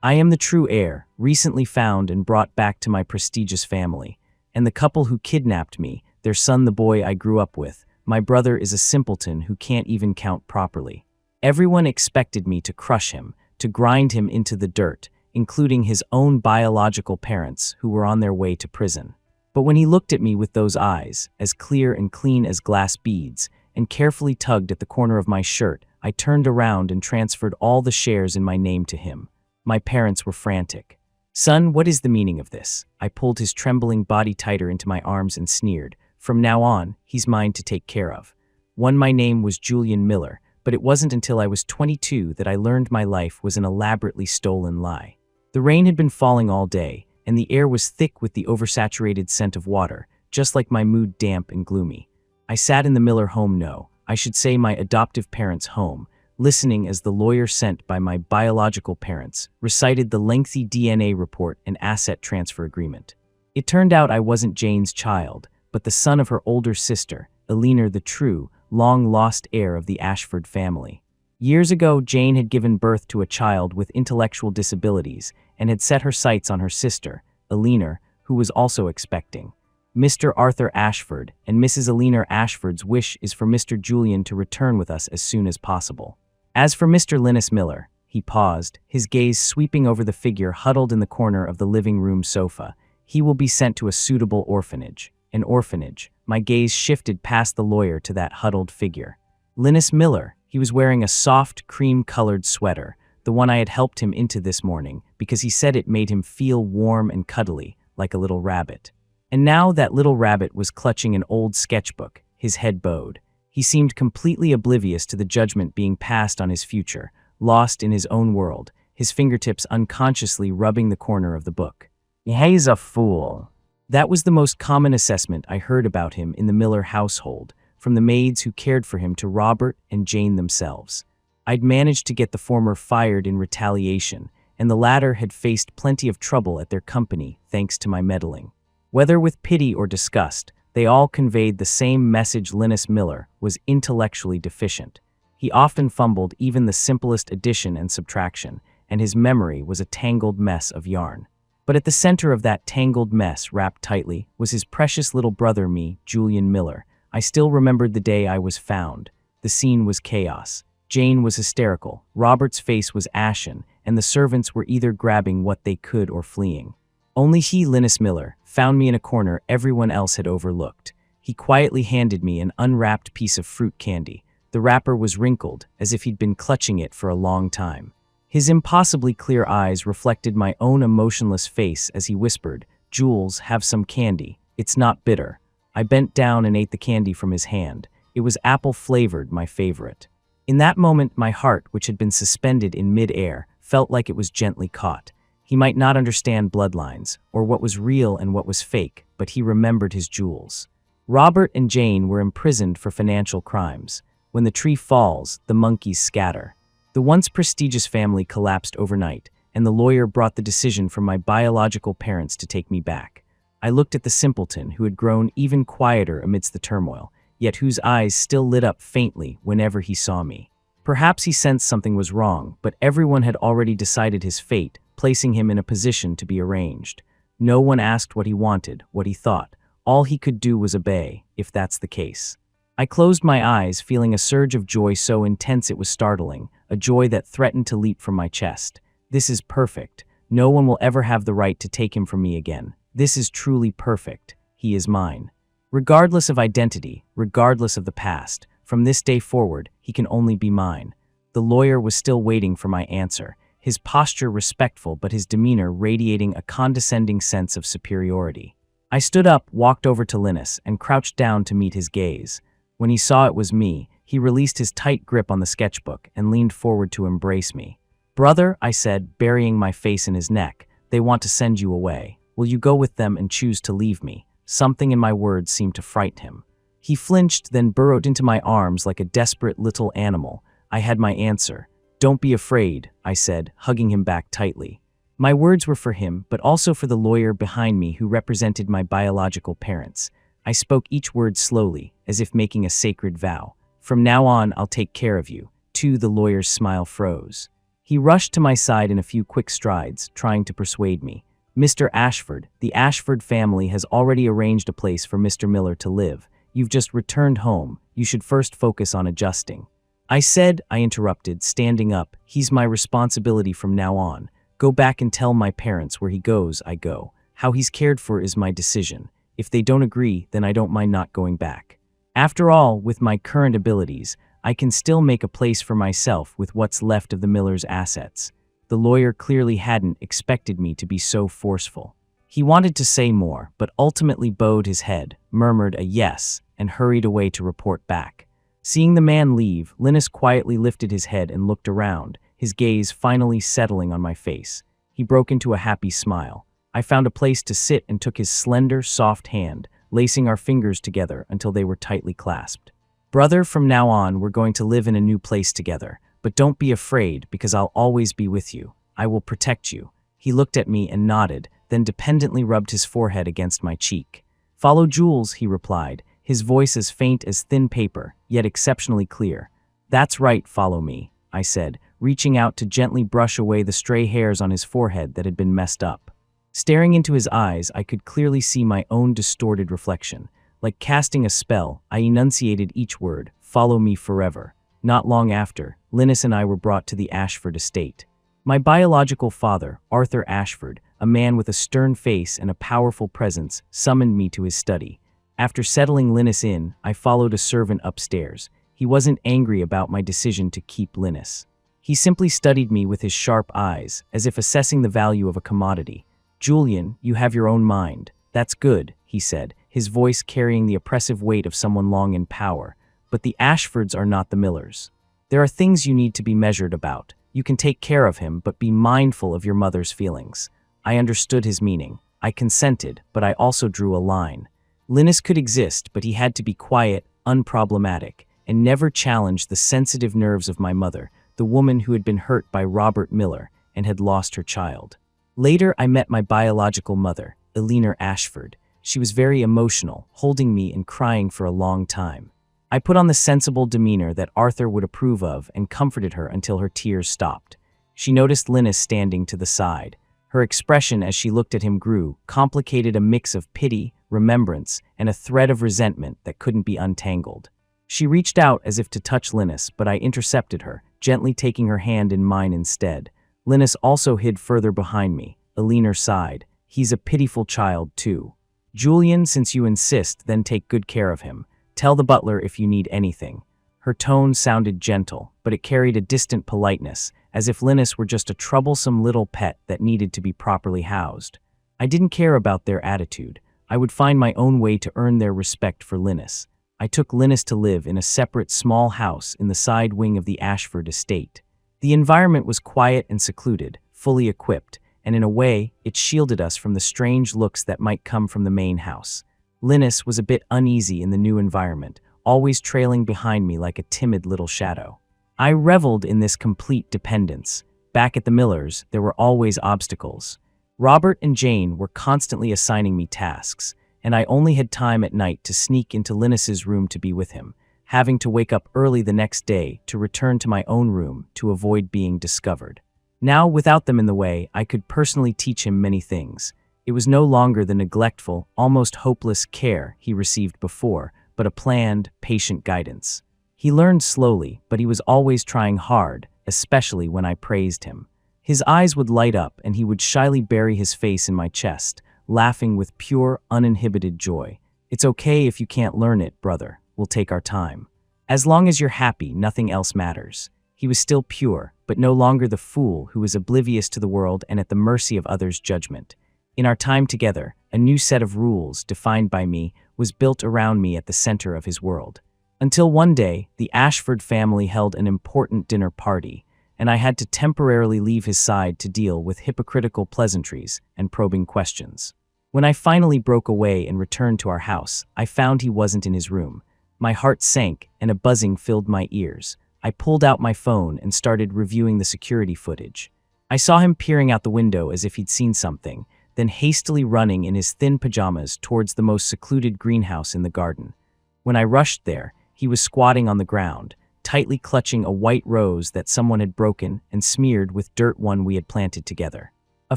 I am the true heir, recently found and brought back to my prestigious family. And the couple who kidnapped me, their son the boy I grew up with, my brother is a simpleton who can't even count properly. Everyone expected me to crush him, to grind him into the dirt, including his own biological parents who were on their way to prison. But when he looked at me with those eyes, as clear and clean as glass beads, and carefully tugged at the corner of my shirt, I turned around and transferred all the shares in my name to him. My parents were frantic. "Son, what is the meaning of this?" I pulled his trembling body tighter into my arms and sneered. "From now on, he's mine to take care of." My name was Julian Miller, but it wasn't until I was 22 that I learned my life was an elaborately stolen lie. The rain had been falling all day, and the air was thick with the oversaturated scent of water, just like my mood damp and gloomy. I sat in the Miller home, I should say my adoptive parents' home, listening as the lawyer sent by my biological parents recited the lengthy DNA report and asset transfer agreement. It turned out I wasn't Jane's child, but the son of her older sister, Eleanor, the true, long-lost heir of the Ashford family. Years ago, Jane had given birth to a child with intellectual disabilities and had set her sights on her sister, Eleanor, who was also expecting. Mr. Arthur Ashford and Mrs. Eleanor Ashford's wish is for Mr. Julian to return with us as soon as possible. As for Mr. Linus Miller, he paused, his gaze sweeping over the figure huddled in the corner of the living room sofa. He will be sent to a suitable orphanage. An orphanage. My gaze shifted past the lawyer to that huddled figure. Linus Miller. He was wearing a soft, cream-colored sweater, the one I had helped him into this morning, because he said it made him feel warm and cuddly, like a little rabbit. And now that little rabbit was clutching an old sketchbook, his head bowed. He seemed completely oblivious to the judgment being passed on his future, lost in his own world, his fingertips unconsciously rubbing the corner of the book. "He's a fool." That was the most common assessment I heard about him in the Miller household, from the maids who cared for him to Robert and Jane themselves. I'd managed to get the former fired in retaliation, and the latter had faced plenty of trouble at their company thanks to my meddling. Whether with pity or disgust, they all conveyed the same message: Linus Miller was intellectually deficient. He often fumbled even the simplest addition and subtraction, and his memory was a tangled mess of yarn. But at the center of that tangled mess, wrapped tightly, was his precious little brother, me, Julian Miller. I still remembered the day I was found. The scene was chaos. Jane was hysterical, Robert's face was ashen, and the servants were either grabbing what they could or fleeing. Only he, Linus Miller, found me in a corner everyone else had overlooked. He quietly handed me an unwrapped piece of fruit candy. The wrapper was wrinkled, as if he'd been clutching it for a long time. His impossibly clear eyes reflected my own emotionless face as he whispered, "Jules, have some candy. It's not bitter." I bent down and ate the candy from his hand. It was apple-flavored, my favorite. In that moment, my heart, which had been suspended in mid-air, felt like it was gently caught. He might not understand bloodlines, or what was real and what was fake, but he remembered his Jules. Robert and Jane were imprisoned for financial crimes. When the tree falls, the monkeys scatter. The once prestigious family collapsed overnight, and the lawyer brought the decision from my biological parents to take me back. I looked at the simpleton, who had grown even quieter amidst the turmoil, yet whose eyes still lit up faintly whenever he saw me. Perhaps he sensed something was wrong, but everyone had already decided his fate, placing him in a position to be arranged. No one asked what he wanted, what he thought. All he could do was obey, if that's the case. I closed my eyes, feeling a surge of joy so intense it was startling, a joy that threatened to leap from my chest. This is perfect. No one will ever have the right to take him from me again. This is truly perfect. He is mine. Regardless of identity, regardless of the past, from this day forward, he can only be mine. The lawyer was still waiting for my answer, his posture respectful but his demeanor radiating a condescending sense of superiority. I stood up, walked over to Linus, and crouched down to meet his gaze. When he saw it was me, he released his tight grip on the sketchbook and leaned forward to embrace me. "Brother," I said, burying my face in his neck, "they want to send you away. Will you go with them and choose to leave me?" Something in my words seemed to frighten him. He flinched, then burrowed into my arms like a desperate little animal. I had my answer. "Don't be afraid," I said, hugging him back tightly. My words were for him, but also for the lawyer behind me who represented my biological parents. I spoke each word slowly, as if making a sacred vow. "From now on, I'll take care of you." Too, the lawyer's smile froze. He rushed to my side in a few quick strides, trying to persuade me. "Mr. Ashford, the Ashford family has already arranged a place for Mr. Miller to live. You've just returned home. You should first focus on adjusting." I interrupted, standing up. "He's my responsibility from now on. Go back and tell my parents where he goes, I go. How he's cared for is my decision. If they don't agree, then I don't mind not going back. After all, with my current abilities, I can still make a place for myself with what's left of the Miller's assets." The lawyer clearly hadn't expected me to be so forceful. He wanted to say more, but ultimately bowed his head, murmured a yes, and hurried away to report back. Seeing the man leave, Linus quietly lifted his head and looked around, his gaze finally settling on my face. He broke into a happy smile. I found a place to sit and took his slender, soft hand, lacing our fingers together until they were tightly clasped. "Brother, from now on, we're going to live in a new place together, but don't be afraid because I'll always be with you. I will protect you." He looked at me and nodded, then dependently rubbed his forehead against my cheek. "Follow Jules," he replied, his voice as faint as thin paper, yet exceptionally clear. "That's right, follow me," I said, reaching out to gently brush away the stray hairs on his forehead that had been messed up. Staring into his eyes, I could clearly see my own distorted reflection. Like casting a spell, I enunciated each word, "Follow me forever." Not long after, Linus and I were brought to the Ashford estate. My biological father, Arthur Ashford, a man with a stern face and a powerful presence, summoned me to his study. After settling Linus in, I followed a servant upstairs. He wasn't angry about my decision to keep Linus. He simply studied me with his sharp eyes, as if assessing the value of a commodity. "Julian, you have your own mind. That's good," he said, his voice carrying the oppressive weight of someone long in power. "But the Ashfords are not the Millers. There are things you need to be measured about. You can take care of him, but be mindful of your mother's feelings." I understood his meaning. I consented, but I also drew a line. Linus could exist, but he had to be quiet, unproblematic, and never challenge the sensitive nerves of my mother, the woman who had been hurt by Robert Miller and had lost her child. Later, I met my biological mother, Eleanor Ashford. She was very emotional, holding me and crying for a long time. I put on the sensible demeanor that Arthur would approve of and comforted her until her tears stopped. She noticed Linus standing to the side. Her expression as she looked at him grew, complicated, a mix of pity, remembrance, and a thread of resentment that couldn't be untangled. She reached out as if to touch Linus, but I intercepted her, gently taking her hand in mine instead. Linus also hid further behind me. Eleanor sighed. "He's a pitiful child, too. Julian, since you insist, then take good care of him. Tell the butler if you need anything." Her tone sounded gentle, but it carried a distant politeness, as if Linus were just a troublesome little pet that needed to be properly housed. I didn't care about their attitude. I would find my own way to earn their respect for Linus. I took Linus to live in a separate small house in the side wing of the Ashford estate. The environment was quiet and secluded, fully equipped, and in a way, it shielded us from the strange looks that might come from the main house. Linus was a bit uneasy in the new environment, always trailing behind me like a timid little shadow. I reveled in this complete dependence. Back at the Millers, there were always obstacles. Robert and Jane were constantly assigning me tasks, and I only had time at night to sneak into Linus's room to be with him, having to wake up early the next day to return to my own room to avoid being discovered. Now, without them in the way, I could personally teach him many things. It was no longer the neglectful, almost hopeless care he received before, but a planned, patient guidance. He learned slowly, but he was always trying hard, especially when I praised him. His eyes would light up and he would shyly bury his face in my chest, laughing with pure, uninhibited joy. "It's okay if you can't learn it, brother. We'll take our time. As long as you're happy, nothing else matters." He was still pure, but no longer the fool who was oblivious to the world and at the mercy of others' judgment. In our time together, a new set of rules, defined by me, was built around me at the center of his world. Until one day, the Ashford family held an important dinner party, and I had to temporarily leave his side to deal with hypocritical pleasantries and probing questions. When I finally broke away and returned to our house, I found he wasn't in his room. My heart sank and a buzzing filled my ears. I pulled out my phone and started reviewing the security footage. I saw him peering out the window as if he'd seen something, then hastily running in his thin pajamas towards the most secluded greenhouse in the garden. When I rushed there, he was squatting on the ground, tightly clutching a white rose that someone had broken and smeared with dirt one we had planted together. A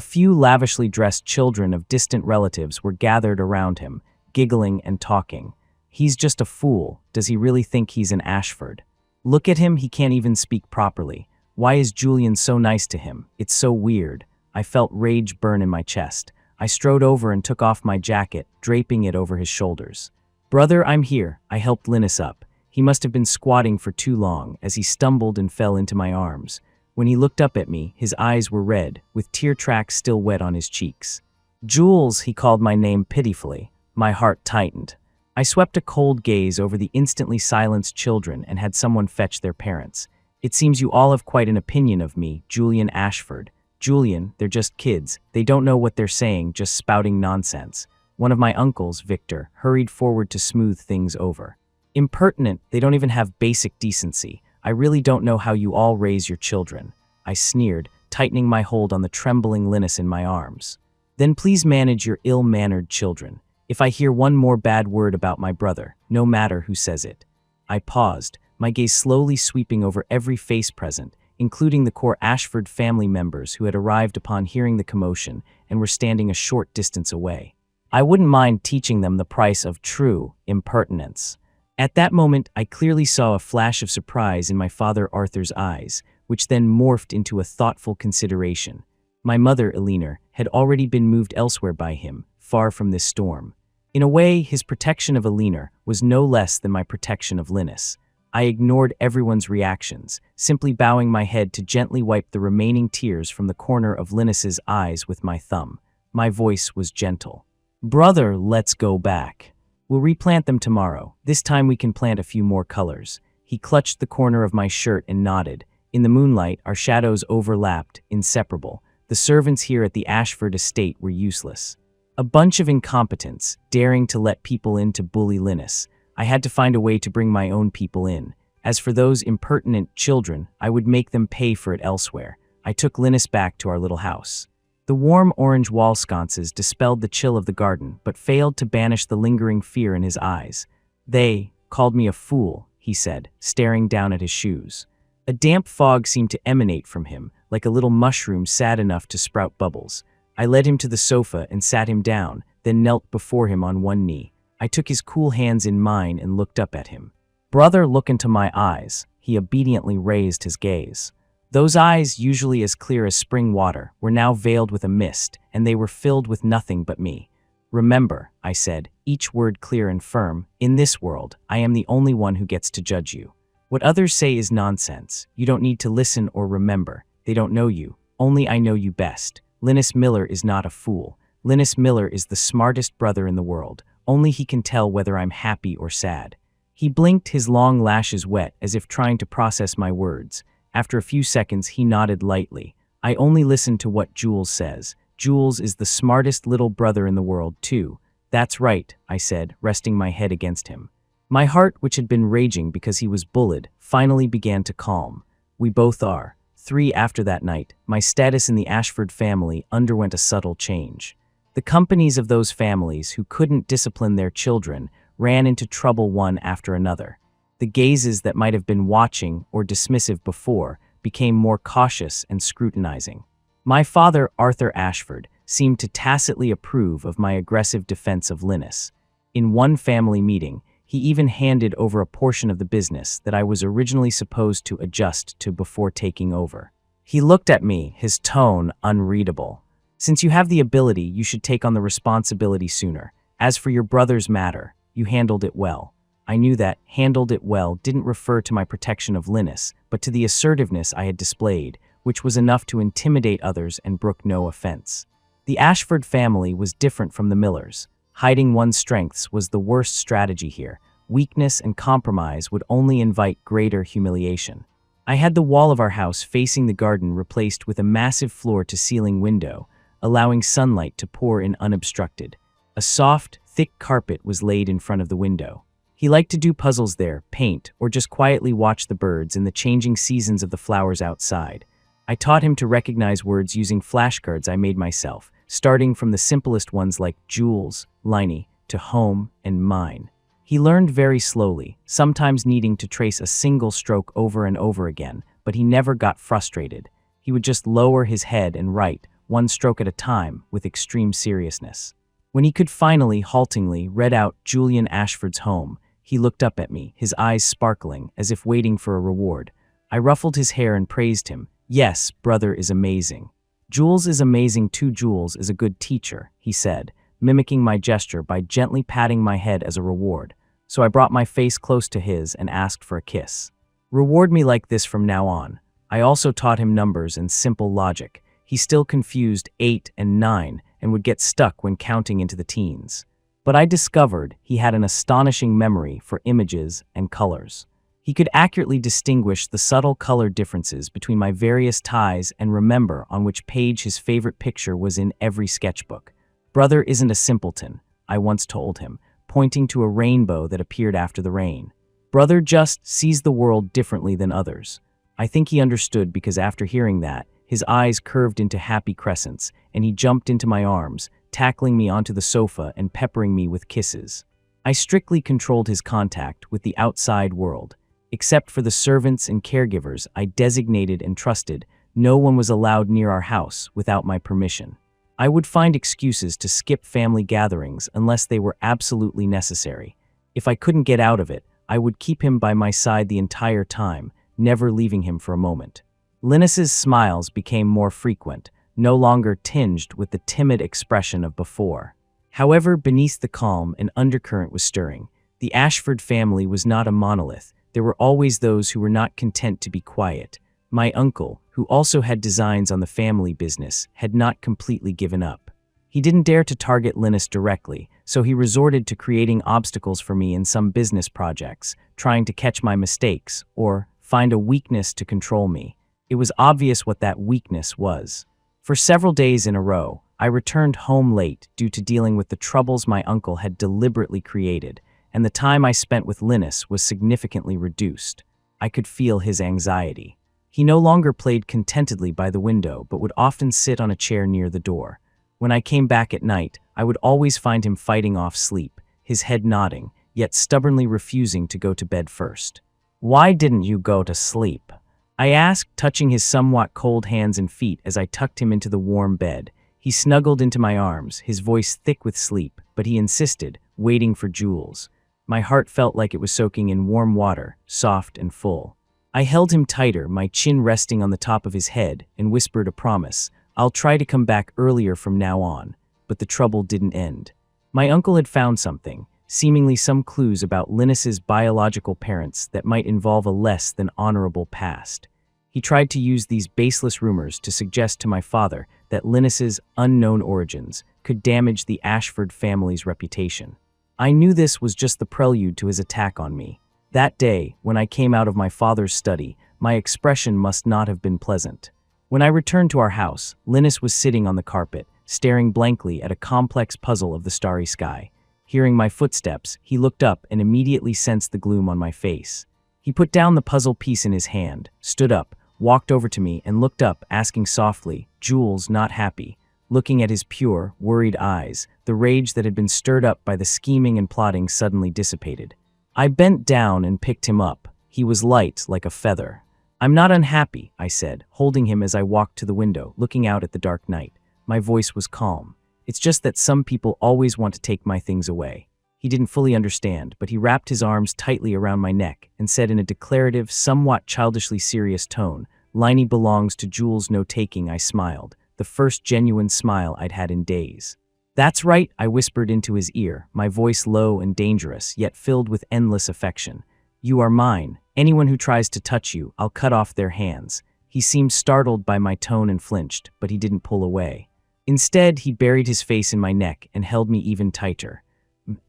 few lavishly dressed children of distant relatives were gathered around him, giggling and talking. "He's just a fool. Does he really think he's an Ashford? Look at him, he can't even speak properly. Why is Julian so nice to him? It's so weird." I felt rage burn in my chest. I strode over and took off my jacket, draping it over his shoulders. "Brother, I'm here." I helped Linus up. He must have been squatting for too long, as he stumbled and fell into my arms. When he looked up at me, his eyes were red, with tear tracks still wet on his cheeks. "Jules," he called my name pitifully. My heart tightened. I swept a cold gaze over the instantly silenced children and had someone fetch their parents. "It seems you all have quite an opinion of me, Julian Ashford." "Julian, they're just kids. They don't know what they're saying, just spouting nonsense." One of my uncles, Victor, hurried forward to smooth things over. "Impertinent, they don't even have basic decency. I really don't know how you all raise your children." I sneered, tightening my hold on the trembling Linus in my arms. "Then please manage your ill-mannered children. If I hear one more bad word about my brother, no matter who says it." I paused, my gaze slowly sweeping over every face present, including the core Ashford family members who had arrived upon hearing the commotion and were standing a short distance away. I wouldn't mind teaching them the price of true impertinence. At that moment, I clearly saw a flash of surprise in my father Arthur's eyes, which then morphed into a thoughtful consideration. My mother, Eleanor, had already been moved elsewhere by him, far from this storm. In a way, his protection of Eleanor was no less than my protection of Linus. I ignored everyone's reactions, simply bowing my head to gently wipe the remaining tears from the corner of Linus's eyes with my thumb. My voice was gentle. "Brother, let's go back. We'll replant them tomorrow. This time we can plant a few more colors." He clutched the corner of my shirt and nodded. In the moonlight, our shadows overlapped, inseparable. The servants here at the Ashford estate were useless. A bunch of incompetents, daring to let people in to bully Linus. I had to find a way to bring my own people in. As for those impertinent children, I would make them pay for it elsewhere. I took Linus back to our little house. The warm orange wall sconces dispelled the chill of the garden, but failed to banish the lingering fear in his eyes. "They called me a fool," he said, staring down at his shoes. A damp fog seemed to emanate from him, like a little mushroom sad enough to sprout bubbles. I led him to the sofa and sat him down, then knelt before him on one knee. I took his cool hands in mine and looked up at him. "Brother, look into my eyes." He obediently raised his gaze. Those eyes, usually as clear as spring water, were now veiled with a mist, and they were filled with nothing but me. "Remember," I said, each word clear and firm, "in this world, I am the only one who gets to judge you. What others say is nonsense. You don't need to listen or remember. They don't know you. Only I know you best. Linus Miller is not a fool. Linus Miller is the smartest brother in the world. Only he can tell whether I'm happy or sad." He blinked, his long lashes wet, as if trying to process my words. After a few seconds, he nodded lightly. "I only listen to what Jules says. Jules is the smartest little brother in the world, too." "That's right," I said, resting my head against him. My heart, which had been raging because he was bullied, finally began to calm. We both are. 3 after that night, my status in the Ashford family underwent a subtle change. The companies of those families who couldn't discipline their children ran into trouble one after another. The gazes that might have been watching or dismissive before became more cautious and scrutinizing. My father, Arthur Ashford, seemed to tacitly approve of my aggressive defense of Linus. In one family meeting, he even handed over a portion of the business that I was originally supposed to adjust to before taking over. He looked at me, his tone unreadable. "Since you have the ability, you should take on the responsibility sooner. As for your brother's matter, you handled it well." I knew that "handled it well" didn't refer to my protection of Linus, but to the assertiveness I had displayed, which was enough to intimidate others and brook no offense. The Ashford family was different from the Millers. Hiding one's strengths was the worst strategy here. Weakness and compromise would only invite greater humiliation. I had the wall of our house facing the garden replaced with a massive floor-to-ceiling window, allowing sunlight to pour in unobstructed. A soft, thick carpet was laid in front of the window. He liked to do puzzles there, paint, or just quietly watch the birds and the changing seasons of the flowers outside. I taught him to recognize words using flashcards I made myself, starting from the simplest ones like Jules, Liney, to home and mine. He learned very slowly, sometimes needing to trace a single stroke over and over again, but he never got frustrated. He would just lower his head and write, one stroke at a time, with extreme seriousness. When he could finally, haltingly, read out Julian Ashford's home, he looked up at me, his eyes sparkling, as if waiting for a reward. I ruffled his hair and praised him. Yes, brother is amazing. Jules is amazing too. Jules is a good teacher, he said, mimicking my gesture by gently patting my head as a reward. So I brought my face close to his and asked for a kiss. Reward me like this from now on. I also taught him numbers and simple logic. He still confused 8 and 9 and would get stuck when counting into the teens. But I discovered he had an astonishing memory for images and colors. He could accurately distinguish the subtle color differences between my various ties and remember on which page his favorite picture was in every sketchbook. Brother isn't a simpleton, I once told him, pointing to a rainbow that appeared after the rain. Brother just sees the world differently than others. I think he understood because after hearing that, his eyes curved into happy crescents, and he jumped into my arms, tackling me onto the sofa and peppering me with kisses. I strictly controlled his contact with the outside world. Except for the servants and caregivers I designated and trusted, no one was allowed near our house without my permission. I would find excuses to skip family gatherings unless they were absolutely necessary. If I couldn't get out of it, I would keep him by my side the entire time, never leaving him for a moment. Linus's smiles became more frequent, no longer tinged with the timid expression of before. However, beneath the calm, an undercurrent was stirring. The Ashford family was not a monolith. There were always those who were not content to be quiet. My uncle, who also had designs on the family business, had not completely given up. He didn't dare to target Linus directly, so he resorted to creating obstacles for me in some business projects, trying to catch my mistakes, or find a weakness to control me. It was obvious what that weakness was. For several days in a row, I returned home late due to dealing with the troubles my uncle had deliberately created, and the time I spent with Linus was significantly reduced. I could feel his anxiety. He no longer played contentedly by the window, but would often sit on a chair near the door. When I came back at night, I would always find him fighting off sleep, his head nodding, yet stubbornly refusing to go to bed first. "Why didn't you go to sleep?" I asked, touching his somewhat cold hands and feet as I tucked him into the warm bed. He snuggled into my arms, his voice thick with sleep, but he insisted, waiting for Jules. My heart felt like it was soaking in warm water, soft and full. I held him tighter, my chin resting on the top of his head, and whispered a promise. "I'll try to come back earlier from now on." But the trouble didn't end. My uncle had found something, seemingly some clues about Linus's biological parents that might involve a less than honorable past. He tried to use these baseless rumors to suggest to my father that Linus's unknown origins could damage the Ashford family's reputation. I knew this was just the prelude to his attack on me. That day, when I came out of my father's study, my expression must not have been pleasant. When I returned to our house, Linus was sitting on the carpet, staring blankly at a complex puzzle of the starry sky. Hearing my footsteps, he looked up and immediately sensed the gloom on my face. He put down the puzzle piece in his hand, stood up, walked over to me, and looked up, asking softly, "Jules, not happy?" Looking at his pure, worried eyes, the rage that had been stirred up by the scheming and plotting suddenly dissipated. I bent down and picked him up. He was light like a feather. "I'm not unhappy," I said, holding him as I walked to the window, looking out at the dark night. My voice was calm. "It's just that some people always want to take my things away." He didn't fully understand, but he wrapped his arms tightly around my neck and said in a declarative, somewhat childishly serious tone, "Liney belongs to Jules, no taking." I smiled, the first genuine smile I'd had in days. "That's right," I whispered into his ear, my voice low and dangerous, yet filled with endless affection. "You are mine. Anyone who tries to touch you, I'll cut off their hands." He seemed startled by my tone and flinched, but he didn't pull away. Instead, he buried his face in my neck and held me even tighter.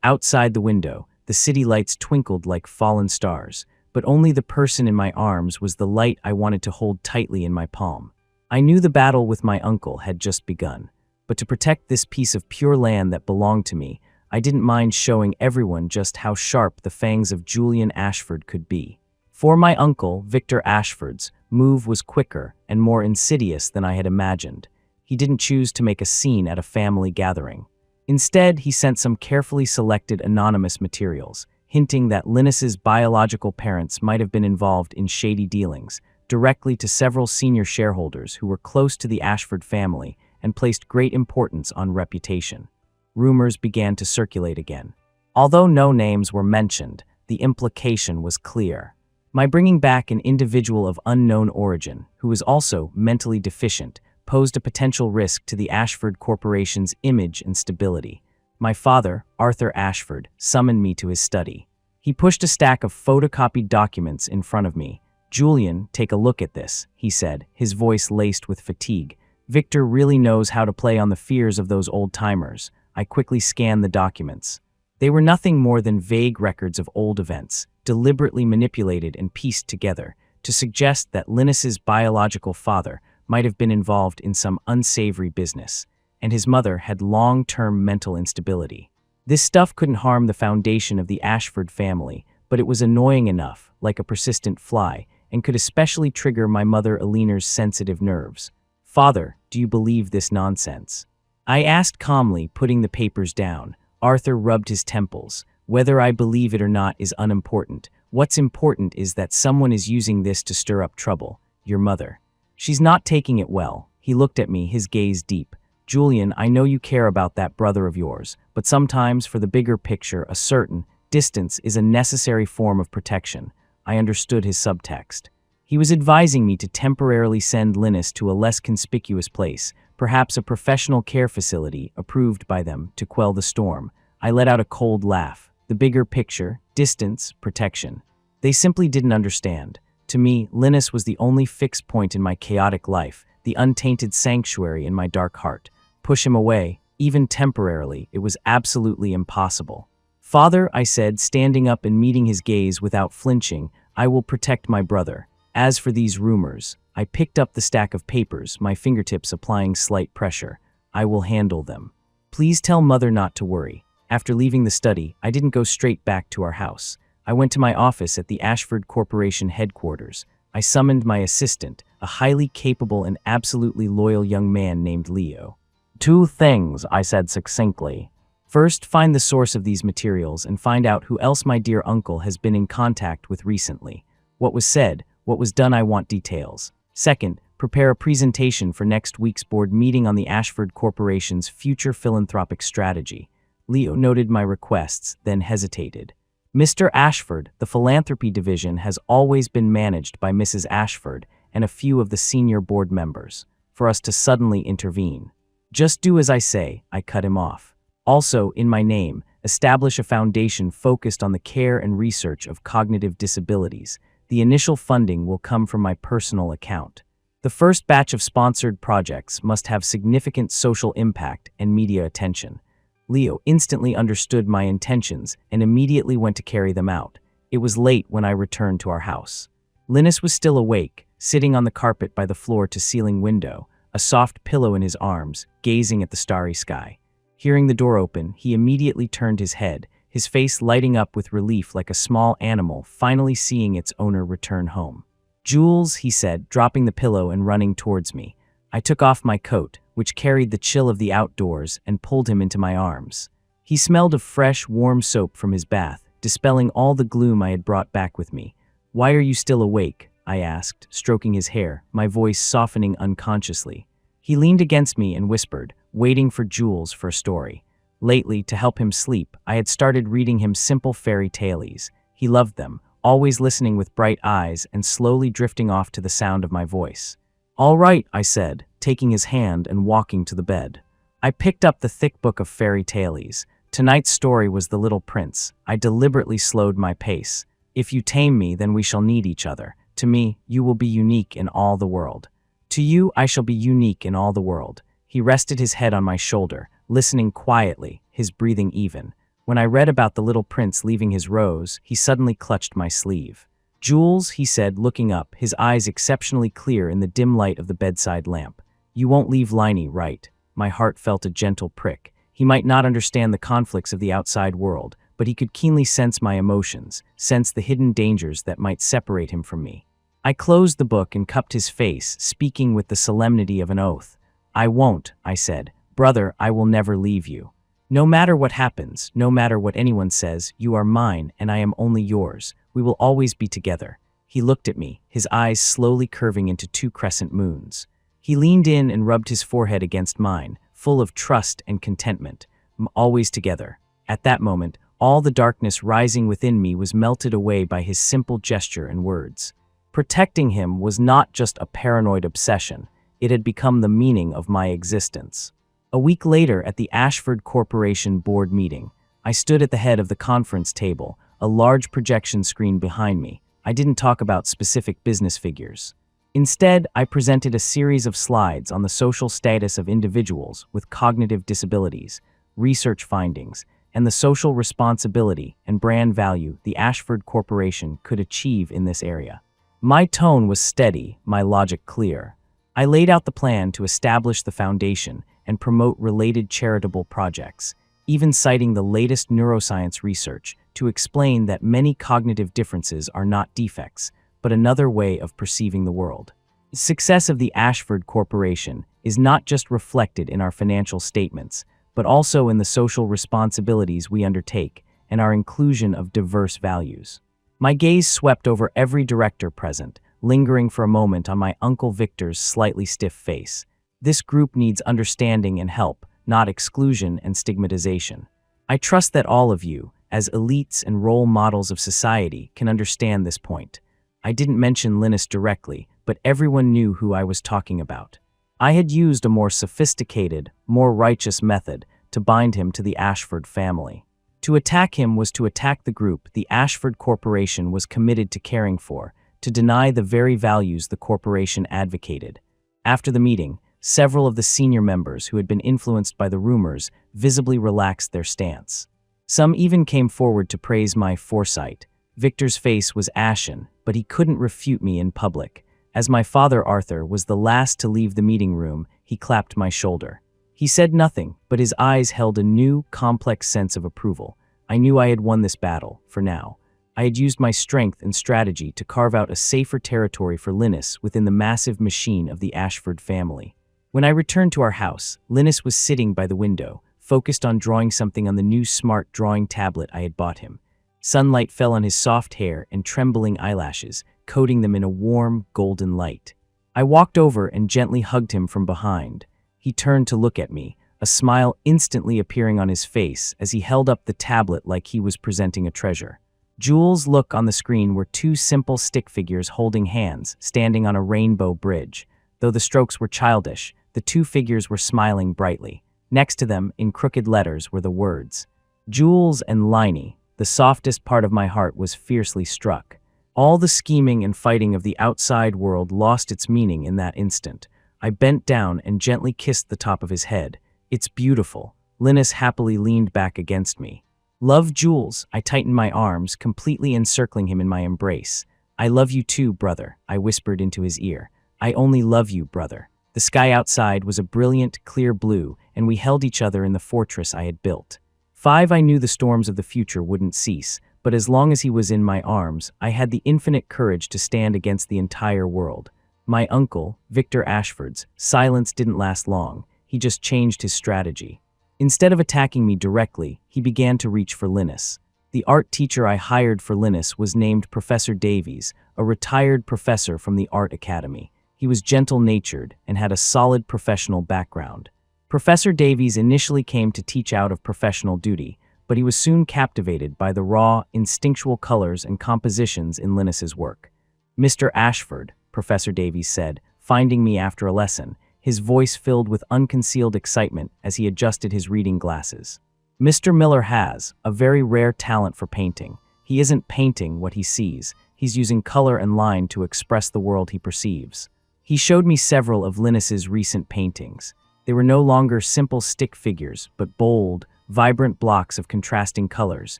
Outside the window, the city lights twinkled like fallen stars, but only the person in my arms was the light I wanted to hold tightly in my palm. I knew the battle with my uncle had just begun, but to protect this piece of pure land that belonged to me, I didn't mind showing everyone just how sharp the fangs of Julian Ashford could be. For my uncle, Victor Ashford's move was quicker and more insidious than I had imagined. He didn't choose to make a scene at a family gathering. Instead, he sent some carefully selected anonymous materials, hinting that Linus's biological parents might have been involved in shady dealings, directly to several senior shareholders who were close to the Ashford family and placed great importance on reputation. Rumors began to circulate again. Although no names were mentioned, the implication was clear. My bringing back an individual of unknown origin, who was also mentally deficient, posed a potential risk to the Ashford Corporation's image and stability. My father, Arthur Ashford, summoned me to his study. He pushed a stack of photocopied documents in front of me. "Julian, take a look at this," he said, his voice laced with fatigue. "Victor really knows how to play on the fears of those old-timers." I quickly scanned the documents. They were nothing more than vague records of old events, deliberately manipulated and pieced together to suggest that Linus's biological father might have been involved in some unsavory business, and his mother had long-term mental instability. This stuff couldn't harm the foundation of the Ashford family, but it was annoying enough, like a persistent fly, and could especially trigger my mother Eleanor's sensitive nerves. "Father, do you believe this nonsense?" I asked calmly, putting the papers down. Arthur rubbed his temples. "Whether I believe it or not is unimportant. What's important is that someone is using this to stir up trouble. Your mother. She's not taking it well." He looked at me, his gaze deep. "Julian, I know you care about that brother of yours, but sometimes for the bigger picture, a certain distance is a necessary form of protection." I understood his subtext. He was advising me to temporarily send Linus to a less conspicuous place, perhaps a professional care facility approved by them, to quell the storm. I let out a cold laugh. The bigger picture, distance, protection. They simply didn't understand. To me, Linus was the only fixed point in my chaotic life, the untainted sanctuary in my dark heart. Push him away, even temporarily, it was absolutely impossible. "Father," I said, standing up and meeting his gaze without flinching, "I will protect my brother. As for these rumors," I picked up the stack of papers, my fingertips applying slight pressure. "I will handle them. Please tell Mother not to worry." After leaving the study, I didn't go straight back to our house. I went to my office at the Ashford Corporation headquarters. I summoned my assistant, a highly capable and absolutely loyal young man named Leo. "Two things," I said succinctly. "First, find the source of these materials and find out who else my dear uncle has been in contact with recently. What was said, what was done, I want details. Second, prepare a presentation for next week's board meeting on the Ashford Corporation's future philanthropic strategy." Leo noted my requests, then hesitated. "Mr. Ashford, the philanthropy division has always been managed by Mrs. Ashford and a few of the senior board members. For us to suddenly intervene. Just do as I say," I cut him off. "Also, in my name, establish a foundation focused on the care and research of cognitive disabilities. The initial funding will come from my personal account. The first batch of sponsored projects must have significant social impact and media attention." Leo instantly understood my intentions and immediately went to carry them out. It was late when I returned to our house. Linus was still awake, sitting on the carpet by the floor-to-ceiling window, a soft pillow in his arms, gazing at the starry sky. Hearing the door open, he immediately turned his head, his face lighting up with relief like a small animal finally seeing its owner return home. "Jules," he said, dropping the pillow and running towards me. I took off my coat, which carried the chill of the outdoors, and pulled him into my arms. He smelled of fresh, warm soap from his bath, dispelling all the gloom I had brought back with me. "Why are you still awake?" I asked, stroking his hair, my voice softening unconsciously. He leaned against me and whispered, waiting for Jules for a story. Lately, to help him sleep, I had started reading him simple fairy tales. He loved them, always listening with bright eyes and slowly drifting off to the sound of my voice. "All right," I said, taking his hand and walking to the bed. I picked up the thick book of fairy tales. Tonight's story was The Little Prince. I deliberately slowed my pace. "If you tame me, then we shall need each other. To me, you will be unique in all the world. To you, I shall be unique in all the world." He rested his head on my shoulder, listening quietly, his breathing even. When I read about the little prince leaving his rose, he suddenly clutched my sleeve. "Jules," he said, looking up, his eyes exceptionally clear in the dim light of the bedside lamp. "You won't leave Liney, right?" My heart felt a gentle prick. He might not understand the conflicts of the outside world, but he could keenly sense my emotions, sense the hidden dangers that might separate him from me. I closed the book and cupped his face, speaking with the solemnity of an oath. "I won't," I said. "Brother, I will never leave you." No matter what happens, no matter what anyone says, you are mine and I am only yours. We will always be together." He looked at me, his eyes slowly curving into two crescent moons. He leaned in and rubbed his forehead against mine, full of trust and contentment. Always together. At that moment, all the darkness rising within me was melted away by his simple gesture and words. Protecting him was not just a paranoid obsession. It had become the meaning of my existence. A week later, at the Ashford Corporation board meeting, I stood at the head of the conference table, a large projection screen behind me. I didn't talk about specific business figures. Instead, I presented a series of slides on the social status of individuals with cognitive disabilities, research findings, and the social responsibility and brand value the Ashford Corporation could achieve in this area. My tone was steady, my logic clear. I laid out the plan to establish the foundation and promote related charitable projects, even citing the latest neuroscience research to explain that many cognitive differences are not defects, but another way of perceiving the world. The success of the Ashford Corporation is not just reflected in our financial statements, but also in the social responsibilities we undertake and our inclusion of diverse values. My gaze swept over every director present, lingering for a moment on my Uncle Victor's slightly stiff face. This group needs understanding and help, not exclusion and stigmatization. I trust that all of you, as elites and role models of society, can understand this point. I didn't mention Linus directly, but everyone knew who I was talking about. I had used a more sophisticated, more righteous method to bind him to the Ashford family. To attack him was to attack the group the Ashford Corporation was committed to caring for, to deny the very values the corporation advocated. After the meeting, several of the senior members who had been influenced by the rumors visibly relaxed their stance. Some even came forward to praise my foresight. Victor's face was ashen, but he couldn't refute me in public. As my father Arthur was the last to leave the meeting room, he clapped my shoulder. He said nothing, but his eyes held a new, complex sense of approval. I knew I had won this battle, for now. I had used my strength and strategy to carve out a safer territory for Linus within the massive machine of the Ashford family. When I returned to our house, Linus was sitting by the window, focused on drawing something on the new smart drawing tablet I had bought him. Sunlight fell on his soft hair and trembling eyelashes, coating them in a warm, golden light. I walked over and gently hugged him from behind. He turned to look at me, a smile instantly appearing on his face as he held up the tablet like he was presenting a treasure. Jules' look on the screen were two simple stick figures holding hands, standing on a rainbow bridge. Though the strokes were childish, the two figures were smiling brightly. Next to them, in crooked letters, were the words, "Jules and Liney." The softest part of my heart was fiercely struck. All the scheming and fighting of the outside world lost its meaning in that instant. I bent down and gently kissed the top of his head. "It's beautiful." Linus happily leaned back against me. "Love, Jules." I tightened my arms, completely encircling him in my embrace. "I love you too, brother," I whispered into his ear. "I only love you, brother." The sky outside was a brilliant, clear blue, and we held each other in the fortress I had built. I knew the storms of the future wouldn't cease, but as long as he was in my arms, I had the infinite courage to stand against the entire world. My uncle, Victor Ashford's, silence didn't last long. He just changed his strategy. Instead of attacking me directly, he began to reach for Linus. The art teacher I hired for Linus was named Professor Davies, a retired professor from the Art Academy. He was gentle-natured and had a solid professional background. Professor Davies initially came to teach out of professional duty, but he was soon captivated by the raw, instinctual colors and compositions in Linus's work. "Mr. Ashford," Professor Davies said, finding me after a lesson, his voice filled with unconcealed excitement as he adjusted his reading glasses. "Mr. Miller has a very rare talent for painting. He isn't painting what he sees. He's using color and line to express the world he perceives." He showed me several of Linus's recent paintings. They were no longer simple stick figures, but bold, vibrant blocks of contrasting colors,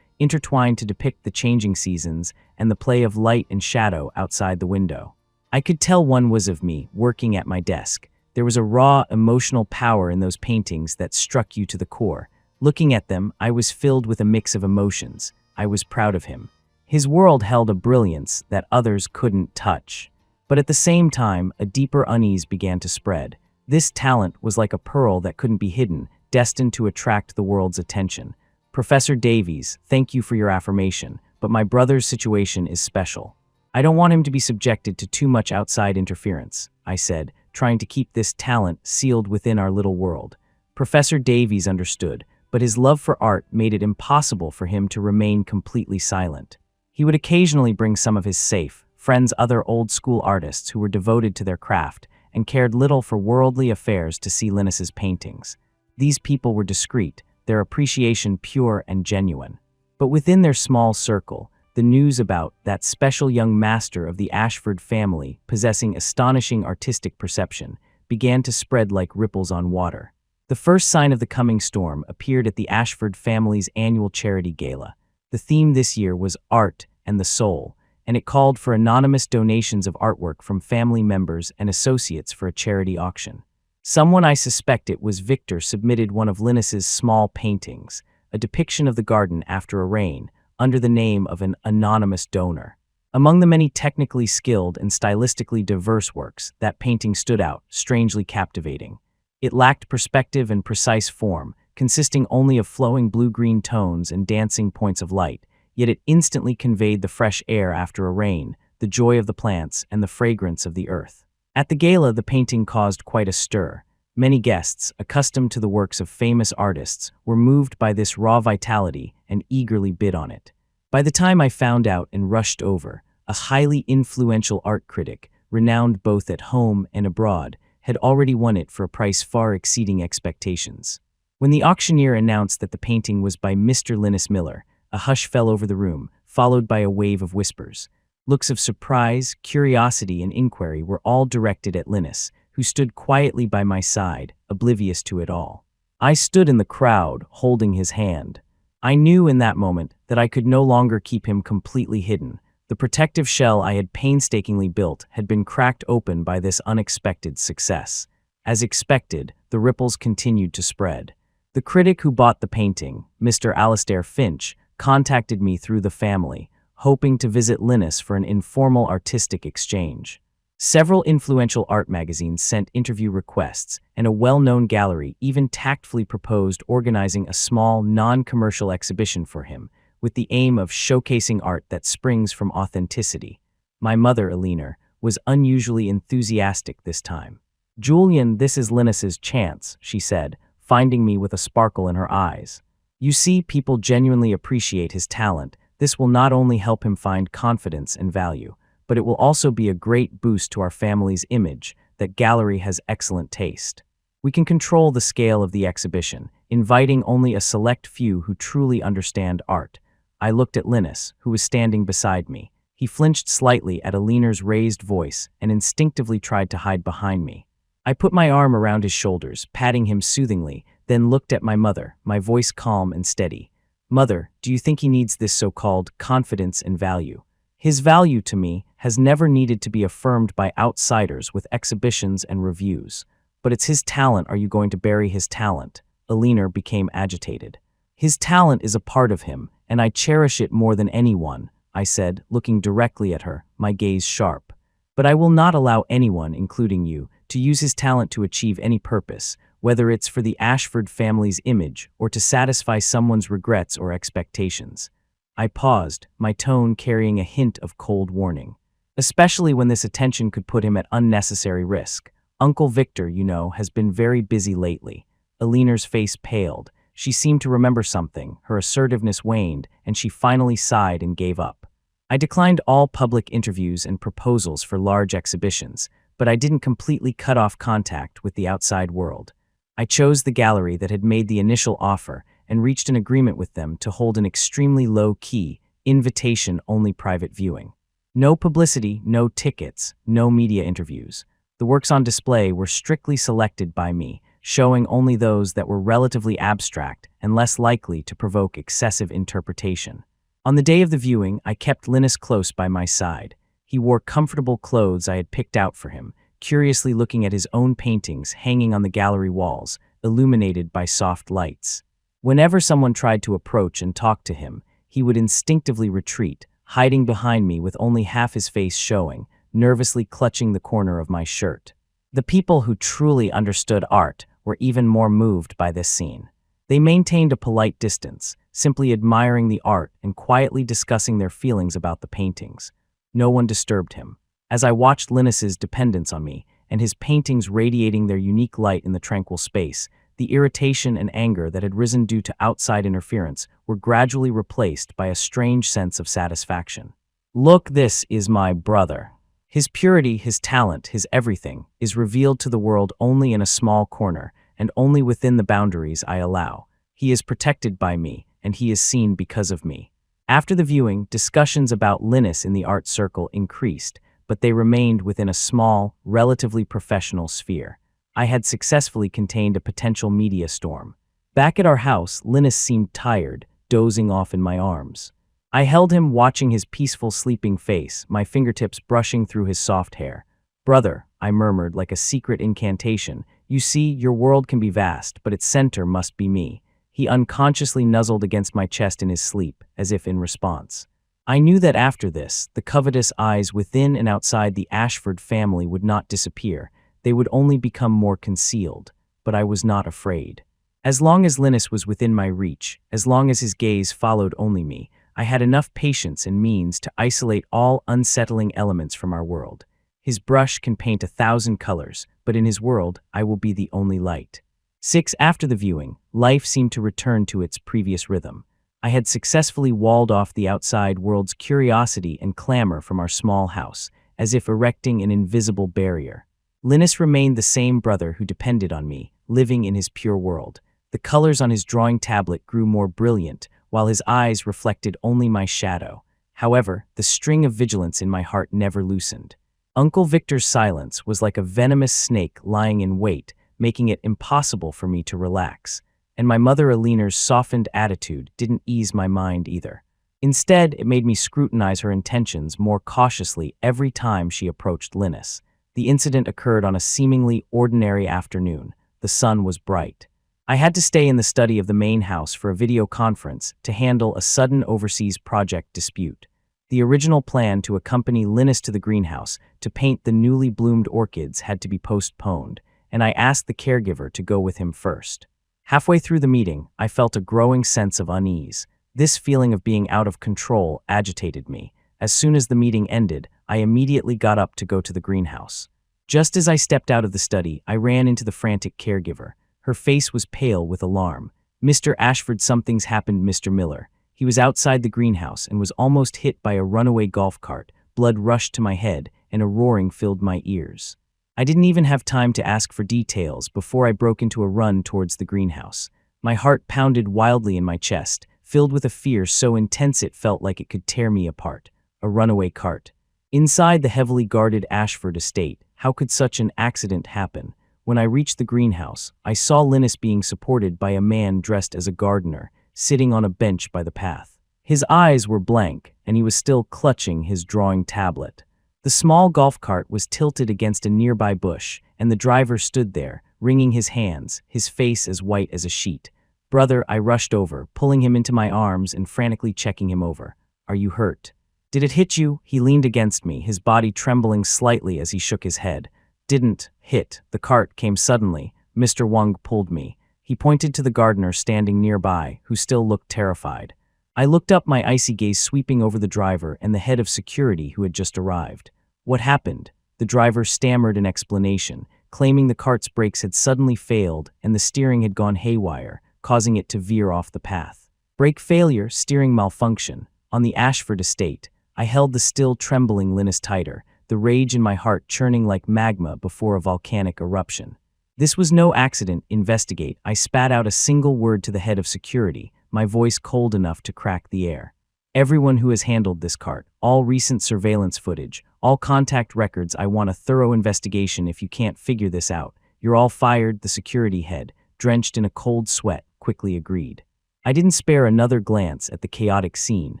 intertwined to depict the changing seasons and the play of light and shadow outside the window. I could tell one was of me, working at my desk. There was a raw, emotional power in those paintings that struck you to the core. Looking at them, I was filled with a mix of emotions. I was proud of him. His world held a brilliance that others couldn't touch. But at the same time, a deeper unease began to spread. This talent was like a pearl that couldn't be hidden, destined to attract the world's attention. Professor Davies, thank you for your affirmation, but my brother's situation is special. I don't want him to be subjected to too much outside interference, I said, trying to keep this talent sealed within our little world. Professor Davies understood, but his love for art made it impossible for him to remain completely silent. He would occasionally bring some of his friends, other old-school artists who were devoted to their craft and cared little for worldly affairs to see Linus's paintings. These people were discreet, their appreciation pure and genuine. But within their small circle, the news about that special young master of the Ashford family possessing astonishing artistic perception began to spread like ripples on water. The first sign of the coming storm appeared at the Ashford family's annual charity gala. The theme this year was Art and the Soul, and it called for anonymous donations of artwork from family members and associates for a charity auction. Someone I suspect it was Victor submitted one of Linus's small paintings, a depiction of the garden after a rain, under the name of an anonymous donor. Among the many technically skilled and stylistically diverse works, that painting stood out, strangely captivating. It lacked perspective and precise form, consisting only of flowing blue-green tones and dancing points of light, yet it instantly conveyed the fresh air after a rain, the joy of the plants, and the fragrance of the earth. At the gala, the painting caused quite a stir. Many guests, accustomed to the works of famous artists, were moved by this raw vitality and eagerly bid on it. By the time I found out and rushed over, a highly influential art critic, renowned both at home and abroad, had already won it for a price far exceeding expectations. When the auctioneer announced that the painting was by Mr. Linus Miller, a hush fell over the room, followed by a wave of whispers. Looks of surprise, curiosity, and inquiry were all directed at Linus, who stood quietly by my side, oblivious to it all. I stood in the crowd, holding his hand. I knew in that moment that I could no longer keep him completely hidden. The protective shell I had painstakingly built had been cracked open by this unexpected success. As expected, the ripples continued to spread. The critic who bought the painting, Mr. Alastair Finch, contacted me through the family, hoping to visit Linus for an informal artistic exchange. Several influential art magazines sent interview requests, and a well-known gallery even tactfully proposed organizing a small, non-commercial exhibition for him, with the aim of showcasing art that springs from authenticity. My mother, Eleanor, was unusually enthusiastic this time. "Julian, this is Linus's chance," she said, finding me with a sparkle in her eyes. "You see, people genuinely appreciate his talent. This will not only help him find confidence and value, but it will also be a great boost to our family's image. That gallery has excellent taste. We can control the scale of the exhibition, inviting only a select few who truly understand art." I looked at Linus, who was standing beside me. He flinched slightly at Eleanor's raised voice and instinctively tried to hide behind me. I put my arm around his shoulders, patting him soothingly, then looked at my mother, my voice calm and steady. "Mother, do you think he needs this so-called confidence and value? His value to me has never needed to be affirmed by outsiders with exhibitions and reviews. But it's his talent. Are you going to bury his talent?" Eleanor became agitated. "His talent is a part of him, and I cherish it more than anyone," I said, looking directly at her, my gaze sharp. "But I will not allow anyone, including you, to use his talent to achieve any purpose, whether it's for the Ashford family's image or to satisfy someone's regrets or expectations." I paused, my tone carrying a hint of cold warning. "Especially when this attention could put him at unnecessary risk. Uncle Victor, you know, has been very busy lately." Eleanor's face paled. She seemed to remember something, her assertiveness waned, and she finally sighed and gave up. I declined all public interviews and proposals for large exhibitions, but I didn't completely cut off contact with the outside world. I chose the gallery that had made the initial offer and reached an agreement with them to hold an extremely low-key, invitation-only private viewing. No publicity, no tickets, no media interviews. The works on display were strictly selected by me, showing only those that were relatively abstract and less likely to provoke excessive interpretation. On the day of the viewing, I kept Linus close by my side. He wore comfortable clothes I had picked out for him, curiously looking at his own paintings hanging on the gallery walls, illuminated by soft lights. Whenever someone tried to approach and talk to him, he would instinctively retreat, hiding behind me with only half his face showing, nervously clutching the corner of my shirt. The people who truly understood art were even more moved by this scene. They maintained a polite distance, simply admiring the art and quietly discussing their feelings about the paintings. No one disturbed him. As I watched Linus's dependence on me, and his paintings radiating their unique light in the tranquil space, the irritation and anger that had risen due to outside interference were gradually replaced by a strange sense of satisfaction. Look, this is my brother. His purity, his talent, his everything is revealed to the world only in a small corner, and only within the boundaries I allow. He is protected by me, and he is seen because of me. After the viewing, discussions about Linus in the art circle increased, but they remained within a small, relatively professional sphere. I had successfully contained a potential media storm. Back at our house, Linus seemed tired, dozing off in my arms. I held him, watching his peaceful sleeping face, my fingertips brushing through his soft hair. "Brother," I murmured like a secret incantation, "you see, your world can be vast, but its center must be me." He unconsciously nuzzled against my chest in his sleep, as if in response. I knew that after this, the covetous eyes within and outside the Ashford family would not disappear. They would only become more concealed, but I was not afraid. As long as Linus was within my reach, as long as his gaze followed only me, I had enough patience and means to isolate all unsettling elements from our world. His brush can paint 1,000 colors, but in his world, I will be the only light. 6. After the viewing, life seemed to return to its previous rhythm. I had successfully walled off the outside world's curiosity and clamor from our small house, as if erecting an invisible barrier. Linus remained the same brother who depended on me, living in his pure world. The colors on his drawing tablet grew more brilliant, while his eyes reflected only my shadow. However, the string of vigilance in my heart never loosened. Uncle Victor's silence was like a venomous snake lying in wait, making it impossible for me to relax. And my mother Alina's softened attitude didn't ease my mind either. Instead, it made me scrutinize her intentions more cautiously every time she approached Linus. The incident occurred on a seemingly ordinary afternoon. The sun was bright. I had to stay in the study of the main house for a video conference to handle a sudden overseas project dispute. The original plan to accompany Linus to the greenhouse to paint the newly bloomed orchids had to be postponed, and I asked the caregiver to go with him first. Halfway through the meeting, I felt a growing sense of unease. This feeling of being out of control agitated me. As soon as the meeting ended, I immediately got up to go to the greenhouse. Just as I stepped out of the study, I ran into the frantic caregiver. Her face was pale with alarm. "Mr. Ashford, something's happened, Mr. Miller." He was outside the greenhouse and was almost hit by a runaway golf cart. Blood rushed to my head, and a roaring filled my ears. I didn't even have time to ask for details before I broke into a run towards the greenhouse. My heart pounded wildly in my chest, filled with a fear so intense it felt like it could tear me apart. A runaway cart. Inside the heavily guarded Ashford estate, how could such an accident happen? When I reached the greenhouse, I saw Linus being supported by a man dressed as a gardener, sitting on a bench by the path. His eyes were blank, and he was still clutching his drawing tablet. The small golf cart was tilted against a nearby bush, and the driver stood there, wringing his hands, his face as white as a sheet. "Brother," I rushed over, pulling him into my arms and frantically checking him over. "Are you hurt?" "Did it hit you?" He leaned against me, his body trembling slightly as he shook his head. "Didn't hit. The cart came suddenly." Mr. Wang pulled me. He pointed to the gardener standing nearby, who still looked terrified. I looked up, my icy gaze sweeping over the driver and the head of security who had just arrived. "What happened?" The driver stammered an explanation, claiming the cart's brakes had suddenly failed and the steering had gone haywire, causing it to veer off the path. Brake failure, steering malfunction. On the Ashford estate, I held the still trembling Linus tighter, the rage in my heart churning like magma before a volcanic eruption. "This was no accident, investigate." I spat out a single word to the head of security, my voice cold enough to crack the air. "Everyone who has handled this cart, all recent surveillance footage, all contact records, I want a thorough investigation. If you can't figure this out, you're all fired." The security head, drenched in a cold sweat, quickly agreed. I didn't spare another glance at the chaotic scene.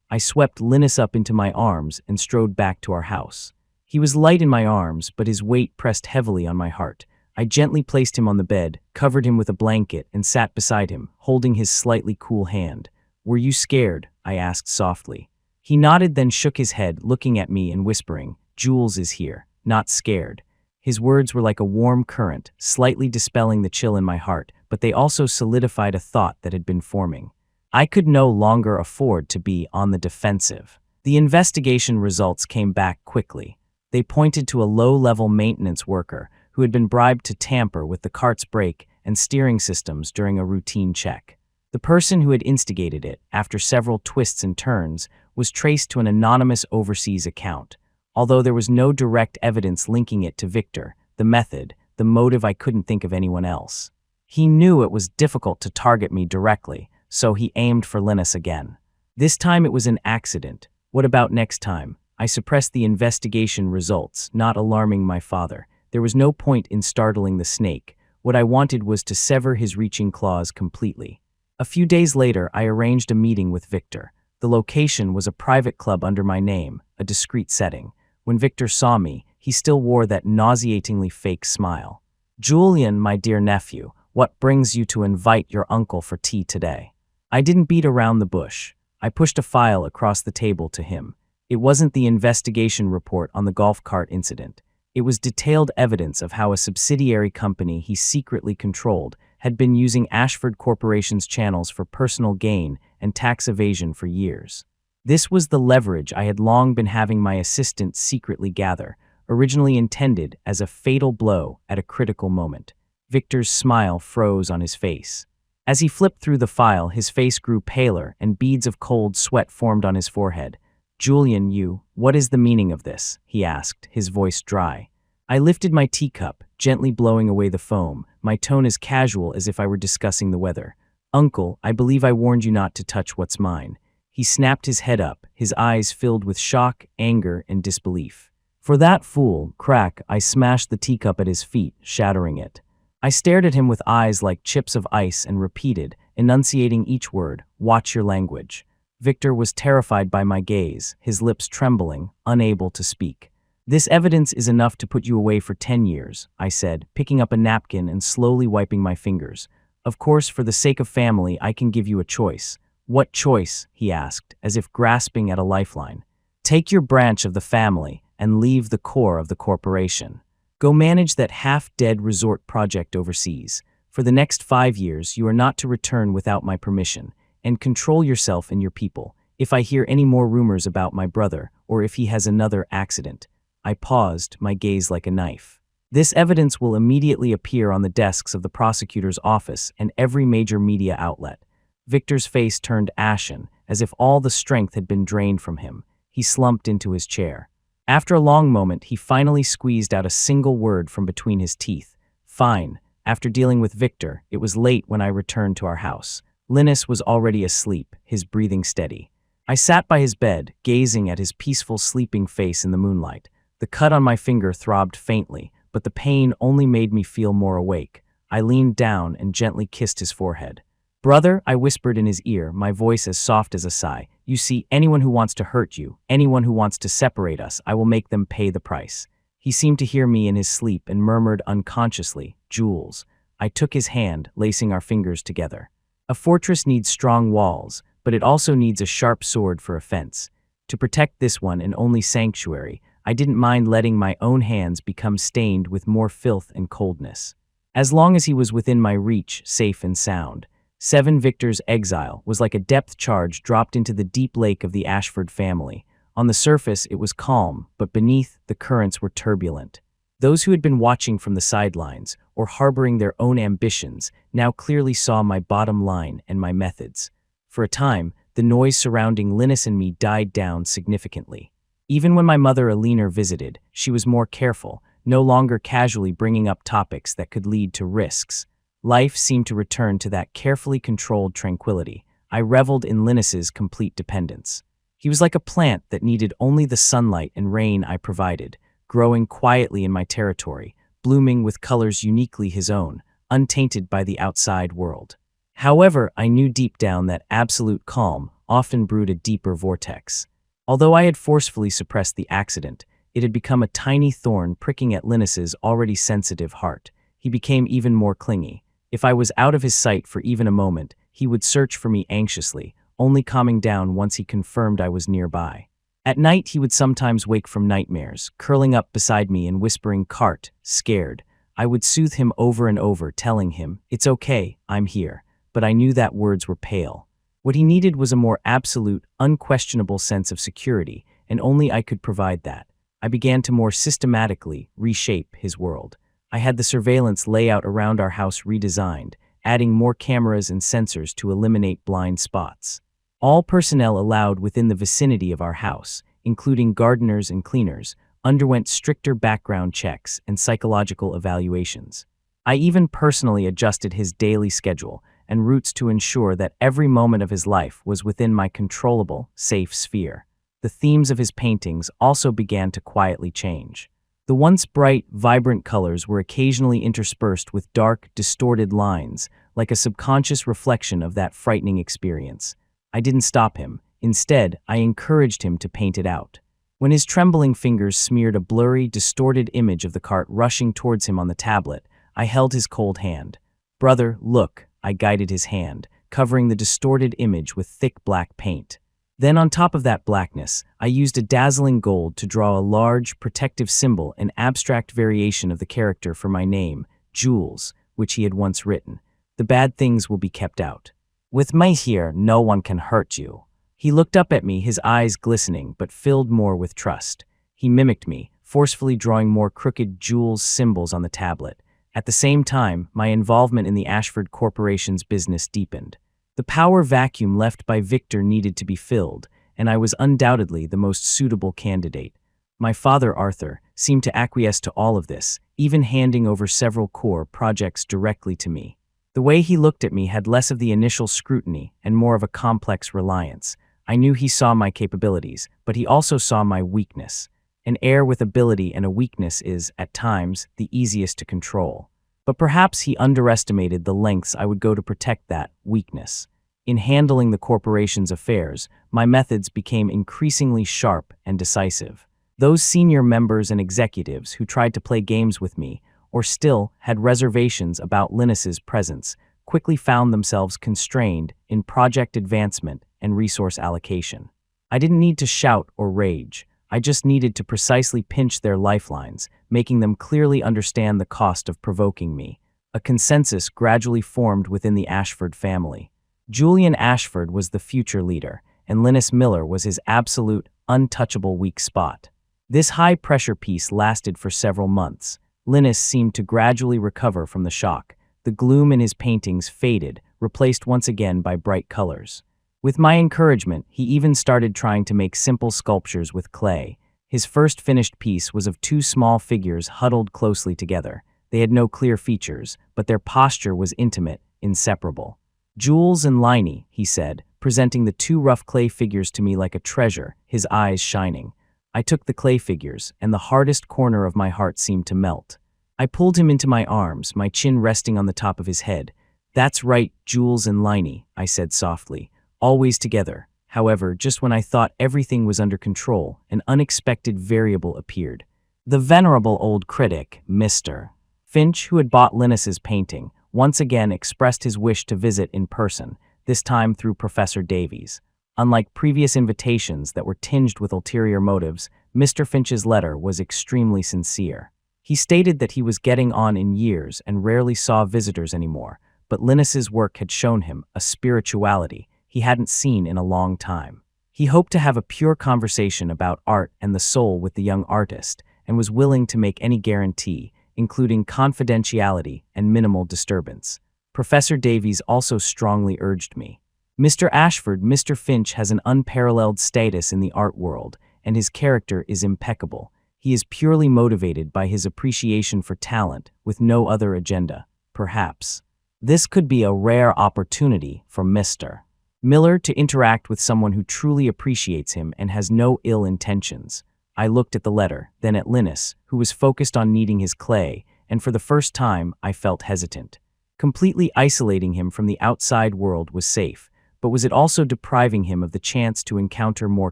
I swept Linus up into my arms and strode back to our house. He was light in my arms, but his weight pressed heavily on my heart. I gently placed him on the bed, covered him with a blanket, and sat beside him, holding his slightly cool hand. "Were you scared?" I asked softly. He nodded, then shook his head, looking at me and whispering, "Jules is here, not scared." His words were like a warm current, slightly dispelling the chill in my heart, but they also solidified a thought that had been forming. I could no longer afford to be on the defensive. The investigation results came back quickly. They pointed to a low-level maintenance worker who had been bribed to tamper with the cart's brake and steering systems during a routine check. The person who had instigated it, after several twists and turns, was traced to an anonymous overseas account. Although there was no direct evidence linking it to Victor, the method, the motive, I couldn't think of anyone else. He knew it was difficult to target me directly, so he aimed for Linus again. This time it was an accident. What about next time? I suppressed the investigation results, not alarming my father. There was no point in startling the snake. What I wanted was to sever his reaching claws completely. A few days later, I arranged a meeting with Victor. The location was a private club under my name, a discreet setting. When Victor saw me, he still wore that nauseatingly fake smile. "Julian, my dear nephew, what brings you to invite your uncle for tea today?" I didn't beat around the bush. I pushed a file across the table to him. It wasn't the investigation report on the golf cart incident. It was detailed evidence of how a subsidiary company he secretly controlled had been using Ashford Corporation's channels for personal gain and tax evasion for years. This was the leverage I had long been having my assistant secretly gather, originally intended as a fatal blow at a critical moment. Victor's smile froze on his face. As he flipped through the file, his face grew paler and beads of cold sweat formed on his forehead. "Julian, what is the meaning of this?" he asked, his voice dry. I lifted my teacup, gently blowing away the foam, my tone as casual as if I were discussing the weather. "Uncle, I believe I warned you not to touch what's mine." He snapped his head up, his eyes filled with shock, anger, and disbelief. For that fool, crack, I smashed the teacup at his feet, shattering it. I stared at him with eyes like chips of ice and repeated, enunciating each word, "Watch your language." Victor was terrified by my gaze, his lips trembling, unable to speak. "This evidence is enough to put you away for 10 years, I said, picking up a napkin and slowly wiping my fingers. "Of course, for the sake of family, I can give you a choice." "What choice?" he asked, as if grasping at a lifeline. "Take your branch of the family and leave the core of the corporation. Go manage that half-dead resort project overseas. For the next 5 years, you are not to return without my permission, and control yourself and your people. If I hear any more rumors about my brother, or if he has another accident." I paused, my gaze like a knife. "This evidence will immediately appear on the desks of the prosecutor's office and every major media outlet." Victor's face turned ashen, as if all the strength had been drained from him. He slumped into his chair. After a long moment, he finally squeezed out a single word from between his teeth. "Fine." After dealing with Victor, it was late when I returned to our house. Linus was already asleep, his breathing steady. I sat by his bed, gazing at his peaceful sleeping face in the moonlight. The cut on my finger throbbed faintly, but the pain only made me feel more awake. I leaned down and gently kissed his forehead. "Brother," I whispered in his ear, my voice as soft as a sigh, "you see, anyone who wants to hurt you, anyone who wants to separate us, I will make them pay the price." He seemed to hear me in his sleep and murmured unconsciously, "Jules." I took his hand, lacing our fingers together. A fortress needs strong walls, but it also needs a sharp sword for a fence. To protect this one and only sanctuary, I didn't mind letting my own hands become stained with more filth and coldness. As long as he was within my reach, safe and sound. 7 Victor's exile was like a depth charge dropped into the deep lake of the Ashford family. On the surface, it was calm, but beneath, the currents were turbulent. Those who had been watching from the sidelines, or harboring their own ambitions, now clearly saw my bottom line and my methods. For a time, the noise surrounding Linus and me died down significantly. Even when my mother Eleanor visited, she was more careful, no longer casually bringing up topics that could lead to risks. Life seemed to return to that carefully controlled tranquility. I reveled in Linus's complete dependence. He was like a plant that needed only the sunlight and rain I provided, growing quietly in my territory, blooming with colors uniquely his own, untainted by the outside world. However, I knew deep down that absolute calm often brewed a deeper vortex. Although I had forcefully suppressed the accident, it had become a tiny thorn pricking at Linus's already sensitive heart. He became even more clingy. If I was out of his sight for even a moment, he would search for me anxiously, only calming down once he confirmed I was nearby. At night, he would sometimes wake from nightmares, curling up beside me and whispering, "Cart, scared." I would soothe him over and over, telling him, "It's okay, I'm here." But I knew that words were pale. What he needed was a more absolute, unquestionable sense of security, and only I could provide that. I began to more systematically reshape his world. I had the surveillance layout around our house redesigned, adding more cameras and sensors to eliminate blind spots. All personnel allowed within the vicinity of our house, including gardeners and cleaners, underwent stricter background checks and psychological evaluations. I even personally adjusted his daily schedule and routes to ensure that every moment of his life was within my controllable, safe sphere. The themes of his paintings also began to quietly change. The once bright, vibrant colors were occasionally interspersed with dark, distorted lines, like a subconscious reflection of that frightening experience. I didn't stop him. Instead, I encouraged him to paint it out. When his trembling fingers smeared a blurry, distorted image of the cart rushing towards him on the tablet, I held his cold hand. "Brother, look," I guided his hand, covering the distorted image with thick black paint. Then on top of that blackness, I used a dazzling gold to draw a large, protective symbol, an abstract variation of the character for my name, Jules, which he had once written. "The bad things will be kept out. With me here, no one can hurt you." He looked up at me, his eyes glistening, but filled more with trust. He mimicked me, forcefully drawing more crooked Jules symbols on the tablet. At the same time, my involvement in the Ashford Corporation's business deepened. The power vacuum left by Victor needed to be filled, and I was undoubtedly the most suitable candidate. My father, Arthur, seemed to acquiesce to all of this, even handing over several core projects directly to me. The way he looked at me had less of the initial scrutiny and more of a complex reliance. I knew he saw my capabilities, but he also saw my weakness. An heir with ability and a weakness is, at times, the easiest to control. But perhaps he underestimated the lengths I would go to protect that weakness. In handling the corporation's affairs, my methods became increasingly sharp and decisive. Those senior members and executives who tried to play games with me, or still had reservations about Linus's presence, quickly found themselves constrained in project advancement and resource allocation. I didn't need to shout or rage. I just needed to precisely pinch their lifelines, making them clearly understand the cost of provoking me. A consensus gradually formed within the Ashford family. Julian Ashford was the future leader, and Linus Miller was his absolute, untouchable weak spot. This high-pressure piece lasted for several months. Linus seemed to gradually recover from the shock. The gloom in his paintings faded, replaced once again by bright colors. With my encouragement, he even started trying to make simple sculptures with clay. His first finished piece was of two small figures huddled closely together. They had no clear features, but their posture was intimate, inseparable. "Jules and Liney," he said, presenting the two rough clay figures to me like a treasure, his eyes shining. I took the clay figures, and the hardest corner of my heart seemed to melt. I pulled him into my arms, my chin resting on the top of his head. "That's right, Jules and Liney," I said softly. "Always together." However, just when I thought everything was under control, an unexpected variable appeared. The venerable old critic, Mr. Finch, who had bought Linus's painting, once again expressed his wish to visit in person, this time through Professor Davies. Unlike previous invitations that were tinged with ulterior motives, Mr. Finch's letter was extremely sincere. He stated that he was getting on in years and rarely saw visitors anymore, but Linus's work had shown him a spirituality he hadn't seen in a long time. He hoped to have a pure conversation about art and the soul with the young artist, and was willing to make any guarantee, including confidentiality and minimal disturbance. Professor Davies also strongly urged me. "Mr. Ashford, Mr. Finch has an unparalleled status in the art world, and his character is impeccable. He is purely motivated by his appreciation for talent, with no other agenda. Perhaps this could be a rare opportunity for Mr. Miller to interact with someone who truly appreciates him and has no ill intentions." I looked at the letter, then at Linus, who was focused on kneading his clay, and for the first time I felt hesitant. Completely isolating him from the outside world was safe, but was it also depriving him of the chance to encounter more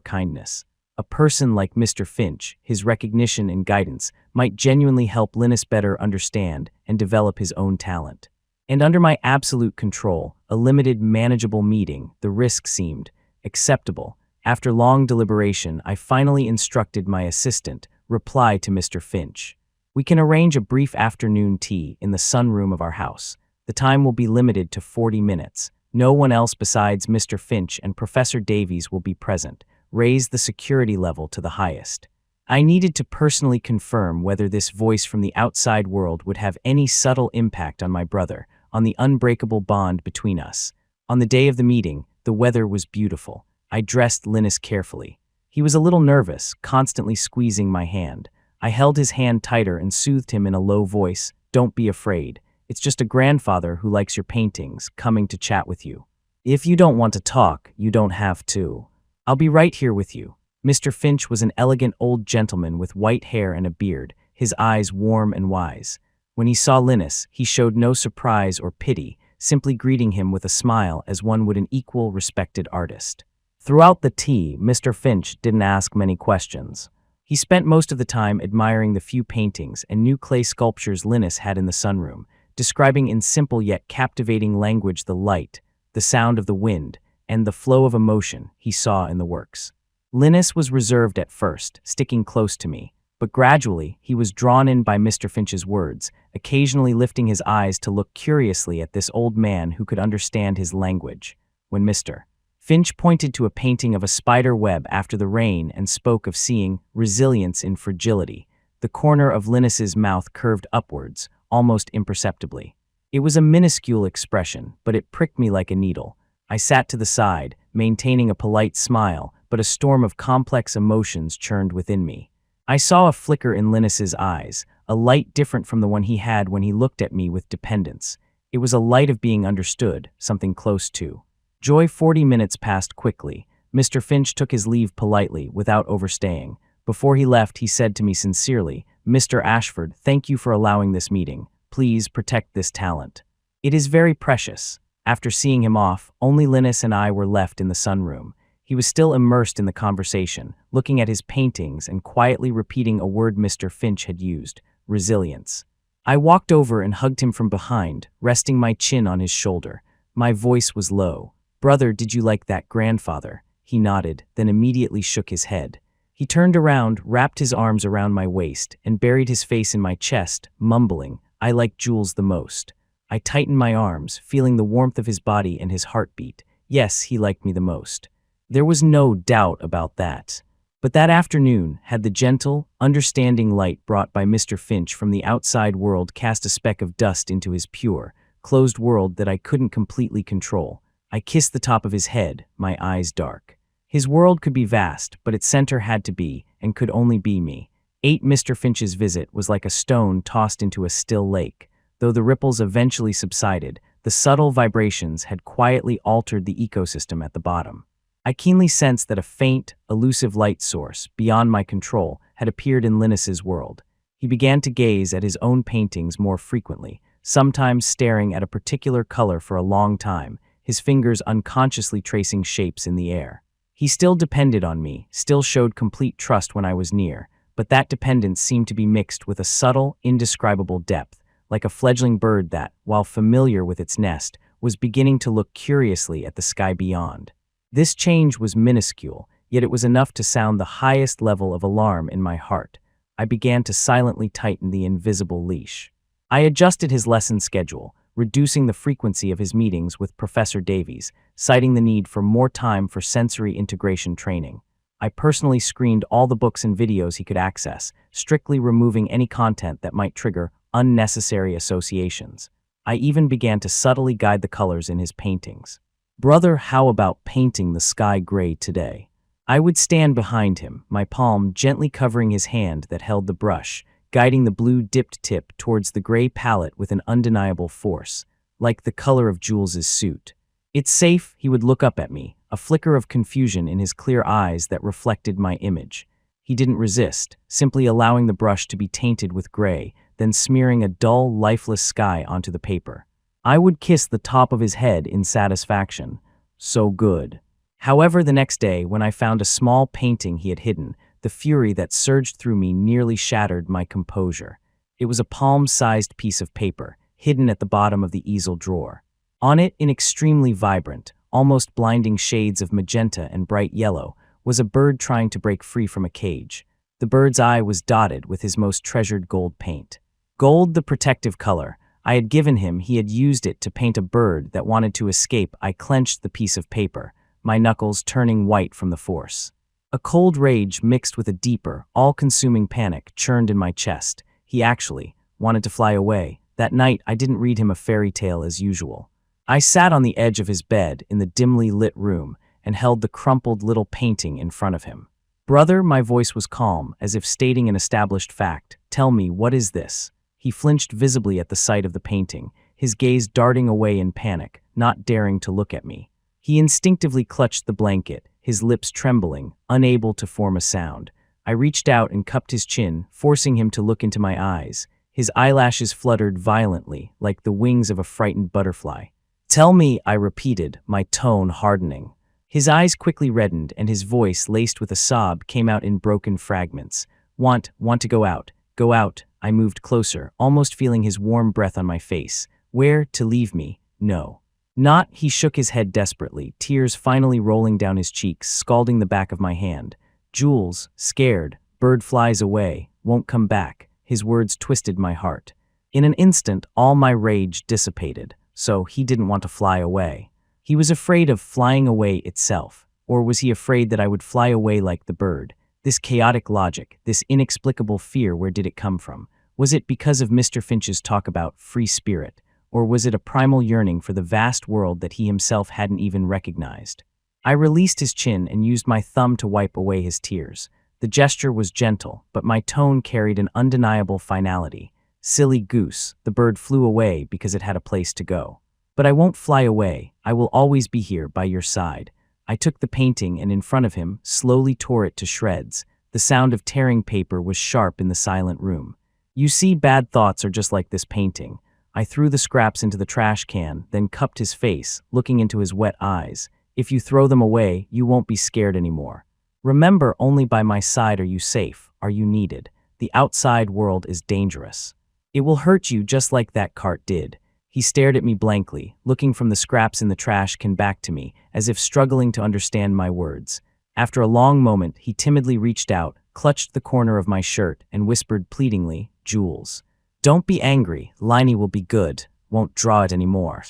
kindness? A person like Mr. Finch, his recognition and guidance, might genuinely help Linus better understand and develop his own talent. And under my absolute control, a limited, manageable meeting, the risk seemed acceptable, After long deliberation, I finally instructed my assistant, reply to Mr. Finch. We can arrange a brief afternoon tea in the sunroom of our house. The time will be limited to 40 minutes. No one else besides Mr. Finch and Professor Davies will be present. Raise the security level to the highest. I needed to personally confirm whether this voice from the outside world would have any subtle impact on my brother, on the unbreakable bond between us. On the day of the meeting, the weather was beautiful. I dressed Linus carefully. He was a little nervous, constantly squeezing my hand. I held his hand tighter and soothed him in a low voice. Don't be afraid. It's just a grandfather who likes your paintings, coming to chat with you. If you don't want to talk, you don't have to. I'll be right here with you. Mr. Finch was an elegant old gentleman with white hair and a beard, his eyes warm and wise. When he saw Linus, he showed no surprise or pity, simply greeting him with a smile as one would an equal, respected artist. Throughout the tea, Mr. Finch didn't ask many questions. He spent most of the time admiring the few paintings and new clay sculptures Linus had in the sunroom, describing in simple yet captivating language the light, the sound of the wind, and the flow of emotion he saw in the works. Linus was reserved at first, sticking close to me, but gradually he was drawn in by Mr. Finch's words, occasionally lifting his eyes to look curiously at this old man who could understand his language. When Mr. Finch pointed to a painting of a spider web after the rain and spoke of seeing resilience in fragility, the corner of Linus's mouth curved upwards, almost imperceptibly. It was a minuscule expression, but it pricked me like a needle. I sat to the side, maintaining a polite smile, but a storm of complex emotions churned within me. I saw a flicker in Linus's eyes, a light different from the one he had when he looked at me with dependence. It was a light of being understood, something close to joy. 40 minutes passed quickly. Mr. Finch took his leave politely, without overstaying. Before he left, he said to me sincerely, "Mr. Ashford, thank you for allowing this meeting. Please protect this talent. It is very precious." After seeing him off, only Linus and I were left in the sunroom. He was still immersed in the conversation, looking at his paintings and quietly repeating a word Mr. Finch had used, resilience. I walked over and hugged him from behind, resting my chin on his shoulder. My voice was low. "Brother, did you like that grandfather?" He nodded, then immediately shook his head. He turned around, wrapped his arms around my waist, and buried his face in my chest, mumbling, "I like Jules the most." I tightened my arms, feeling the warmth of his body and his heartbeat. Yes, he liked me the most. There was no doubt about that. But that afternoon had the gentle, understanding light brought by Mr. Finch from the outside world cast a speck of dust into his pure, closed world that I couldn't completely control. I kissed the top of his head, my eyes dark. His world could be vast, but its center had to be, and could only be me. Mr. Finch's visit was like a stone tossed into a still lake. Though the ripples eventually subsided, the subtle vibrations had quietly altered the ecosystem at the bottom. I keenly sensed that a faint, elusive light source, beyond my control, had appeared in Linus's world. He began to gaze at his own paintings more frequently, sometimes staring at a particular color for a long time, his fingers unconsciously tracing shapes in the air. He still depended on me, still showed complete trust when I was near, but that dependence seemed to be mixed with a subtle, indescribable depth, like a fledgling bird that, while familiar with its nest, was beginning to look curiously at the sky beyond. This change was minuscule, yet it was enough to sound the highest level of alarm in my heart. I began to silently tighten the invisible leash. I adjusted his lesson schedule, reducing the frequency of his meetings with Professor Davies, citing the need for more time for sensory integration training. I personally screened all the books and videos he could access, strictly removing any content that might trigger unnecessary associations. I even began to subtly guide the colors in his paintings. "Brother, how about painting the sky gray today?" I would stand behind him, my palm gently covering his hand that held the brush, guiding the blue dipped tip towards the gray palette with an undeniable force, like the color of Jules's suit. "It's safe," he would look up at me, a flicker of confusion in his clear eyes that reflected my image. He didn't resist, simply allowing the brush to be tainted with gray, then smearing a dull, lifeless sky onto the paper. I would kiss the top of his head in satisfaction. So good. However, the next day, when I found a small painting he had hidden, the fury that surged through me nearly shattered my composure. It was a palm-sized piece of paper, hidden at the bottom of the easel drawer. On it, in extremely vibrant, almost blinding shades of magenta and bright yellow, was a bird trying to break free from a cage. The bird's eye was dotted with his most treasured gold paint. Gold, the protective color I had given him, he had used it to paint a bird that wanted to escape. I clenched the piece of paper, my knuckles turning white from the force. A cold rage mixed with a deeper, all-consuming panic churned in my chest. He actually wanted to fly away. That night, I didn't read him a fairy tale as usual. I sat on the edge of his bed in the dimly lit room and held the crumpled little painting in front of him. "Brother," my voice was calm, as if stating an established fact. "Tell me, what is this?" He flinched visibly at the sight of the painting, his gaze darting away in panic, not daring to look at me. He instinctively clutched the blanket, his lips trembling, unable to form a sound. I reached out and cupped his chin, forcing him to look into my eyes. His eyelashes fluttered violently, like the wings of a frightened butterfly. "Tell me," I repeated, my tone hardening. His eyes quickly reddened, and his voice, laced with a sob, came out in broken fragments. Want to go out. Go out." I moved closer, almost feeling his warm breath on my face. "Where? To leave me? No. Not." He shook his head desperately, tears finally rolling down his cheeks, scalding the back of my hand. "Jules, scared, bird flies away, won't come back." His words twisted my heart. In an instant, all my rage dissipated. So he didn't want to fly away. He was afraid of flying away itself. Or was he afraid that I would fly away like the bird? This chaotic logic, this inexplicable fear, where did it come from? Was it because of Mr. Finch's talk about free spirit? Or was it a primal yearning for the vast world that he himself hadn't even recognized? I released his chin and used my thumb to wipe away his tears. The gesture was gentle, but my tone carried an undeniable finality. "Silly goose, the bird flew away because it had a place to go. But I won't fly away. I will always be here by your side." I took the painting and, in front of him, slowly tore it to shreds. The sound of tearing paper was sharp in the silent room. "You see, bad thoughts are just like this painting." I threw the scraps into the trash can, then cupped his face, looking into his wet eyes. "If you throw them away, you won't be scared anymore. Remember, only by my side are you safe, are you needed. The outside world is dangerous. It will hurt you just like that cart did." He stared at me blankly, looking from the scraps in the trash can back to me, as if struggling to understand my words. After a long moment, he timidly reached out, clutched the corner of my shirt, and whispered pleadingly, "Jules, don't be angry. Liney will be good, won't draw it anymore."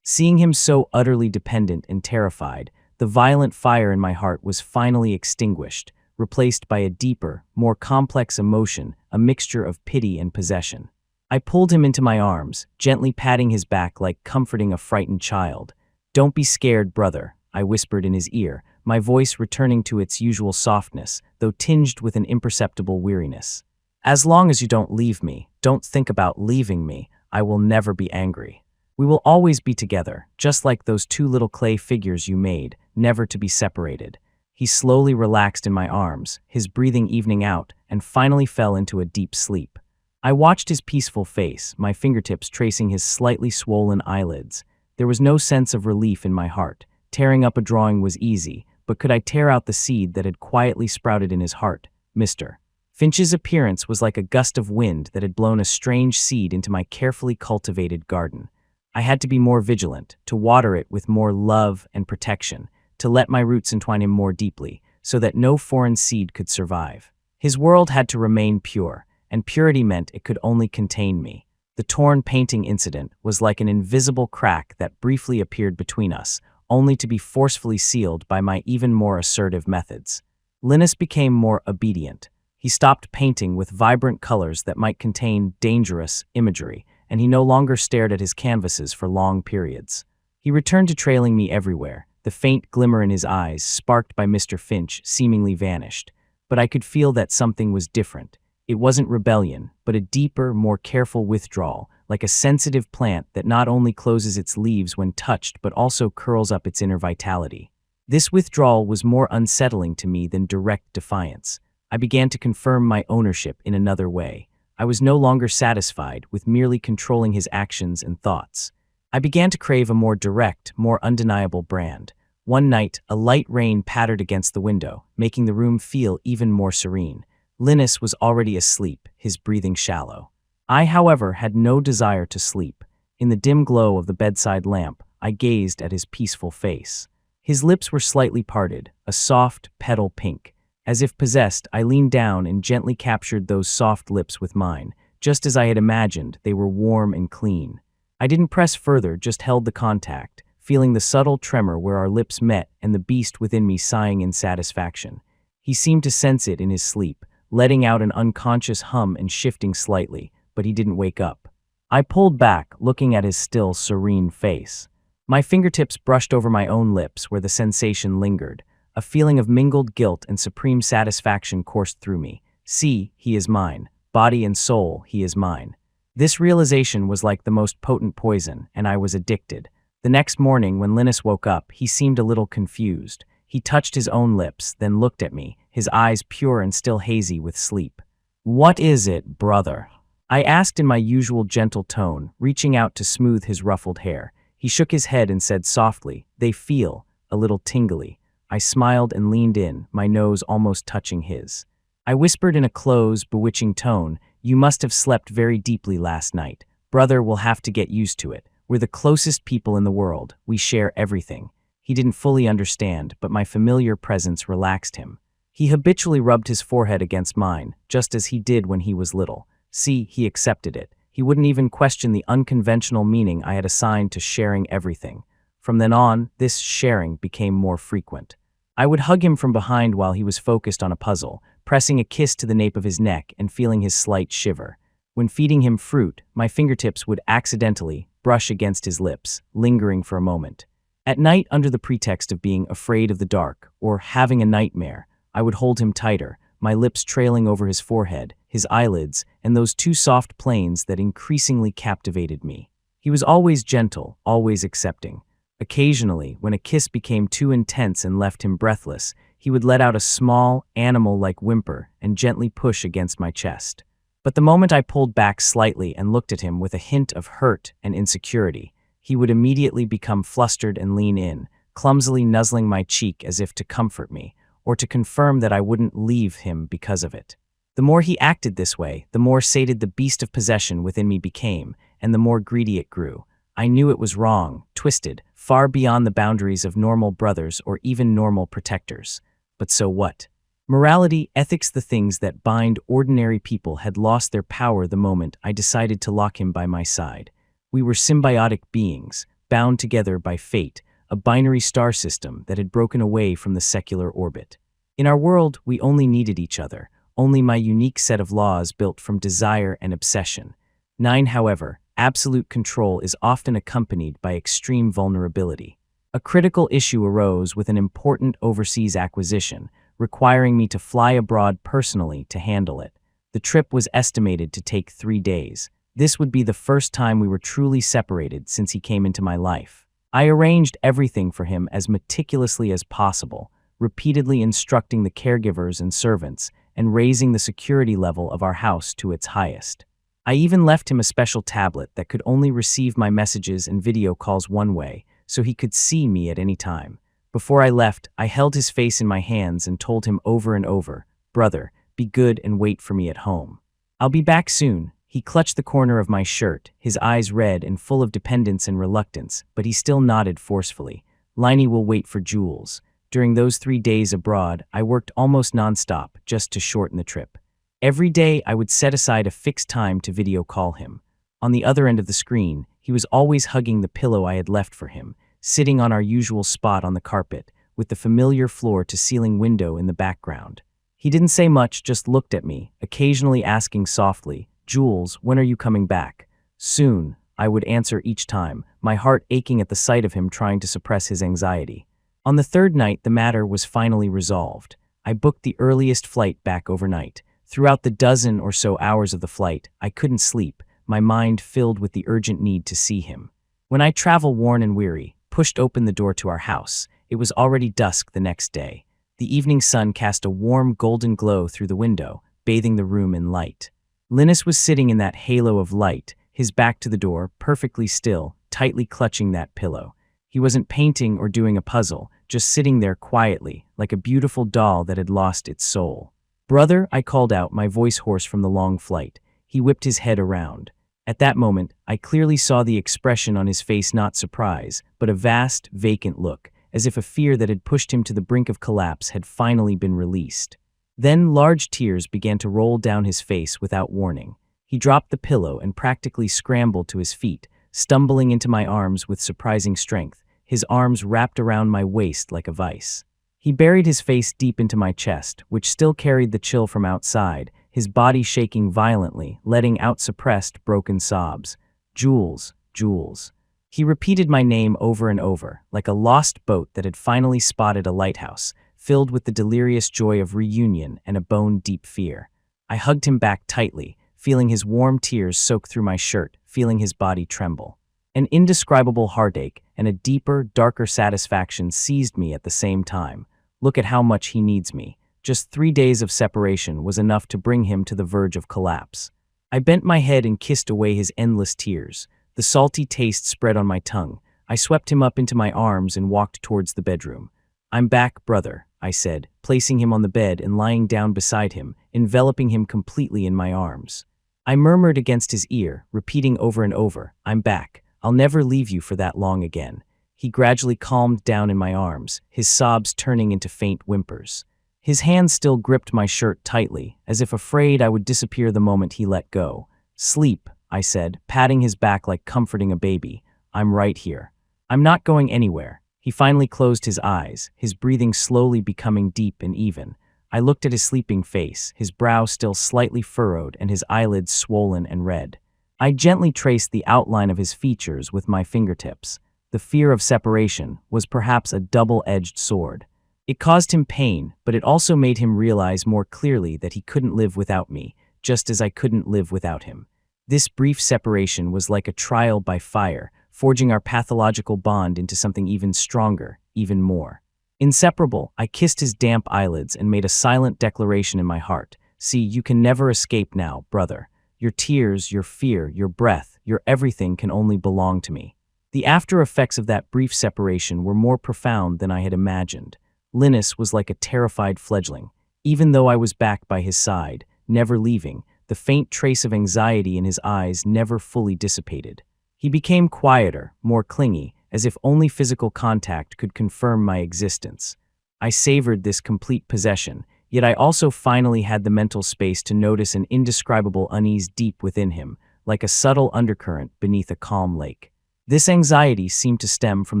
Seeing him so utterly dependent and terrified, the violent fire in my heart was finally extinguished, replaced by a deeper, more complex emotion, a mixture of pity and possession. I pulled him into my arms, gently patting his back like comforting a frightened child. "Don't be scared, brother," I whispered in his ear, my voice returning to its usual softness, though tinged with an imperceptible weariness. "As long as you don't leave me, don't think about leaving me, I will never be angry. We will always be together, just like those two little clay figures you made, never to be separated." He slowly relaxed in my arms, his breathing evening out, and finally fell into a deep sleep. I watched his peaceful face, my fingertips tracing his slightly swollen eyelids. There was no sense of relief in my heart. Tearing up a drawing was easy, but could I tear out the seed that had quietly sprouted in his heart? Mr. Finch's appearance was like a gust of wind that had blown a strange seed into my carefully cultivated garden. I had to be more vigilant, to water it with more love and protection, to let my roots entwine him more deeply, so that no foreign seed could survive. His world had to remain pure, and purity meant it could only contain me. The torn painting incident was like an invisible crack that briefly appeared between us, only to be forcefully sealed by my even more assertive methods. Linus became more obedient. He stopped painting with vibrant colors that might contain dangerous imagery, and he no longer stared at his canvases for long periods. He returned to trailing me everywhere. The faint glimmer in his eyes, sparked by Mr. Finch, seemingly vanished. But I could feel that something was different. It wasn't rebellion, but a deeper, more careful withdrawal, like a sensitive plant that not only closes its leaves when touched but also curls up its inner vitality. This withdrawal was more unsettling to me than direct defiance. I began to confirm my ownership in another way. I was no longer satisfied with merely controlling his actions and thoughts. I began to crave a more direct, more undeniable brand. One night, a light rain pattered against the window, making the room feel even more serene. Linus was already asleep, his breathing shallow. I, however, had no desire to sleep. In the dim glow of the bedside lamp, I gazed at his peaceful face. His lips were slightly parted, a soft, petal pink. As if possessed, I leaned down and gently captured those soft lips with mine. Just as I had imagined, they were warm and clean. I didn't press further, just held the contact, feeling the subtle tremor where our lips met and the beast within me sighing in satisfaction. He seemed to sense it in his sleep, letting out an unconscious hum and shifting slightly, but he didn't wake up. I pulled back, looking at his still, serene face. My fingertips brushed over my own lips where the sensation lingered. A feeling of mingled guilt and supreme satisfaction coursed through me. See, he is mine. Body and soul, he is mine. This realization was like the most potent poison, and I was addicted. The next morning, when Linus woke up, he seemed a little confused. He touched his own lips, then looked at me, his eyes pure and still hazy with sleep. "What is it, brother?" I asked in my usual gentle tone, reaching out to smooth his ruffled hair. He shook his head and said softly, "They feel a little tingly." I smiled and leaned in, my nose almost touching his. I whispered in a close, bewitching tone, "You must have slept very deeply last night. Brother will have to get used to it. We're the closest people in the world. We share everything." He didn't fully understand, but my familiar presence relaxed him. He habitually rubbed his forehead against mine, just as he did when he was little. See, he accepted it. He wouldn't even question the unconventional meaning I had assigned to sharing everything. From then on, this sharing became more frequent. I would hug him from behind while he was focused on a puzzle, pressing a kiss to the nape of his neck and feeling his slight shiver. When feeding him fruit, my fingertips would accidentally brush against his lips, lingering for a moment. At night, under the pretext of being afraid of the dark or having a nightmare, I would hold him tighter, my lips trailing over his forehead, his eyelids, and those two soft planes that increasingly captivated me. He was always gentle, always accepting. Occasionally, when a kiss became too intense and left him breathless, he would let out a small, animal-like whimper and gently push against my chest. But the moment I pulled back slightly and looked at him with a hint of hurt and insecurity, he would immediately become flustered and lean in, clumsily nuzzling my cheek as if to comfort me, or to confirm that I wouldn't leave him because of it. The more he acted this way, the more sated the beast of possession within me became, and the more greedy it grew. I knew it was wrong, twisted, far beyond the boundaries of normal brothers or even normal protectors. But so what? Morality, ethics, the things that bind ordinary people had lost their power the moment I decided to lock him by my side. We were symbiotic beings, bound together by fate, a binary star system that had broken away from the secular orbit. In our world, we only needed each other, only my unique set of laws built from desire and obsession. 9, however, absolute control is often accompanied by extreme vulnerability. A critical issue arose with an important overseas acquisition, requiring me to fly abroad personally to handle it. The trip was estimated to take 3 days. This would be the first time we were truly separated since he came into my life. I arranged everything for him as meticulously as possible, repeatedly instructing the caregivers and servants, and raising the security level of our house to its highest. I even left him a special tablet that could only receive my messages and video calls one way, so he could see me at any time. Before I left, I held his face in my hands and told him over and over, "Brother, be good and wait for me at home. I'll be back soon." He clutched the corner of my shirt, his eyes red and full of dependence and reluctance, but he still nodded forcefully. "Liney will wait for Jules." During those 3 days abroad, I worked almost nonstop just to shorten the trip. Every day, I would set aside a fixed time to video call him. On the other end of the screen, he was always hugging the pillow I had left for him, sitting on our usual spot on the carpet, with the familiar floor-to-ceiling window in the background. He didn't say much, just looked at me, occasionally asking softly, "Jules, when are you coming back?" "Soon," I would answer each time, my heart aching at the sight of him trying to suppress his anxiety. On the 3rd night, the matter was finally resolved. I booked the earliest flight back overnight. Throughout the dozen or so hours of the flight, I couldn't sleep, my mind filled with the urgent need to see him. When I, travel worn and weary, pushed open the door to our house, it was already dusk the next day. The evening sun cast a warm golden glow through the window, bathing the room in light. Linus was sitting in that halo of light, his back to the door, perfectly still, tightly clutching that pillow. He wasn't painting or doing a puzzle, just sitting there quietly, like a beautiful doll that had lost its soul. "Brother," I called out, my voice hoarse from the long flight. He whipped his head around. At that moment, I clearly saw the expression on his face, not surprise, but a vast, vacant look, as if a fear that had pushed him to the brink of collapse had finally been released. Then large tears began to roll down his face without warning. He dropped the pillow and practically scrambled to his feet, stumbling into my arms with surprising strength, his arms wrapped around my waist like a vice. He buried his face deep into my chest, which still carried the chill from outside, his body shaking violently, letting out suppressed, broken sobs. "Jules, Jules." He repeated my name over and over, like a lost boat that had finally spotted a lighthouse, filled with the delirious joy of reunion and a bone-deep fear. I hugged him back tightly, feeling his warm tears soak through my shirt, feeling his body tremble. An indescribable heartache and a deeper, darker satisfaction seized me at the same time. Look at how much he needs me. Just 3 days of separation was enough to bring him to the verge of collapse. I bent my head and kissed away his endless tears. The salty taste spread on my tongue. I swept him up into my arms and walked towards the bedroom. "I'm back, brother," I said, placing him on the bed and lying down beside him, enveloping him completely in my arms. I murmured against his ear, repeating over and over, "I'm back. I'll never leave you for that long again." He gradually calmed down in my arms, his sobs turning into faint whimpers. His hands still gripped my shirt tightly, as if afraid I would disappear the moment he let go. "Sleep," I said, patting his back like comforting a baby. "I'm right here. I'm not going anywhere." He finally closed his eyes, his breathing slowly becoming deep and even. I looked at his sleeping face, his brow still slightly furrowed and his eyelids swollen and red. I gently traced the outline of his features with my fingertips. The fear of separation was perhaps a double-edged sword. It caused him pain, but it also made him realize more clearly that he couldn't live without me, just as I couldn't live without him. This brief separation was like a trial by fire, forging our pathological bond into something even stronger, even more. Inseparable, I kissed his damp eyelids and made a silent declaration in my heart. "See, you can never escape now, brother. Your tears, your fear, your breath, your everything can only belong to me." The after effects of that brief separation were more profound than I had imagined. Linus was like a terrified fledgling. Even though I was back by his side, never leaving, the faint trace of anxiety in his eyes never fully dissipated. He became quieter, more clingy, as if only physical contact could confirm my existence. I savored this complete possession, yet I also finally had the mental space to notice an indescribable unease deep within him, like a subtle undercurrent beneath a calm lake. This anxiety seemed to stem from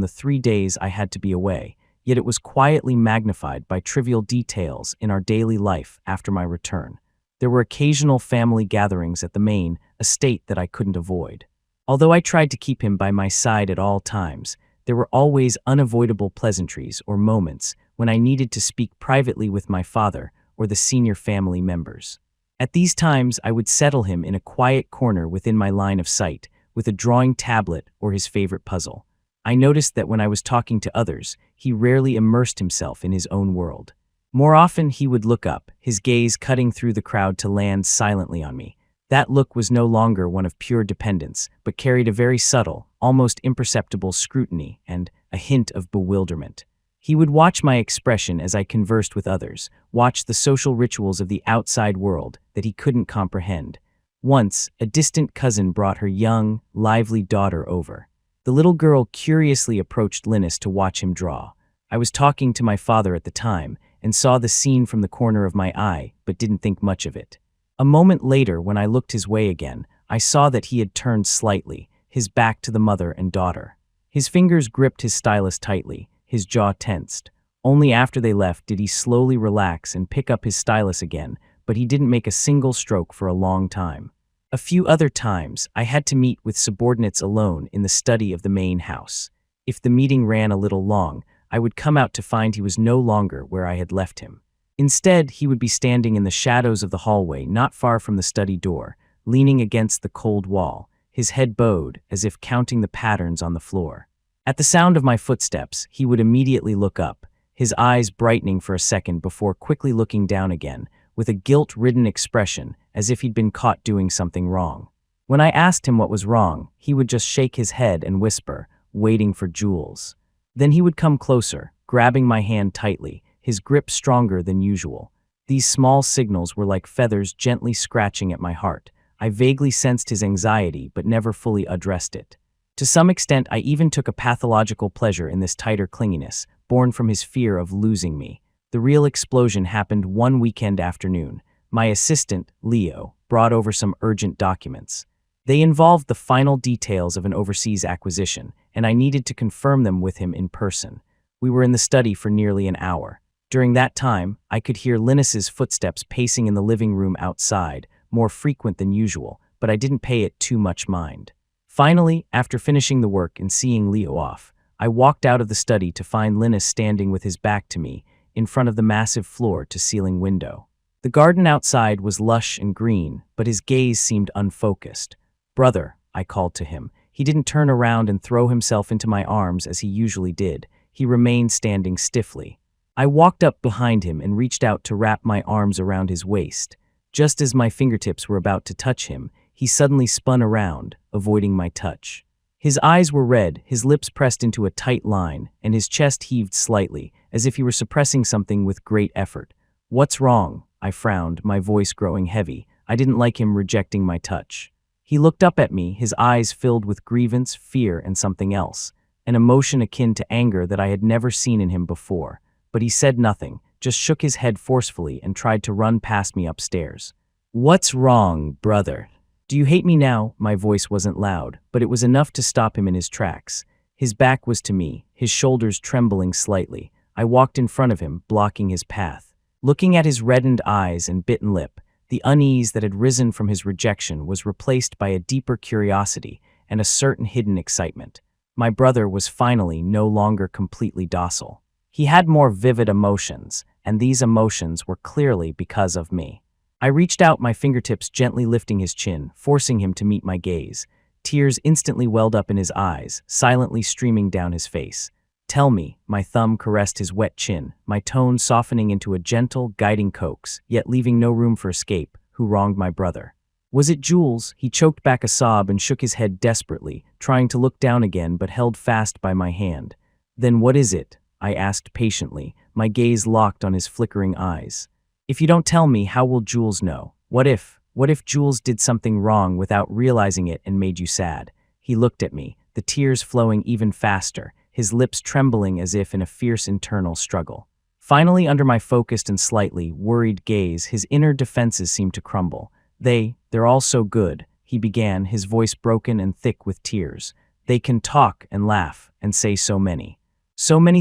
the 3 days I had to be away, yet it was quietly magnified by trivial details in our daily life after my return. There were occasional family gatherings at the main estate that I couldn't avoid. Although I tried to keep him by my side at all times, there were always unavoidable pleasantries or moments when I needed to speak privately with my father or the senior family members. At these times, I would settle him in a quiet corner within my line of sight, with a drawing tablet or his favorite puzzle. I noticed that when I was talking to others, he rarely immersed himself in his own world. More often, he would look up, his gaze cutting through the crowd to land silently on me. That look was no longer one of pure dependence, but carried a very subtle, almost imperceptible scrutiny and a hint of bewilderment. He would watch my expression as I conversed with others, watch the social rituals of the outside world that he couldn't comprehend. Once, a distant cousin brought her young, lively daughter over. The little girl curiously approached Linus to watch him draw. I was talking to my father at the time and saw the scene from the corner of my eye, but didn't think much of it. A moment later, when I looked his way again, I saw that he had turned slightly, his back to the mother and daughter. His fingers gripped his stylus tightly, his jaw tensed. Only after they left did he slowly relax and pick up his stylus again, but he didn't make a single stroke for a long time. A few other times, I had to meet with subordinates alone in the study of the main house. If the meeting ran a little long, I would come out to find he was no longer where I had left him. Instead, he would be standing in the shadows of the hallway not far from the study door, leaning against the cold wall, his head bowed as if counting the patterns on the floor. At the sound of my footsteps, he would immediately look up, his eyes brightening for a second before quickly looking down again, with a guilt-ridden expression, as if he'd been caught doing something wrong. When I asked him what was wrong, he would just shake his head and whisper, "Waiting for Jules." Then he would come closer, grabbing my hand tightly, his grip stronger than usual. These small signals were like feathers gently scratching at my heart. I vaguely sensed his anxiety, but never fully addressed it. To some extent, I even took a pathological pleasure in this tighter clinginess, born from his fear of losing me. The real explosion happened one weekend afternoon. My assistant, Leo, brought over some urgent documents. They involved the final details of an overseas acquisition, and I needed to confirm them with him in person. We were in the study for nearly an hour. During that time, I could hear Linus's footsteps pacing in the living room outside, more frequent than usual, but I didn't pay it too much mind. Finally, after finishing the work and seeing Leo off, I walked out of the study to find Linus standing with his back to me, in front of the massive floor-to-ceiling window. The garden outside was lush and green, but his gaze seemed unfocused. "Brother," I called to him. He didn't turn around and throw himself into my arms as he usually did. He remained standing stiffly. I walked up behind him and reached out to wrap my arms around his waist. Just as my fingertips were about to touch him, he suddenly spun around, avoiding my touch. His eyes were red, his lips pressed into a tight line, and his chest heaved slightly, as if he were suppressing something with great effort. "What's wrong?" I frowned, my voice growing heavy. I didn't like him rejecting my touch. He looked up at me, his eyes filled with grievance, fear, and something else, an emotion akin to anger that I had never seen in him before. But he said nothing, just shook his head forcefully and tried to run past me upstairs. "What's wrong, brother? Do you hate me now?" My voice wasn't loud, but it was enough to stop him in his tracks. His back was to me, his shoulders trembling slightly. I walked in front of him, blocking his path. Looking at his reddened eyes and bitten lip, the unease that had risen from his rejection was replaced by a deeper curiosity and a certain hidden excitement. My brother was finally no longer completely docile. He had more vivid emotions, and these emotions were clearly because of me. I reached out, my fingertips gently lifting his chin, forcing him to meet my gaze. Tears instantly welled up in his eyes, silently streaming down his face. "Tell me," my thumb caressed his wet chin, my tone softening into a gentle, guiding coax, yet leaving no room for escape. "Who wronged my brother?" "Was it Jules?" He choked back a sob and shook his head desperately, trying to look down again but held fast by my hand. "Then what is it?" I asked patiently, my gaze locked on his flickering eyes. "If you don't tell me, how will Jules know? What if Jules did something wrong without realizing it and made you sad?" He looked at me, the tears flowing even faster, his lips trembling as if in a fierce internal struggle. Finally, under my focused and slightly worried gaze, his inner defenses seemed to crumble. They're all so good," he began, his voice broken and thick with tears. "They can talk and laugh and say so many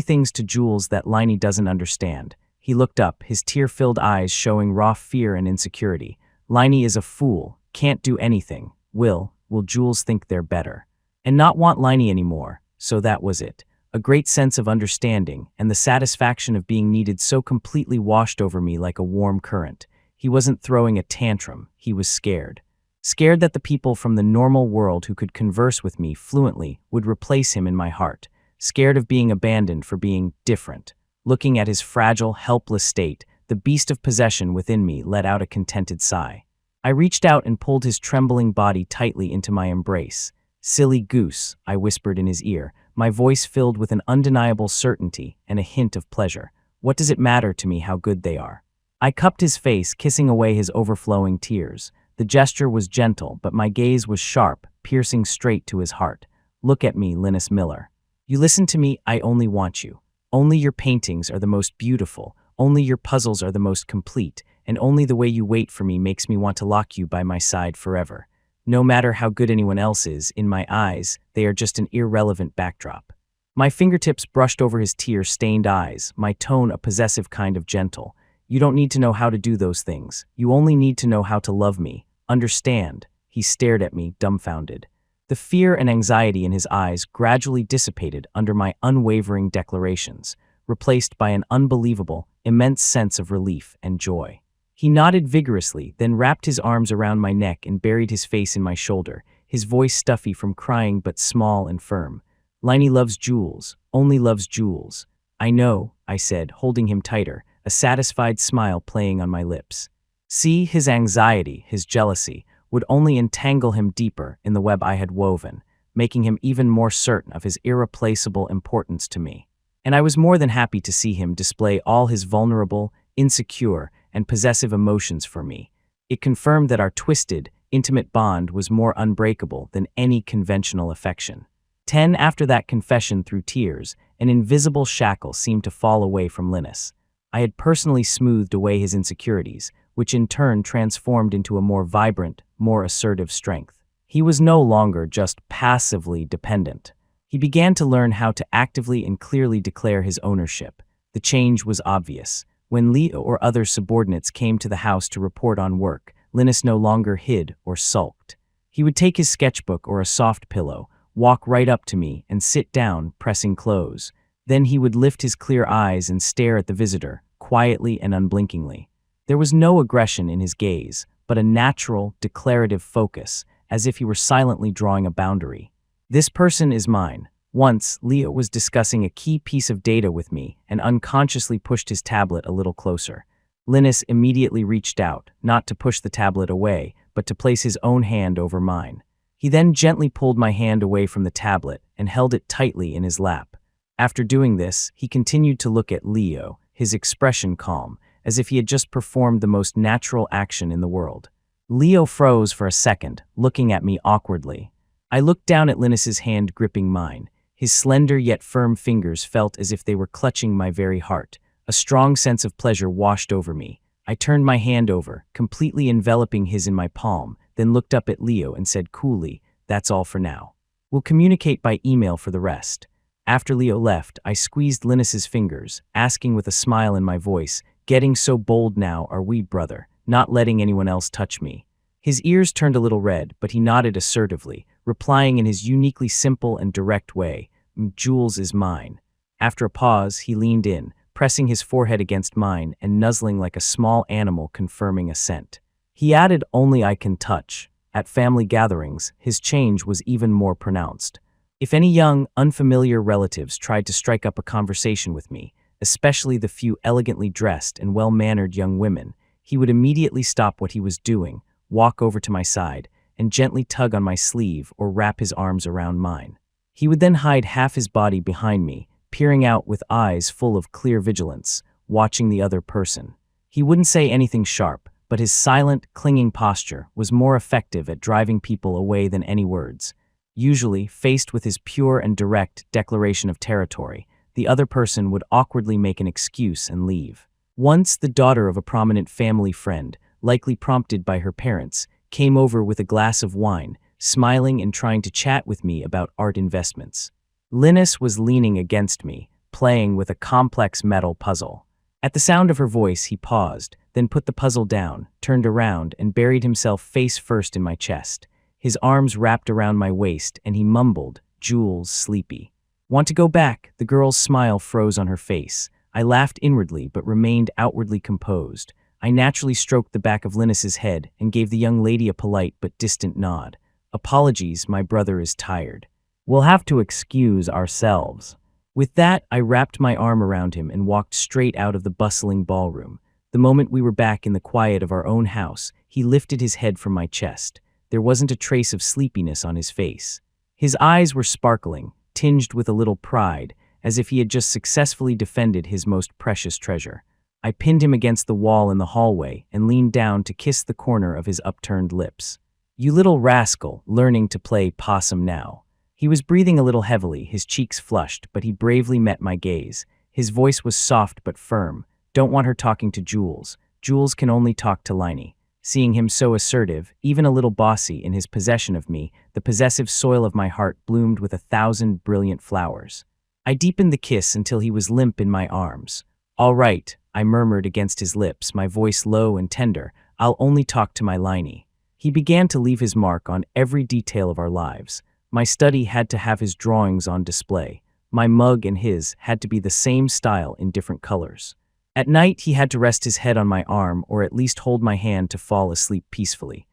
things to Jules that Liney doesn't understand." He looked up, his tear-filled eyes showing raw fear and insecurity. "Liney is a fool, can't do anything. Will Jules think they're better? And not want Liney anymore?" So that was it. A great sense of understanding, and the satisfaction of being needed so completely washed over me like a warm current. He wasn't throwing a tantrum, he was scared. Scared that the people from the normal world who could converse with me fluently would replace him in my heart. Scared of being abandoned for being different. Looking at his fragile, helpless state, the beast of possession within me let out a contented sigh. I reached out and pulled his trembling body tightly into my embrace. "Silly goose," I whispered in his ear, my voice filled with an undeniable certainty and a hint of pleasure. "What does it matter to me how good they are?" I cupped his face, kissing away his overflowing tears. The gesture was gentle, but my gaze was sharp, piercing straight to his heart. "Look at me, Linus Miller. You listen to me, I only want you. Only your paintings are the most beautiful, only your puzzles are the most complete, and only the way you wait for me makes me want to lock you by my side forever. No matter how good anyone else is, in my eyes, they are just an irrelevant backdrop." My fingertips brushed over his tear-stained eyes, my tone a possessive kind of gentle. "You don't need to know how to do those things. You only need to know how to love me. Understand?" He stared at me, dumbfounded. The fear and anxiety in his eyes gradually dissipated under my unwavering declarations, replaced by an unbelievable, immense sense of relief and joy. He nodded vigorously, then wrapped his arms around my neck and buried his face in my shoulder, his voice stuffy from crying but small and firm. "Liney loves Jules, only loves Jules." "I know," I said, holding him tighter, a satisfied smile playing on my lips. See, his anxiety, his jealousy, would only entangle him deeper in the web I had woven, making him even more certain of his irreplaceable importance to me. And I was more than happy to see him display all his vulnerable, insecure, and possessive emotions for me. It confirmed that our twisted, intimate bond was more unbreakable than any conventional affection. 10 After that confession through tears, An invisible shackle seemed to fall away from Linus. I had personally smoothed away his insecurities, which in turn transformed into a more vibrant, more assertive strength. He was no longer just passively dependent. He began to learn how to actively and clearly declare his ownership. The change was obvious. When Leo or other subordinates came to the house to report on work, Linus no longer hid or sulked. He would take his sketchbook or a soft pillow, walk right up to me, and sit down, pressing close. Then he would lift his clear eyes and stare at the visitor, quietly and unblinkingly. There was no aggression in his gaze, but a natural, declarative focus, as if he were silently drawing a boundary. This person is mine. Once, Leo was discussing a key piece of data with me and unconsciously pushed his tablet a little closer. Linus immediately reached out, not to push the tablet away, but to place his own hand over mine. He then gently pulled my hand away from the tablet and held it tightly in his lap. After doing this, he continued to look at Leo, his expression calm, as if he had just performed the most natural action in the world. Leo froze for a second, looking at me awkwardly. I looked down at Linus's hand gripping mine. His slender yet firm fingers felt as if they were clutching my very heart. A strong sense of pleasure washed over me. I turned my hand over, completely enveloping his in my palm, then looked up at Leo and said coolly, "That's all for now. We'll communicate by email for the rest." After Leo left, I squeezed Linus's fingers, asking with a smile in my voice, "Getting so bold now, are we, brother? Not letting anyone else touch me?" His ears turned a little red, but he nodded assertively, replying in his uniquely simple and direct way, "Jules is mine." After a pause, he leaned in, pressing his forehead against mine and nuzzling like a small animal confirming assent. He added, "Only I can touch." At family gatherings, his change was even more pronounced. If any young, unfamiliar relatives tried to strike up a conversation with me, especially the few elegantly dressed and well-mannered young women, he would immediately stop what he was doing, walk over to my side, and gently tug on my sleeve or wrap his arms around mine. He would then hide half his body behind me, peering out with eyes full of clear vigilance, watching the other person. He wouldn't say anything sharp, but his silent, clinging posture was more effective at driving people away than any words. Usually, faced with his pure and direct declaration of territory, the other person would awkwardly make an excuse and leave. Once, the daughter of a prominent family friend, likely prompted by her parents, came over with a glass of wine, smiling and trying to chat with me about art investments. Linus was leaning against me, playing with a complex metal puzzle. At the sound of her voice, he paused, then put the puzzle down, turned around, and buried himself face first in my chest. His arms wrapped around my waist, and he mumbled, "Jules, sleepy." "Want to go back?" The girl's smile froze on her face. I laughed inwardly, but remained outwardly composed. I naturally stroked the back of Linus's head and gave the young lady a polite but distant nod. "Apologies, my brother is tired. We'll have to excuse ourselves." With that, I wrapped my arm around him and walked straight out of the bustling ballroom. The moment we were back in the quiet of our own house, he lifted his head from my chest. There wasn't a trace of sleepiness on his face. His eyes were sparkling, tinged with a little pride, as if he had just successfully defended his most precious treasure. I pinned him against the wall in the hallway and leaned down to kiss the corner of his upturned lips. "You little rascal, learning to play possum now." He was breathing a little heavily, his cheeks flushed, but he bravely met my gaze. His voice was soft but firm. "Don't want her talking to Jules. Jules can only talk to Liney." Seeing him so assertive, even a little bossy in his possession of me, the possessive soil of my heart bloomed with 1,000 brilliant flowers. I deepened the kiss until he was limp in my arms. "All right," I murmured against his lips, my voice low and tender. "I'll only talk to my Liney." He began to leave his mark on every detail of our lives. My study had to have his drawings on display. My mug and his had to be the same style in different colors. At night, he had to rest his head on my arm or at least hold my hand to fall asleep peacefully.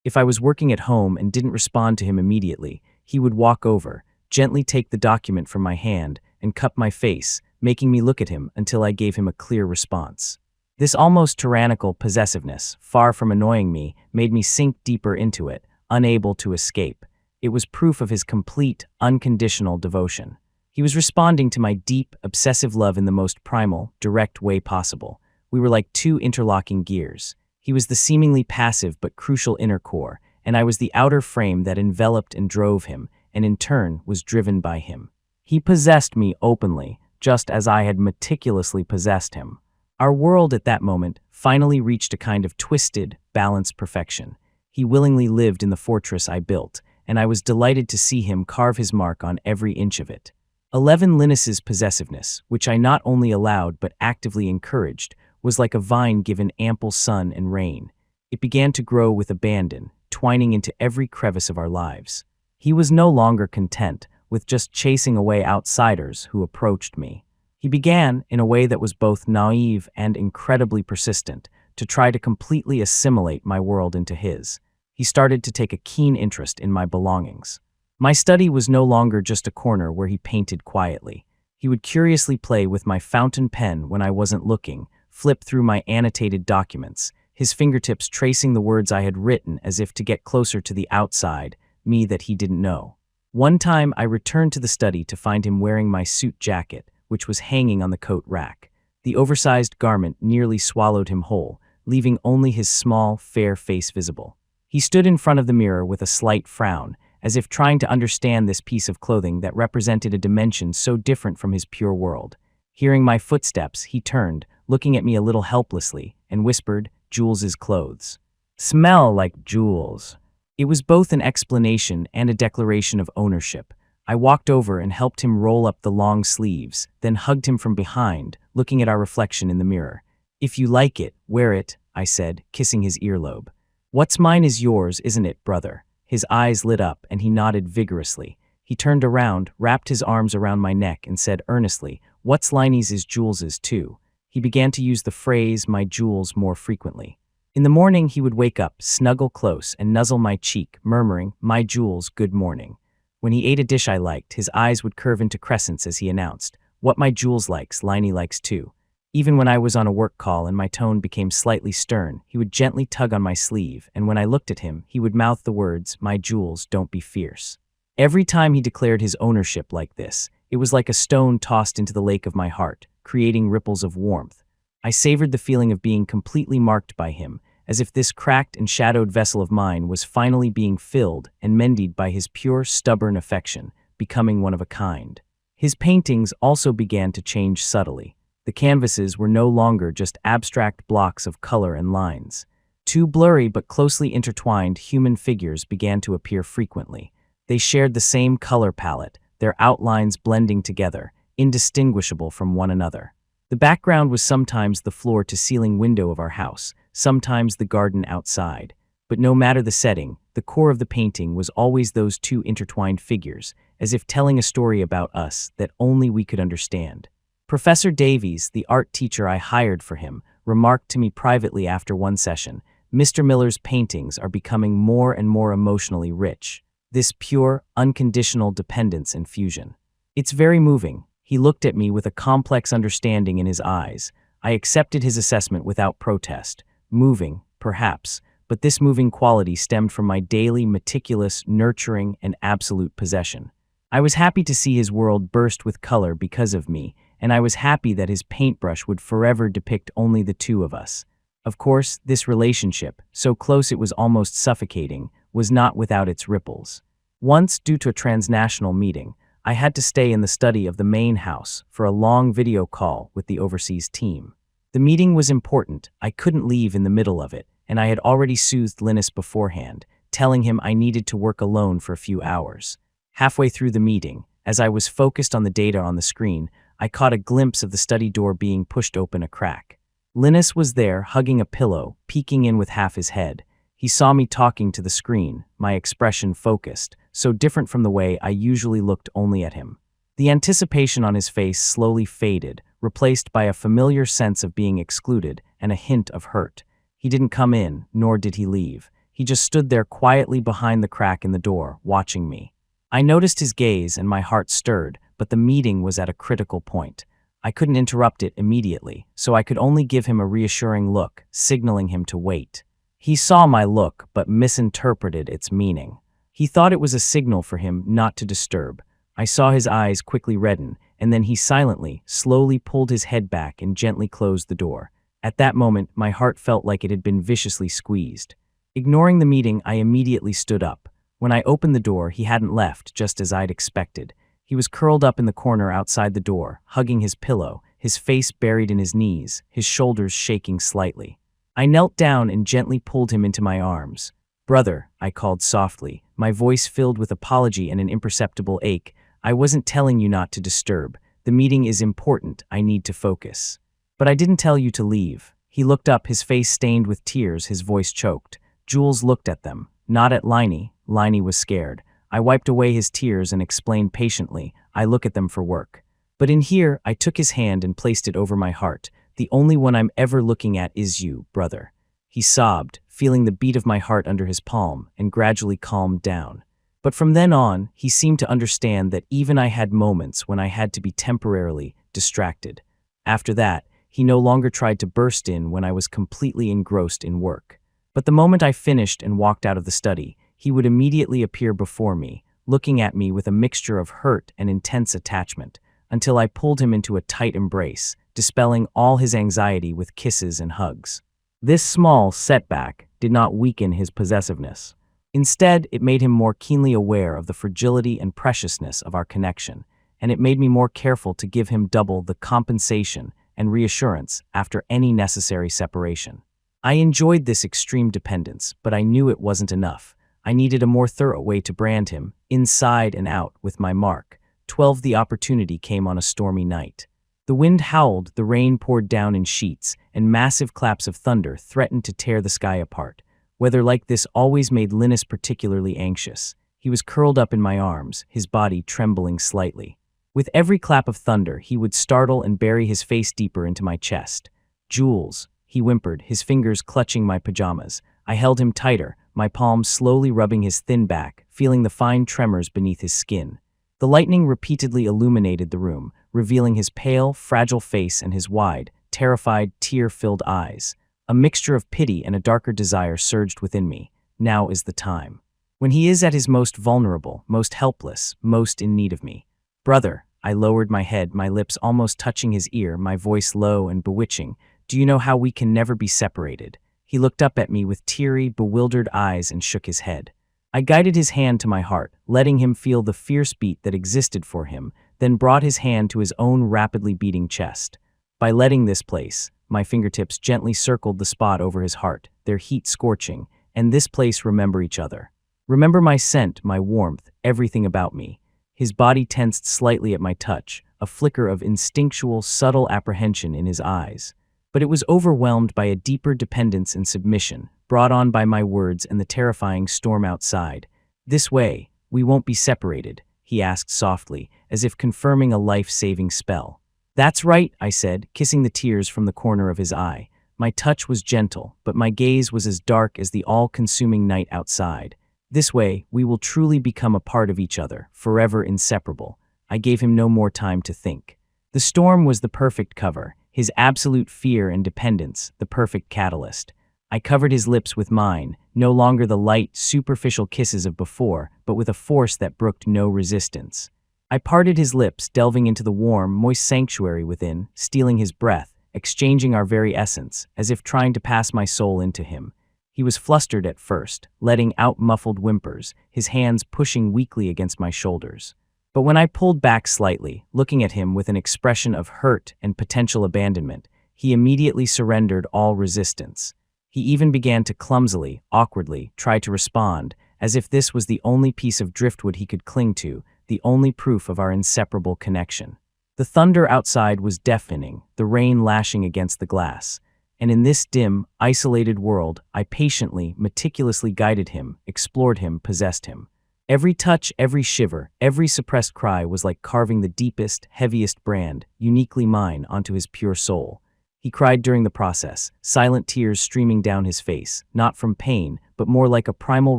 If I was working at home and didn't respond to him immediately, he would walk over, gently take the document from my hand, and cup my face, making me look at him until I gave him a clear response. This almost tyrannical possessiveness, far from annoying me, made me sink deeper into it, unable to escape. It was proof of his complete, unconditional devotion. He was responding to my deep, obsessive love in the most primal, direct way possible. We were like two interlocking gears. He was the seemingly passive but crucial inner core, and I was the outer frame that enveloped and drove him, and in turn was driven by him. He possessed me openly, just as I had meticulously possessed him. Our world at that moment finally reached a kind of twisted, balanced perfection. He willingly lived in the fortress I built, and I was delighted to see him carve his mark on every inch of it. 11 Linus's possessiveness, which I not only allowed but actively encouraged, was like a vine given ample sun and rain. It began to grow with abandon, twining into every crevice of our lives. He was no longer content with just chasing away outsiders who approached me. He began, in a way that was both naive and incredibly persistent, to try to completely assimilate my world into his. He started to take a keen interest in my belongings. My study was no longer just a corner where he painted quietly. He would curiously play with my fountain pen when I wasn't looking, flip through my annotated documents, his fingertips tracing the words I had written as if to get closer to the outside, me that he didn't know. One time I returned to the study to find him wearing my suit jacket, which was hanging on the coat rack. The oversized garment nearly swallowed him whole, leaving only his small, fair face visible. He stood in front of the mirror with a slight frown, as if trying to understand this piece of clothing that represented a dimension so different from his pure world. Hearing my footsteps, he turned, looking at me a little helplessly, and whispered, "Jules's clothes smell like Jules." It was both an explanation and a declaration of ownership. I walked over and helped him roll up the long sleeves, then hugged him from behind, looking at our reflection in the mirror. "If you like it, wear it," I said, kissing his earlobe. "What's mine is yours, isn't it, brother?" His eyes lit up and he nodded vigorously. He turned around, wrapped his arms around my neck and said earnestly, "What's Liney's is Jules's too." He began to use the phrase "my Jules" more frequently. In the morning he would wake up, snuggle close, and nuzzle my cheek, murmuring, "My Jules, good morning." When he ate a dish I liked, his eyes would curve into crescents as he announced, "What my Jules likes, Liney likes too." Even when I was on a work call and my tone became slightly stern, he would gently tug on my sleeve, and when I looked at him, he would mouth the words, "My Jules, don't be fierce." Every time he declared his ownership like this, it was like a stone tossed into the lake of my heart, creating ripples of warmth. I savored the feeling of being completely marked by him, as if this cracked and shadowed vessel of mine was finally being filled and mended by his pure, stubborn affection, becoming one of a kind. His paintings also began to change subtly. The canvases were no longer just abstract blocks of color and lines. Two blurry but closely intertwined human figures began to appear frequently. They shared the same color palette, their outlines blending together, indistinguishable from one another. The background was sometimes the floor-to-ceiling window of our house, sometimes the garden outside. But no matter the setting, the core of the painting was always those two intertwined figures, as if telling a story about us that only we could understand. Professor Davies, the art teacher I hired for him, remarked to me privately after one session, "Mr. Miller's paintings are becoming more and more emotionally rich. This pure, unconditional dependence and fusion. It's very moving." He looked at me with a complex understanding in his eyes. I accepted his assessment without protest. Moving, perhaps, but this moving quality stemmed from my daily, meticulous, nurturing, and absolute possession. I was happy to see his world burst with color because of me, and I was happy that his paintbrush would forever depict only the two of us. Of course, this relationship, so close it was almost suffocating, was not without its ripples. Once, due to a transnational meeting, I had to stay in the study of the main house for a long video call with the overseas team. The meeting was important, I couldn't leave in the middle of it, and I had already soothed Linus beforehand, telling him I needed to work alone for a few hours. Halfway through the meeting, as I was focused on the data on the screen, I caught a glimpse of the study door being pushed open a crack. Linus was there, hugging a pillow, peeking in with half his head. He saw me talking to the screen, my expression focused, so different from the way I usually looked only at him. The anticipation on his face slowly faded, replaced by a familiar sense of being excluded and a hint of hurt. He didn't come in, nor did he leave. He just stood there quietly behind the crack in the door, watching me. I noticed his gaze and my heart stirred, but the meeting was at a critical point. I couldn't interrupt it immediately, so I could only give him a reassuring look, signaling him to wait. He saw my look, but misinterpreted its meaning. He thought it was a signal for him not to disturb. I saw his eyes quickly redden, and then he silently, slowly pulled his head back and gently closed the door. At that moment, my heart felt like it had been viciously squeezed. Ignoring the meeting, I immediately stood up. When I opened the door, he hadn't left, just as I'd expected. He was curled up in the corner outside the door, hugging his pillow, his face buried in his knees, his shoulders shaking slightly. I knelt down and gently pulled him into my arms. "Brother," I called softly, my voice filled with apology and an imperceptible ache. "I wasn't telling you not to disturb. The meeting is important. I need to focus." "But I didn't tell you to leave." He looked up, his face stained with tears, his voice choked. Jules looked at them, not at Liney. Liney was scared. I wiped away his tears and explained patiently, "I look at them for work. But in here," I took his hand and placed it over my heart. "The only one I'm ever looking at is you, brother." He sobbed, feeling the beat of my heart under his palm, and gradually calmed down. But from then on, he seemed to understand that even I had moments when I had to be temporarily distracted. After that, he no longer tried to burst in when I was completely engrossed in work. But the moment I finished and walked out of the study, he would immediately appear before me, looking at me with a mixture of hurt and intense attachment, until I pulled him into a tight embrace, dispelling all his anxiety with kisses and hugs. This small setback did not weaken his possessiveness. Instead, it made him more keenly aware of the fragility and preciousness of our connection, and it made me more careful to give him double the compensation and reassurance after any necessary separation. I enjoyed this extreme dependence, but I knew it wasn't enough. I needed a more thorough way to brand him, inside and out, with my mark. 12. The opportunity came on a stormy night. The wind howled, the rain poured down in sheets, and massive claps of thunder threatened to tear the sky apart. Weather like this always made Linus particularly anxious. He was curled up in my arms, his body trembling slightly. With every clap of thunder, he would startle and bury his face deeper into my chest. "Jules," he whimpered, his fingers clutching my pajamas. I held him tighter, my palms slowly rubbing his thin back, feeling the fine tremors beneath his skin. The lightning repeatedly illuminated the room, revealing his pale, fragile face and his wide, terrified, tear-filled eyes. A mixture of pity and a darker desire surged within me. Now is the time. When he is at his most vulnerable, most helpless, most in need of me. "Brother," I lowered my head, my lips almost touching his ear, my voice low and bewitching. "Do you know how we can never be separated?" He looked up at me with teary, bewildered eyes and shook his head. I guided his hand to my heart, letting him feel the fierce beat that existed for him, then brought his hand to his own rapidly beating chest. By letting this place, my fingertips gently circled the spot over his heart, their heat scorching, and this place remember each other. Remember my scent, my warmth, everything about me. His body tensed slightly at my touch, a flicker of instinctual, subtle apprehension in his eyes. But it was overwhelmed by a deeper dependence and submission, brought on by my words and the terrifying storm outside. "This way, we won't be separated," he asked softly, as if confirming a life-saving spell. "That's right," I said, kissing the tears from the corner of his eye. My touch was gentle, but my gaze was as dark as the all-consuming night outside. "This way, we will truly become a part of each other, forever inseparable." I gave him no more time to think. The storm was the perfect cover, his absolute fear and dependence, the perfect catalyst. I covered his lips with mine, no longer the light, superficial kisses of before, but with a force that brooked no resistance. I parted his lips, delving into the warm, moist sanctuary within, stealing his breath, exchanging our very essence, as if trying to pass my soul into him. He was flustered at first, letting out muffled whimpers, his hands pushing weakly against my shoulders. But when I pulled back slightly, looking at him with an expression of hurt and potential abandonment, he immediately surrendered all resistance. He even began to clumsily, awkwardly, try to respond, as if this was the only piece of driftwood he could cling to, the only proof of our inseparable connection. The thunder outside was deafening, the rain lashing against the glass. And in this dim, isolated world, I patiently, meticulously guided him, explored him, possessed him. Every touch, every shiver, every suppressed cry was like carving the deepest, heaviest brand, uniquely mine, onto his pure soul. He cried during the process, silent tears streaming down his face, not from pain, but more like a primal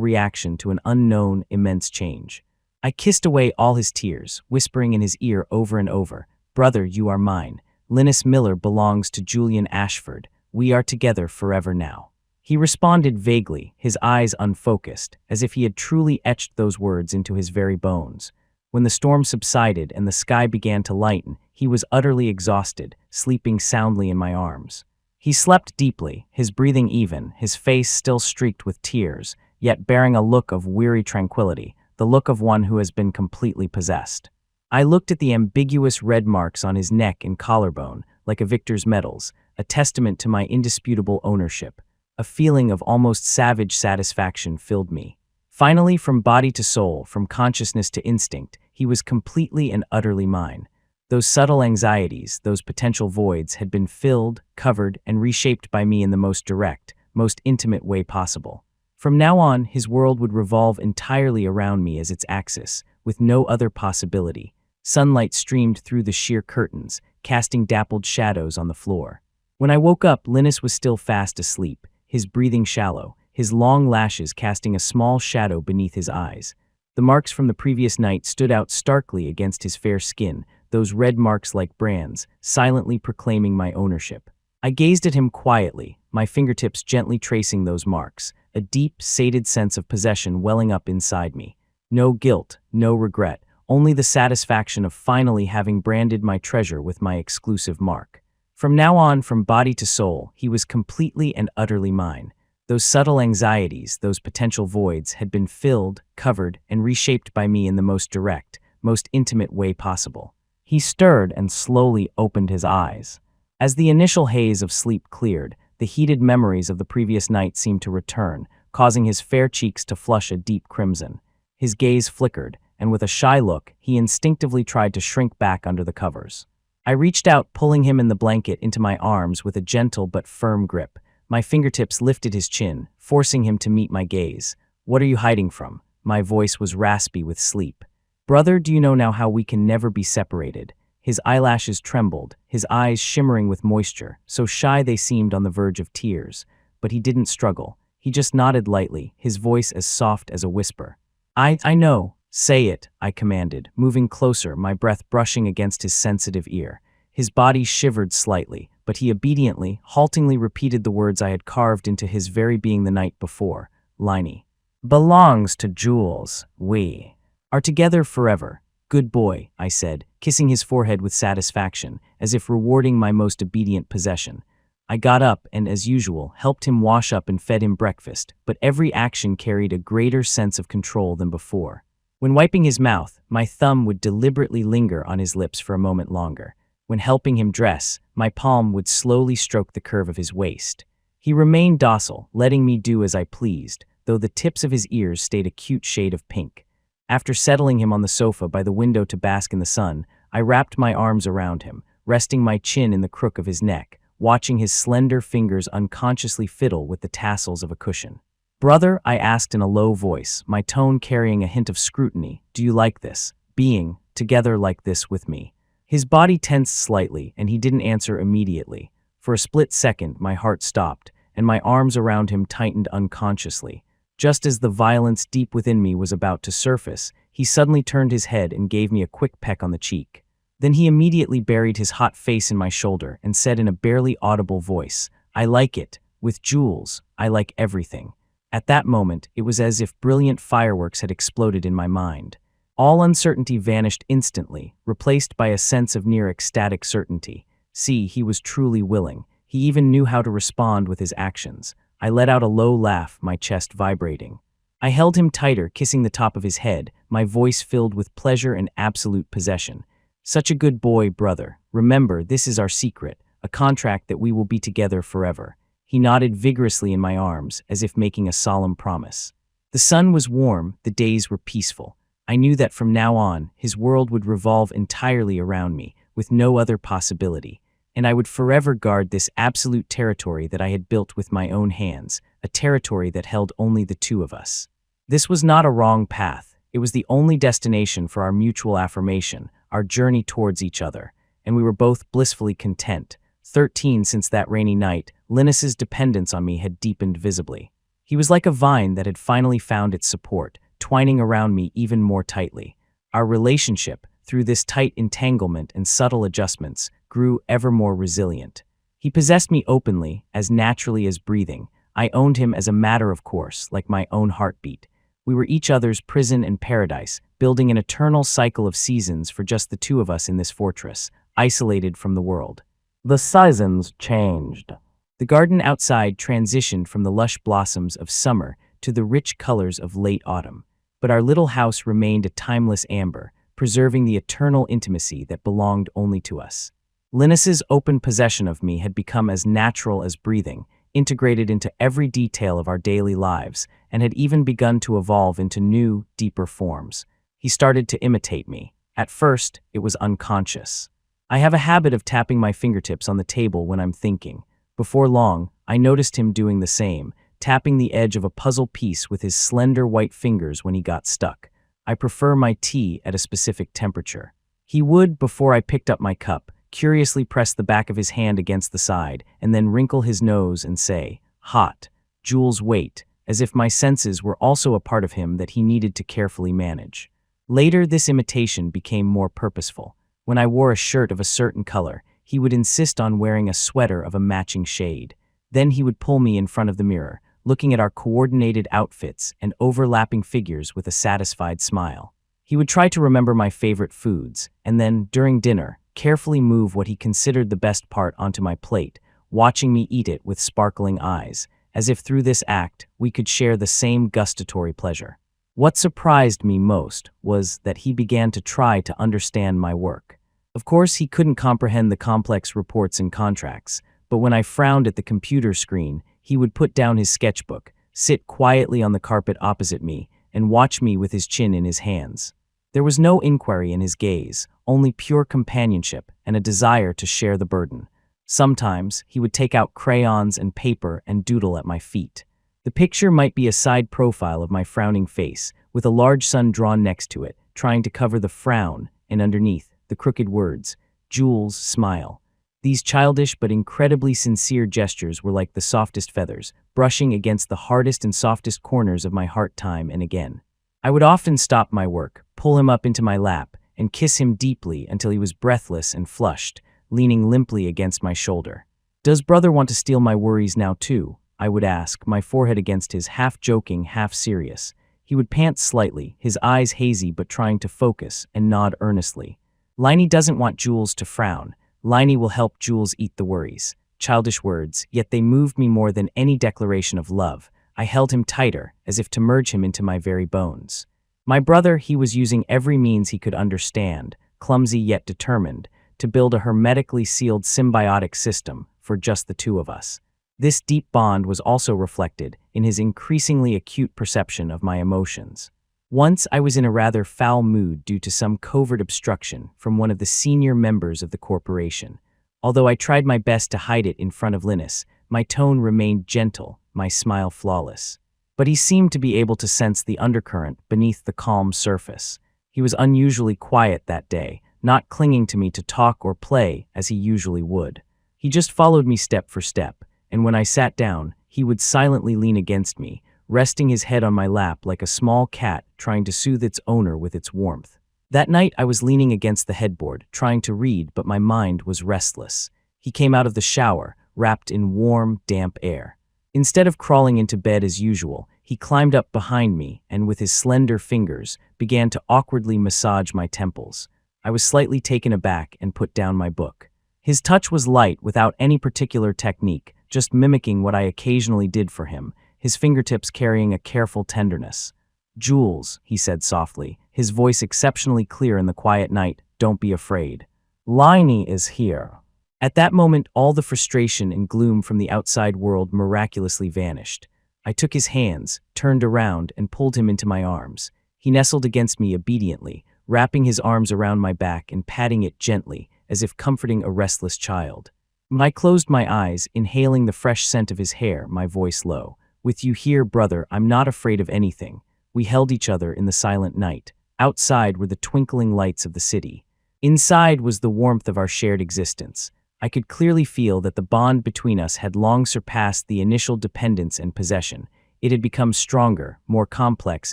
reaction to an unknown, immense change. I kissed away all his tears, whispering in his ear over and over, "Brother, you are mine. Linus Miller belongs to Julian Ashford. We are together forever now." He responded vaguely, his eyes unfocused, as if he had truly etched those words into his very bones. When the storm subsided and the sky began to lighten, he was utterly exhausted, sleeping soundly in my arms. He slept deeply, his breathing even, his face still streaked with tears, yet bearing a look of weary tranquility, the look of one who has been completely possessed. I looked at the ambiguous red marks on his neck and collarbone, like a victor's medals, a testament to my indisputable ownership. A feeling of almost savage satisfaction filled me. Finally, from body to soul, from consciousness to instinct, he was completely and utterly mine. Those subtle anxieties, those potential voids, had been filled, covered, and reshaped by me in the most direct, most intimate way possible. From now on, his world would revolve entirely around me as its axis, with no other possibility. Sunlight streamed through the sheer curtains, casting dappled shadows on the floor. When I woke up, Linus was still fast asleep, his breathing shallow, his long lashes casting a small shadow beneath his eyes. The marks from the previous night stood out starkly against his fair skin, those red marks like brands, silently proclaiming my ownership. I gazed at him quietly, my fingertips gently tracing those marks, a deep, sated sense of possession welling up inside me. No guilt, no regret, only the satisfaction of finally having branded my treasure with my exclusive mark. From now on, from body to soul, he was completely and utterly mine. Those subtle anxieties, those potential voids, had been filled, covered, and reshaped by me in the most direct, most intimate way possible. He stirred and slowly opened his eyes. As the initial haze of sleep cleared, the heated memories of the previous night seemed to return, causing his fair cheeks to flush a deep crimson. His gaze flickered, and with a shy look, he instinctively tried to shrink back under the covers. I reached out, pulling him in the blanket into my arms with a gentle but firm grip. My fingertips lifted his chin, forcing him to meet my gaze. "What are you hiding from?" My voice was raspy with sleep. "Brother, do you know now how we can never be separated?" His eyelashes trembled, his eyes shimmering with moisture, so shy they seemed on the verge of tears. But he didn't struggle. He just nodded lightly, his voice as soft as a whisper. I know. Say it," I commanded, moving closer, my breath brushing against his sensitive ear. His body shivered slightly, but he obediently, haltingly repeated the words I had carved into his very being the night before. "Liney belongs to Jules. We are together forever." "Good boy," I said, kissing his forehead with satisfaction, as if rewarding my most obedient possession. I got up and, as usual, helped him wash up and fed him breakfast, but every action carried a greater sense of control than before. When wiping his mouth, my thumb would deliberately linger on his lips for a moment longer. When helping him dress, my palm would slowly stroke the curve of his waist. He remained docile, letting me do as I pleased, though the tips of his ears stayed a cute shade of pink. After settling him on the sofa by the window to bask in the sun, I wrapped my arms around him, resting my chin in the crook of his neck, watching his slender fingers unconsciously fiddle with the tassels of a cushion. "Brother," I asked in a low voice, my tone carrying a hint of scrutiny, "do you like this, being together like this with me?" His body tensed slightly, and he didn't answer immediately. For a split second, my heart stopped, and my arms around him tightened unconsciously. Just as the violence deep within me was about to surface, he suddenly turned his head and gave me a quick peck on the cheek. Then he immediately buried his hot face in my shoulder and said in a barely audible voice, "I like it. With Jules, I like everything." At that moment, it was as if brilliant fireworks had exploded in my mind. All uncertainty vanished instantly, replaced by a sense of near ecstatic certainty. See, he was truly willing. He even knew how to respond with his actions. I let out a low laugh, my chest vibrating. I held him tighter, kissing the top of his head, my voice filled with pleasure and absolute possession. "Such a good boy, brother. Remember, this is our secret, a contract that we will be together forever." He nodded vigorously in my arms, as if making a solemn promise. The sun was warm, the days were peaceful. I knew that from now on, his world would revolve entirely around me, with no other possibility, and I would forever guard this absolute territory that I had built with my own hands, a territory that held only the two of us. This was not a wrong path. It was the only destination for our mutual affirmation, our journey towards each other, and we were both blissfully content. 13 since that rainy night, Linus's dependence on me had deepened visibly. He was like a vine that had finally found its support, twining around me even more tightly. Our relationship, through this tight entanglement and subtle adjustments, grew ever more resilient. He possessed me openly, as naturally as breathing. I owned him as a matter of course, like my own heartbeat. We were each other's prison and paradise, building an eternal cycle of seasons for just the two of us in this fortress, isolated from the world. The seasons changed. The garden outside transitioned from the lush blossoms of summer to the rich colors of late autumn. But our little house remained a timeless amber, preserving the eternal intimacy that belonged only to us. Linus's open possession of me had become as natural as breathing, integrated into every detail of our daily lives, and had even begun to evolve into new, deeper forms. He started to imitate me. At first, it was unconscious. I have a habit of tapping my fingertips on the table when I'm thinking. Before long, I noticed him doing the same, tapping the edge of a puzzle piece with his slender white fingers when he got stuck. I prefer my tea at a specific temperature. He would, before I picked up my cup, curiously press the back of his hand against the side, and then wrinkle his nose and say, "Hot. Jules, wait," as if my senses were also a part of him that he needed to carefully manage. Later, this imitation became more purposeful. When I wore a shirt of a certain color, he would insist on wearing a sweater of a matching shade. Then he would pull me in front of the mirror, looking at our coordinated outfits and overlapping figures with a satisfied smile. He would try to remember my favorite foods, and then, during dinner, carefully move what he considered the best part onto my plate, watching me eat it with sparkling eyes, as if through this act we could share the same gustatory pleasure. What surprised me most was that he began to try to understand my work. Of course, he couldn't comprehend the complex reports and contracts, but when I frowned at the computer screen, he would put down his sketchbook, sit quietly on the carpet opposite me, and watch me with his chin in his hands. There was no inquiry in his gaze, only pure companionship and a desire to share the burden. Sometimes, he would take out crayons and paper and doodle at my feet. The picture might be a side profile of my frowning face, with a large sun drawn next to it, trying to cover the frown, and underneath, the crooked words, "Jules, smile." These childish but incredibly sincere gestures were like the softest feathers, brushing against the hardest and softest corners of my heart time and again. I would often stop my work, pull him up into my lap, and kiss him deeply until he was breathless and flushed, leaning limply against my shoulder. "Does brother want to steal my worries now too?" I would ask, my forehead against his, half-joking, half-serious. He would pant slightly, his eyes hazy but trying to focus, and nod earnestly. "Liney doesn't want Jules to frown. Liney will help Jules eat the worries." Childish words, yet they moved me more than any declaration of love. I held him tighter, as if to merge him into my very bones. My brother, he was using every means he could understand, clumsy yet determined, to build a hermetically sealed symbiotic system for just the two of us. This deep bond was also reflected in his increasingly acute perception of my emotions. Once I was in a rather foul mood due to some covert obstruction from one of the senior members of the corporation. Although I tried my best to hide it in front of Linus, my tone remained gentle, my smile flawless. But he seemed to be able to sense the undercurrent beneath the calm surface. He was unusually quiet that day, not clinging to me to talk or play as he usually would. He just followed me step for step, and when I sat down, he would silently lean against me, resting his head on my lap like a small cat trying to soothe its owner with its warmth. That night I was leaning against the headboard, trying to read, but my mind was restless. He came out of the shower, wrapped in warm, damp air. Instead of crawling into bed as usual, he climbed up behind me and with his slender fingers began to awkwardly massage my temples. I was slightly taken aback and put down my book. His touch was light without any particular technique, just mimicking what I occasionally did for him, his fingertips carrying a careful tenderness. "Jules," he said softly, his voice exceptionally clear in the quiet night, "don't be afraid. Liney is here." At that moment, all the frustration and gloom from the outside world miraculously vanished. I took his hands, turned around, and pulled him into my arms. He nestled against me obediently, wrapping his arms around my back and patting it gently, as if comforting a restless child. I closed my eyes, inhaling the fresh scent of his hair, my voice low. "With you here, brother, I'm not afraid of anything." We held each other in the silent night. Outside were the twinkling lights of the city. Inside was the warmth of our shared existence. I could clearly feel that the bond between us had long surpassed the initial dependence and possession. It had become stronger, more complex,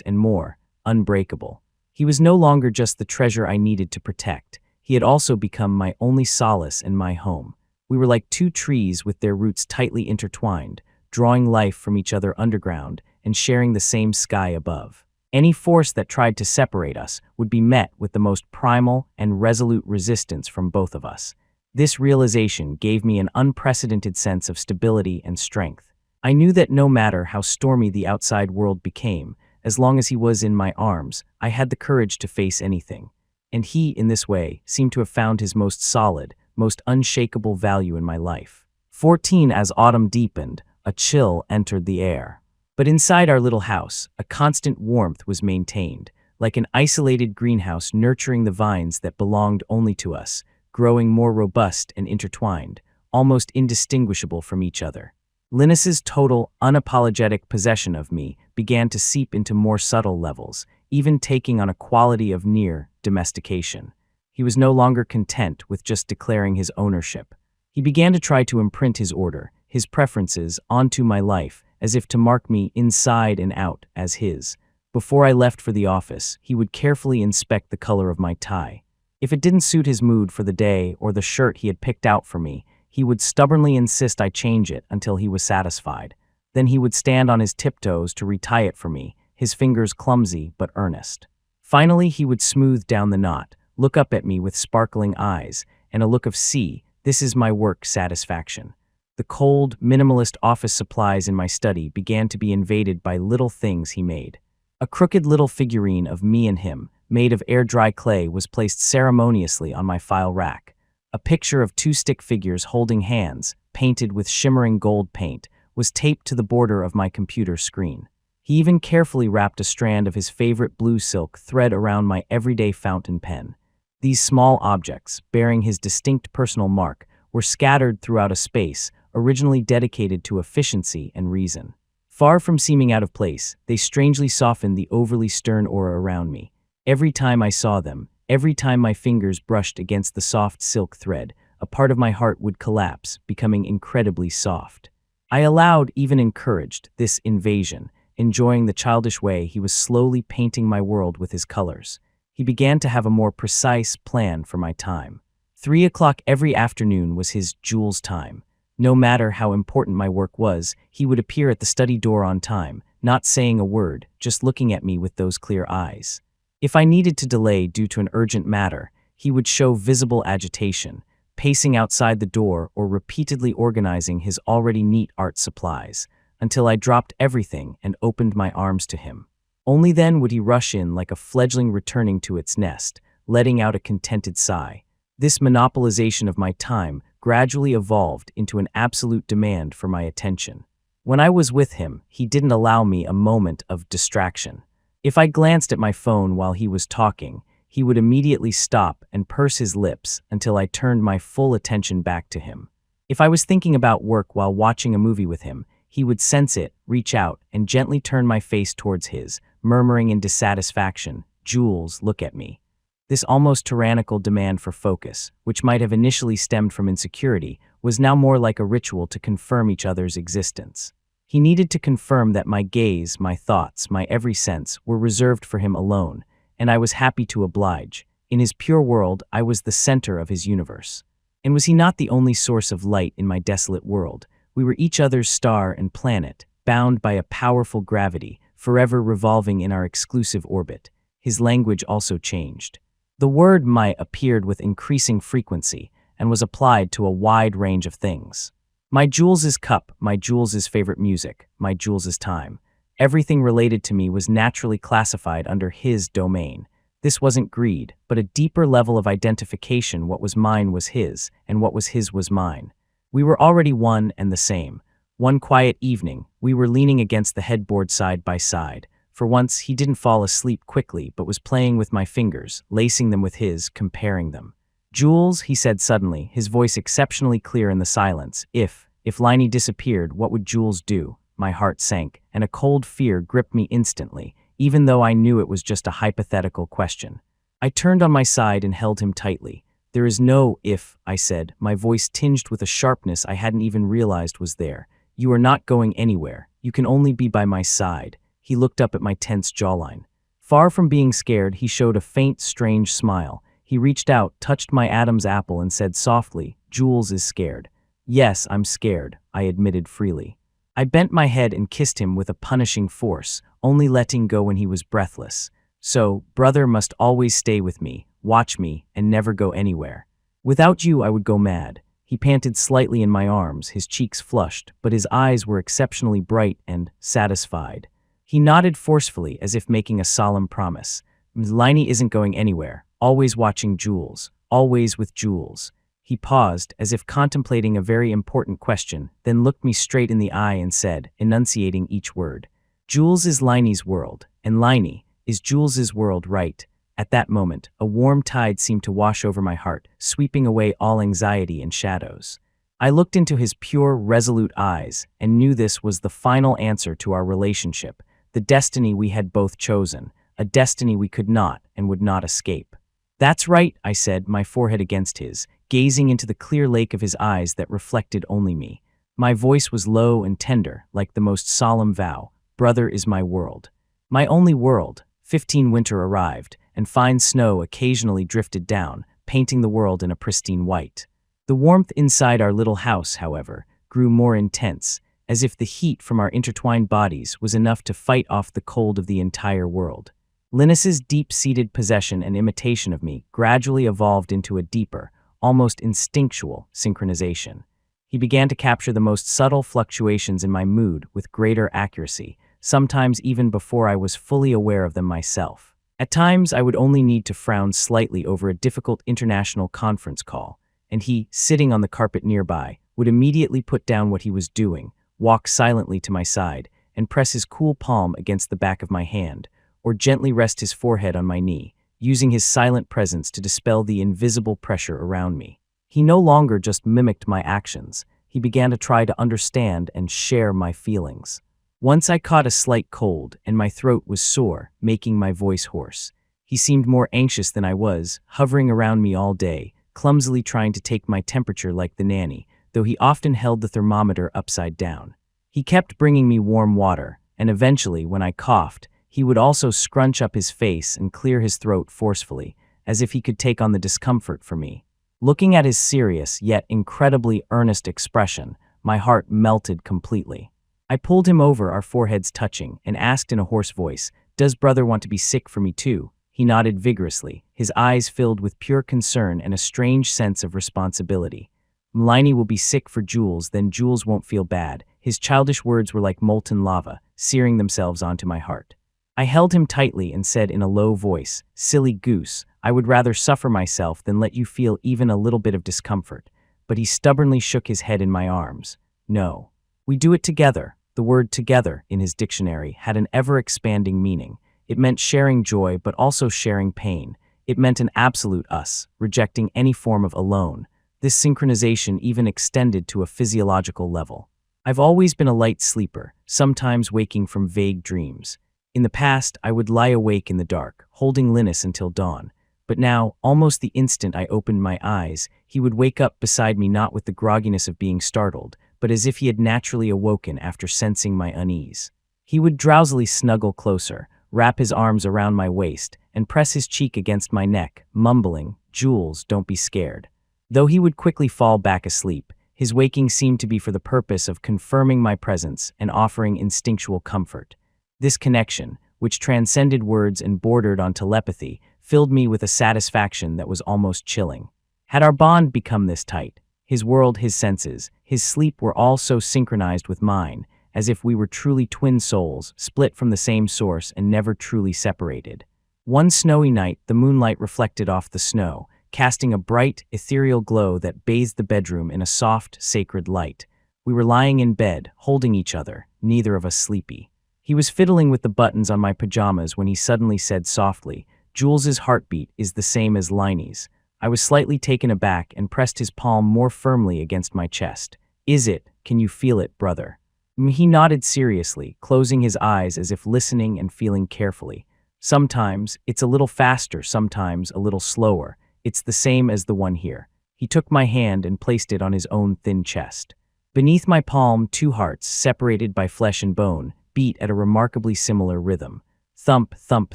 and more unbreakable. He was no longer just the treasure I needed to protect. He had also become my only solace and my home. We were like two trees with their roots tightly intertwined, drawing life from each other underground and sharing the same sky above. Any force that tried to separate us would be met with the most primal and resolute resistance from both of us. This realization gave me an unprecedented sense of stability and strength. I knew that no matter how stormy the outside world became, as long as he was in my arms, I had the courage to face anything. And he, in this way, seemed to have found his most solid, most unshakable value in my life. 14. As autumn deepened, a chill entered the air. But inside our little house, a constant warmth was maintained, like an isolated greenhouse nurturing the vines that belonged only to us, growing more robust and intertwined, almost indistinguishable from each other. Linus's total, unapologetic possession of me began to seep into more subtle levels, even taking on a quality of near domestication. He was no longer content with just declaring his ownership. He began to try to imprint his order, his preferences, onto my life, as if to mark me inside and out as his. Before I left for the office, he would carefully inspect the color of my tie. If it didn't suit his mood for the day or the shirt he had picked out for me, he would stubbornly insist I change it until he was satisfied. Then he would stand on his tiptoes to retie it for me, his fingers clumsy but earnest. Finally, he would smooth down the knot, look up at me with sparkling eyes, and a look of "See, this is my work" satisfaction. The cold, minimalist office supplies in my study began to be invaded by little things he made. A crooked little figurine of me and him, made of air-dry clay, was placed ceremoniously on my file rack. A picture of two stick figures holding hands, painted with shimmering gold paint, was taped to the border of my computer screen. He even carefully wrapped a strand of his favorite blue silk thread around my everyday fountain pen. These small objects, bearing his distinct personal mark, were scattered throughout a space originally dedicated to efficiency and reason. Far from seeming out of place, they strangely softened the overly stern aura around me. Every time I saw them, every time my fingers brushed against the soft silk thread, a part of my heart would collapse, becoming incredibly soft. I allowed, even encouraged, this invasion, enjoying the childish way he was slowly painting my world with his colors. He began to have a more precise plan for my time. 3 o'clock every afternoon was his Jules time. No matter how important my work was, he would appear at the study door on time, not saying a word, just looking at me with those clear eyes. If I needed to delay due to an urgent matter, he would show visible agitation, pacing outside the door or repeatedly organizing his already neat art supplies, until I dropped everything and opened my arms to him. Only then would he rush in like a fledgling returning to its nest, letting out a contented sigh. This monopolization of my time gradually evolved into an absolute demand for my attention. When I was with him, he didn't allow me a moment of distraction. If I glanced at my phone while he was talking, he would immediately stop and purse his lips until I turned my full attention back to him. If I was thinking about work while watching a movie with him, he would sense it, reach out, and gently turn my face towards his, murmuring in dissatisfaction, "Jules, look at me." This almost tyrannical demand for focus, which might have initially stemmed from insecurity, was now more like a ritual to confirm each other's existence. He needed to confirm that my gaze, my thoughts, my every sense were reserved for him alone, and I was happy to oblige. In his pure world, I was the center of his universe. And was he not the only source of light in my desolate world? We were each other's star and planet, bound by a powerful gravity, forever revolving in our exclusive orbit. His language also changed. The word "my" appeared with increasing frequency and was applied to a wide range of things. My Jules's cup, my Jules's favorite music, my Jules's time. Everything related to me was naturally classified under his domain. This wasn't greed, but a deeper level of identification. What was mine was his, and what was his was mine. We were already one and the same. One quiet evening, we were leaning against the headboard side by side. For once, he didn't fall asleep quickly, but was playing with my fingers, lacing them with his, comparing them. "Jules," he said suddenly, his voice exceptionally clear in the silence, If Liney disappeared, what would Jules do?" My heart sank, and a cold fear gripped me instantly, even though I knew it was just a hypothetical question. I turned on my side and held him tightly. "There is no if," I said, my voice tinged with a sharpness I hadn't even realized was there. "You are not going anywhere. You can only be by my side." He looked up at my tense jawline. Far from being scared, he showed a faint, strange smile. He reached out, touched my Adam's apple, and said softly, "Jules is scared." "Yes, I'm scared," I admitted freely. I bent my head and kissed him with a punishing force, only letting go when he was breathless. "So, brother must always stay with me, watch me, and never go anywhere. Without you, I would go mad." He panted slightly in my arms, his cheeks flushed, but his eyes were exceptionally bright and satisfied. He nodded forcefully, as if making a solemn promise. "Liney isn't going anywhere. always watching Jules, always with Jules. He paused, as if contemplating a very important question, then looked me straight in the eye and said, enunciating each word, "Jules is Liney's world, and Liney is Jules's world, right?" At that moment, a warm tide seemed to wash over my heart, sweeping away all anxiety and shadows. I looked into his pure, resolute eyes and knew this was the final answer to our relationship, the destiny we had both chosen, a destiny we could not and would not escape. "That's right," I said, my forehead against his, gazing into the clear lake of his eyes that reflected only me. My voice was low and tender, like the most solemn vow. "Brother is my world. My only world." 15 winter arrived, and fine snow occasionally drifted down, painting the world in a pristine white. The warmth inside our little house, however, grew more intense, as if the heat from our intertwined bodies was enough to fight off the cold of the entire world. Linus's deep-seated possession and imitation of me gradually evolved into a deeper, almost instinctual synchronization. He began to capture the most subtle fluctuations in my mood with greater accuracy, sometimes even before I was fully aware of them myself. At times, I would only need to frown slightly over a difficult international conference call, and he, sitting on the carpet nearby, would immediately put down what he was doing, walk silently to my side, and press his cool palm against the back of my hand, or gently rest his forehead on my knee, using his silent presence to dispel the invisible pressure around me. He no longer just mimicked my actions, he began to try to understand and share my feelings. Once I caught a slight cold, and my throat was sore, making my voice hoarse. He seemed more anxious than I was, hovering around me all day, clumsily trying to take my temperature like the nanny, though he often held the thermometer upside down. He kept bringing me warm water, and eventually, when I coughed, he would also scrunch up his face and clear his throat forcefully, as if he could take on the discomfort for me. Looking at his serious, yet incredibly earnest expression, my heart melted completely. I pulled him over, our foreheads touching, and asked in a hoarse voice, "Does brother want to be sick for me too?" He nodded vigorously, his eyes filled with pure concern and a strange sense of responsibility. "Liney will be sick for Jules, then Jules won't feel bad." His childish words were like molten lava, searing themselves onto my heart. I held him tightly and said in a low voice, "Silly goose, I would rather suffer myself than let you feel even a little bit of discomfort." But he stubbornly shook his head in my arms. "No. We do it together." The word "together" in his dictionary had an ever-expanding meaning. It meant sharing joy, but also sharing pain. It meant an absolute us, rejecting any form of alone. This synchronization even extended to a physiological level. I've always been a light sleeper, sometimes waking from vague dreams. In the past, I would lie awake in the dark, holding Linus until dawn. But now, almost the instant I opened my eyes, he would wake up beside me, not with the grogginess of being startled, but as if he had naturally awoken after sensing my unease. He would drowsily snuggle closer, wrap his arms around my waist, and press his cheek against my neck, mumbling, "Jules, don't be scared." Though he would quickly fall back asleep, his waking seemed to be for the purpose of confirming my presence and offering instinctual comfort. This connection, which transcended words and bordered on telepathy, filled me with a satisfaction that was almost chilling. Had our bond become this tight, his world, his senses, his sleep were all so synchronized with mine, as if we were truly twin souls, split from the same source and never truly separated. One snowy night, the moonlight reflected off the snow, casting a bright, ethereal glow that bathed the bedroom in a soft, sacred light. We were lying in bed, holding each other, neither of us sleepy. He was fiddling with the buttons on my pajamas when he suddenly said softly, "Jules's heartbeat is the same as Liney's." I was slightly taken aback and pressed his palm more firmly against my chest. "Is it? Can you feel it, brother?" He nodded seriously, closing his eyes as if listening and feeling carefully. "Sometimes it's a little faster, sometimes a little slower. It's the same as the one here." He took my hand and placed it on his own thin chest. Beneath my palm, two hearts, separated by flesh and bone, beat at a remarkably similar rhythm. Thump, thump,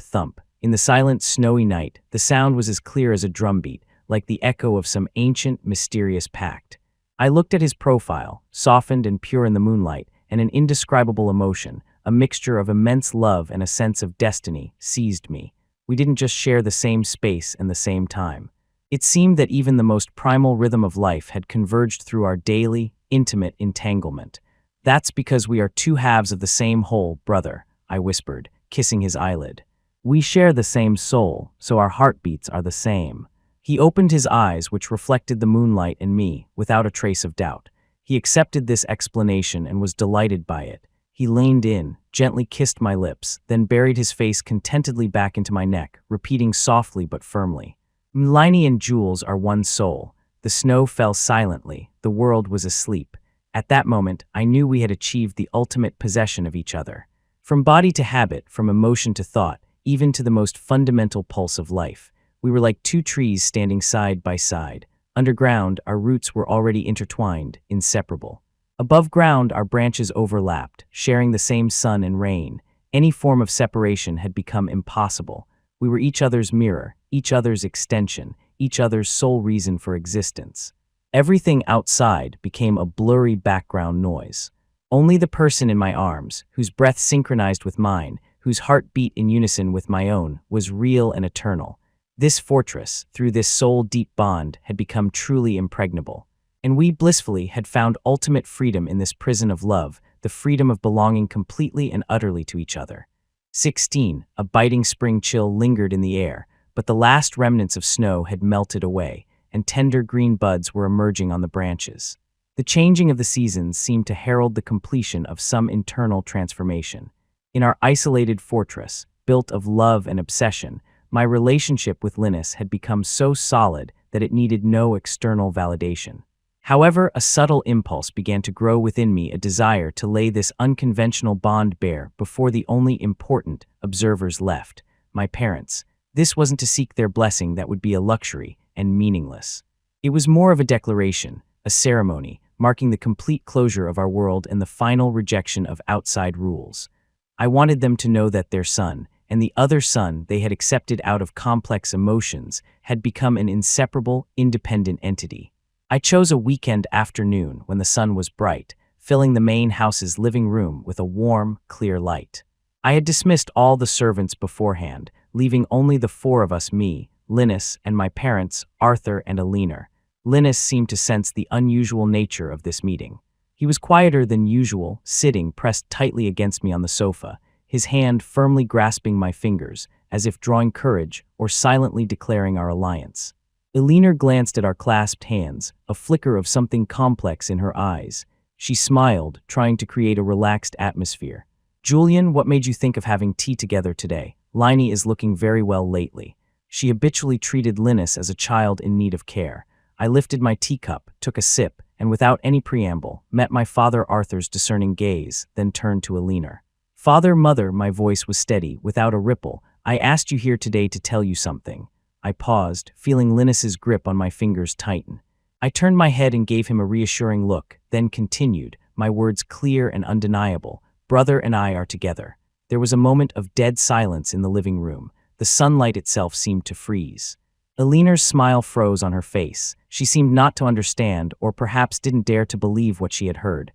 thump. In the silent, snowy night, the sound was as clear as a drumbeat, like the echo of some ancient, mysterious pact. I looked at his profile, softened and pure in the moonlight, and an indescribable emotion, a mixture of immense love and a sense of destiny, seized me. We didn't just share the same space and the same time. It seemed that even the most primal rhythm of life had converged through our daily, intimate entanglement. "That's because we are two halves of the same whole, brother," I whispered, kissing his eyelid. We share the same soul, so our heartbeats are the same. He opened his eyes, which reflected the moonlight and me, without a trace of doubt. He accepted this explanation and was delighted by it. He leaned in, gently kissed my lips, then buried his face contentedly back into my neck, repeating softly but firmly, "Mlaini and Jules are one soul." The snow fell silently. The world was asleep. At that moment, I knew we had achieved the ultimate possession of each other. From body to habit, from emotion to thought, even to the most fundamental pulse of life, we were like two trees standing side by side. Underground, our roots were already intertwined, inseparable. Above ground, our branches overlapped, sharing the same sun and rain. Any form of separation had become impossible. We were each other's mirror, each other's extension, each other's sole reason for existence. Everything outside became a blurry background noise. Only the person in my arms, whose breath synchronized with mine, whose heart beat in unison with my own, was real and eternal. This fortress, through this soul-deep bond, had become truly impregnable. And we blissfully had found ultimate freedom in this prison of love, the freedom of belonging completely and utterly to each other. 16. A biting spring chill lingered in the air, but the last remnants of snow had melted away, and tender green buds were emerging on the branches. The changing of the seasons seemed to herald the completion of some internal transformation. In our isolated fortress, built of love and obsession, my relationship with Linus had become so solid that it needed no external validation. However, a subtle impulse began to grow within me, a desire to lay this unconventional bond bare before the only important observers left, my parents. This wasn't to seek their blessing, that would be a luxury and meaningless. It was more of a declaration, a ceremony, marking the complete closure of our world and the final rejection of outside rules. I wanted them to know that their son, and the other son they had accepted out of complex emotions, had become an inseparable, independent entity. I chose a weekend afternoon when the sun was bright, filling the main house's living room with a warm, clear light. I had dismissed all the servants beforehand, leaving only the four of us, me, Linus, and my parents, Arthur and Alina. Linus seemed to sense the unusual nature of this meeting. He was quieter than usual, sitting pressed tightly against me on the sofa, his hand firmly grasping my fingers, as if drawing courage or silently declaring our alliance. Alina glanced at our clasped hands, a flicker of something complex in her eyes. She smiled, trying to create a relaxed atmosphere. "Julian, what made you think of having tea together today? Laini is looking very well lately." She habitually treated Linus as a child in need of care. I lifted my teacup, took a sip, and without any preamble, met my father Arthur's discerning gaze, then turned to Alina. "Father, mother," my voice was steady, without a ripple, "I asked you here today to tell you something." I paused, feeling Linus's grip on my fingers tighten. I turned my head and gave him a reassuring look, then continued, my words clear and undeniable. "Brother and I are together." There was a moment of dead silence in the living room. The sunlight itself seemed to freeze. Alina's smile froze on her face. She seemed not to understand, or perhaps didn't dare to believe what she had heard.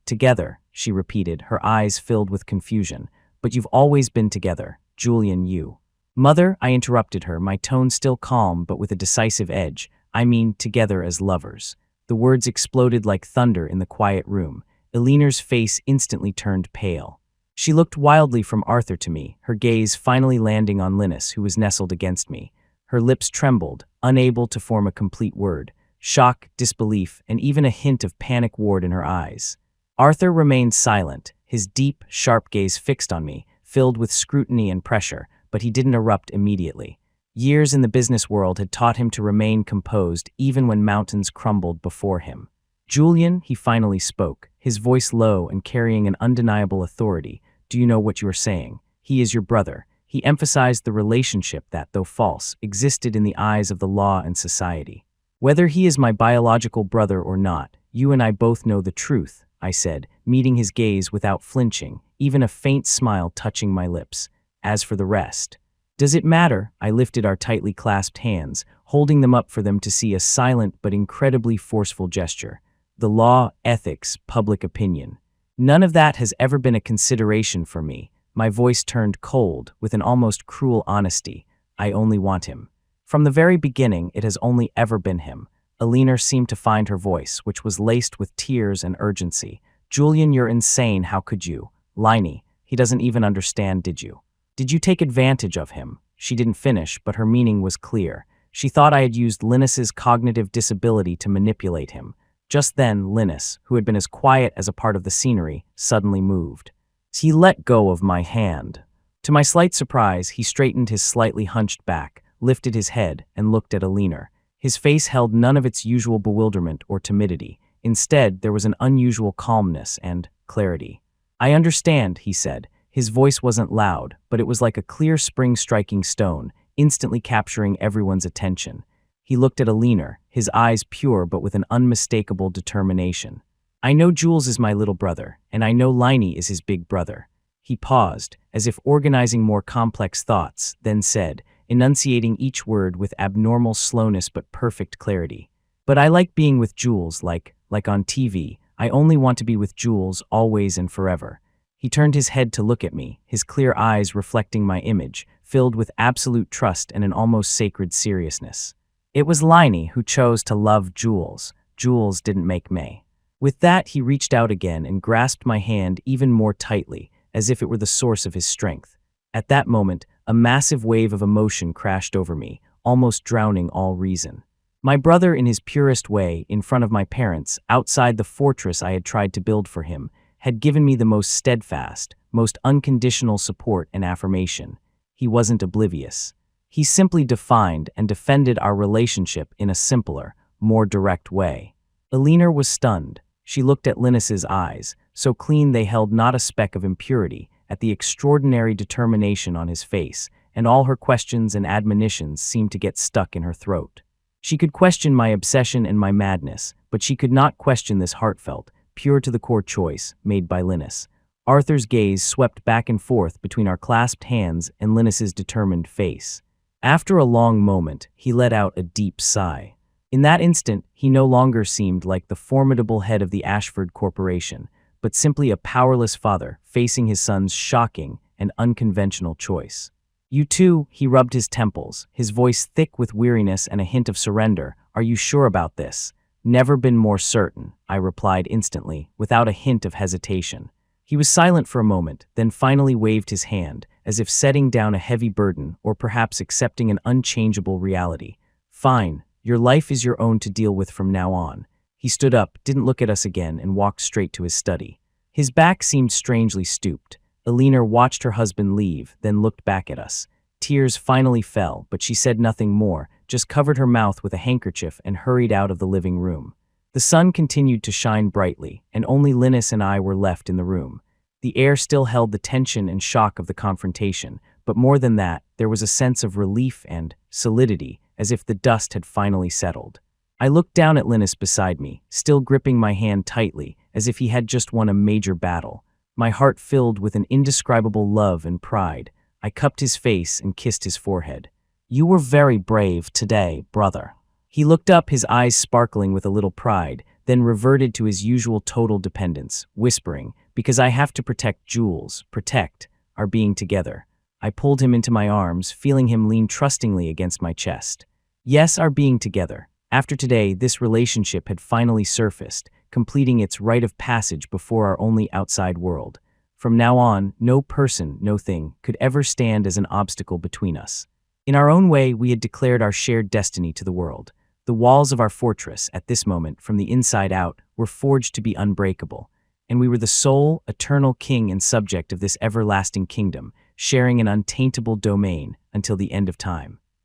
Together, she repeated, her eyes filled with confusion. "But you've always been together, Julian, you." "Mother," I interrupted her, my tone still calm but with a decisive edge. "I mean together as lovers." The words exploded like thunder in the quiet room. Alina's face instantly turned pale. She looked wildly from Arthur to me, her gaze finally landing on Linus, who was nestled against me. Her lips trembled, unable to form a complete word. Shock, disbelief, and even a hint of panic warred in her eyes. Arthur remained silent, his deep, sharp gaze fixed on me, filled with scrutiny and pressure, but he didn't erupt immediately. Years in the business world had taught him to remain composed even when mountains crumbled before him. "Julian," he finally spoke, his voice low and carrying an undeniable authority, "do you know what you are saying? He is your brother." He emphasized the relationship that, though false, existed in the eyes of the law and society. "Whether he is my biological brother or not, you and I both know the truth," I said, meeting his gaze without flinching, even a faint smile touching my lips. "As for the rest." "Does it matter?" I lifted our tightly clasped hands, holding them up for them to see, a silent but incredibly forceful gesture. "The law, ethics, public opinion. None of that has ever been a consideration for me." My voice turned cold, with an almost cruel honesty. "I only want him. From the very beginning, it has only ever been him." Alina seemed to find her voice, which was laced with tears and urgency. "Julian, you're insane, how could you? Laini, he doesn't even understand, did you?" Did you take advantage of him? She didn't finish, but her meaning was clear. She thought I had used Linus's cognitive disability to manipulate him. Just then, Linus, who had been as quiet as a part of the scenery, suddenly moved. He let go of my hand. To my slight surprise, he straightened his slightly hunched back, lifted his head, and looked at Alina. His face held none of its usual bewilderment or timidity. Instead, there was an unusual calmness and clarity. "I understand," he said. His voice wasn't loud, but it was like a clear spring striking stone, instantly capturing everyone's attention. He looked at Alina, his eyes pure but with an unmistakable determination. "I know Jules is my little brother, and I know Liney is his big brother." He paused, as if organizing more complex thoughts, then said, enunciating each word with abnormal slowness but perfect clarity. "But I like being with Jules, like on TV. I only want to be with Jules, always and forever." He turned his head to look at me, his clear eyes reflecting my image, filled with absolute trust and an almost sacred seriousness. It was Liney who chose to love Jules. Jules didn't make May. With that, he reached out again and grasped my hand even more tightly, as if it were the source of his strength. At that moment, a massive wave of emotion crashed over me, almost drowning all reason. My brother, in his purest way, in front of my parents, outside the fortress I had tried to build for him, had given me the most steadfast, most unconditional support and affirmation. He wasn't oblivious. He simply defined and defended our relationship in a simpler, more direct way. Alina was stunned. She looked at Linus's eyes, so clean they held not a speck of impurity, at the extraordinary determination on his face, and all her questions and admonitions seemed to get stuck in her throat. She could question my obsession and my madness, but she could not question this heartfelt, pure-to-the-core choice made by Linus. Arthur's gaze swept back and forth between our clasped hands and Linus's determined face. After a long moment, he let out a deep sigh. In that instant, he no longer seemed like the formidable head of the Ashford Corporation, but simply a powerless father facing his son's shocking and unconventional choice. "You too," he rubbed his temples, his voice thick with weariness and a hint of surrender. "Are you sure about this?" "Never been more certain," I replied instantly, without a hint of hesitation. He was silent for a moment, then finally waved his hand, as if setting down a heavy burden or perhaps accepting an unchangeable reality. "Fine, your life is your own to deal with from now on." He stood up, didn't look at us again, and walked straight to his study. His back seemed strangely stooped. Alina watched her husband leave, then looked back at us. Tears finally fell, but she said nothing more, just covered her mouth with a handkerchief and hurried out of the living room. The sun continued to shine brightly, and only Linus and I were left in the room. The air still held the tension and shock of the confrontation, but more than that, there was a sense of relief and solidity, as if the dust had finally settled. I looked down at Linus beside me, still gripping my hand tightly, as if he had just won a major battle. My heart filled with an indescribable love and pride. I cupped his face and kissed his forehead. "You were very brave today, brother." He looked up, his eyes sparkling with a little pride, then reverted to his usual total dependence, whispering, "Because I have to protect Jules, protect our being together." I pulled him into my arms, feeling him lean trustingly against my chest. Yes, our being together. After today, this relationship had finally surfaced, completing its rite of passage before our only outside world. From now on, no person, no thing, could ever stand as an obstacle between us. In our own way, we had declared our shared destiny to the world. The walls of our fortress, at this moment, from the inside out, were forged to be unbreakable, and we were the sole, eternal king and subject of this everlasting kingdom, sharing an untaintable domain until the end of time.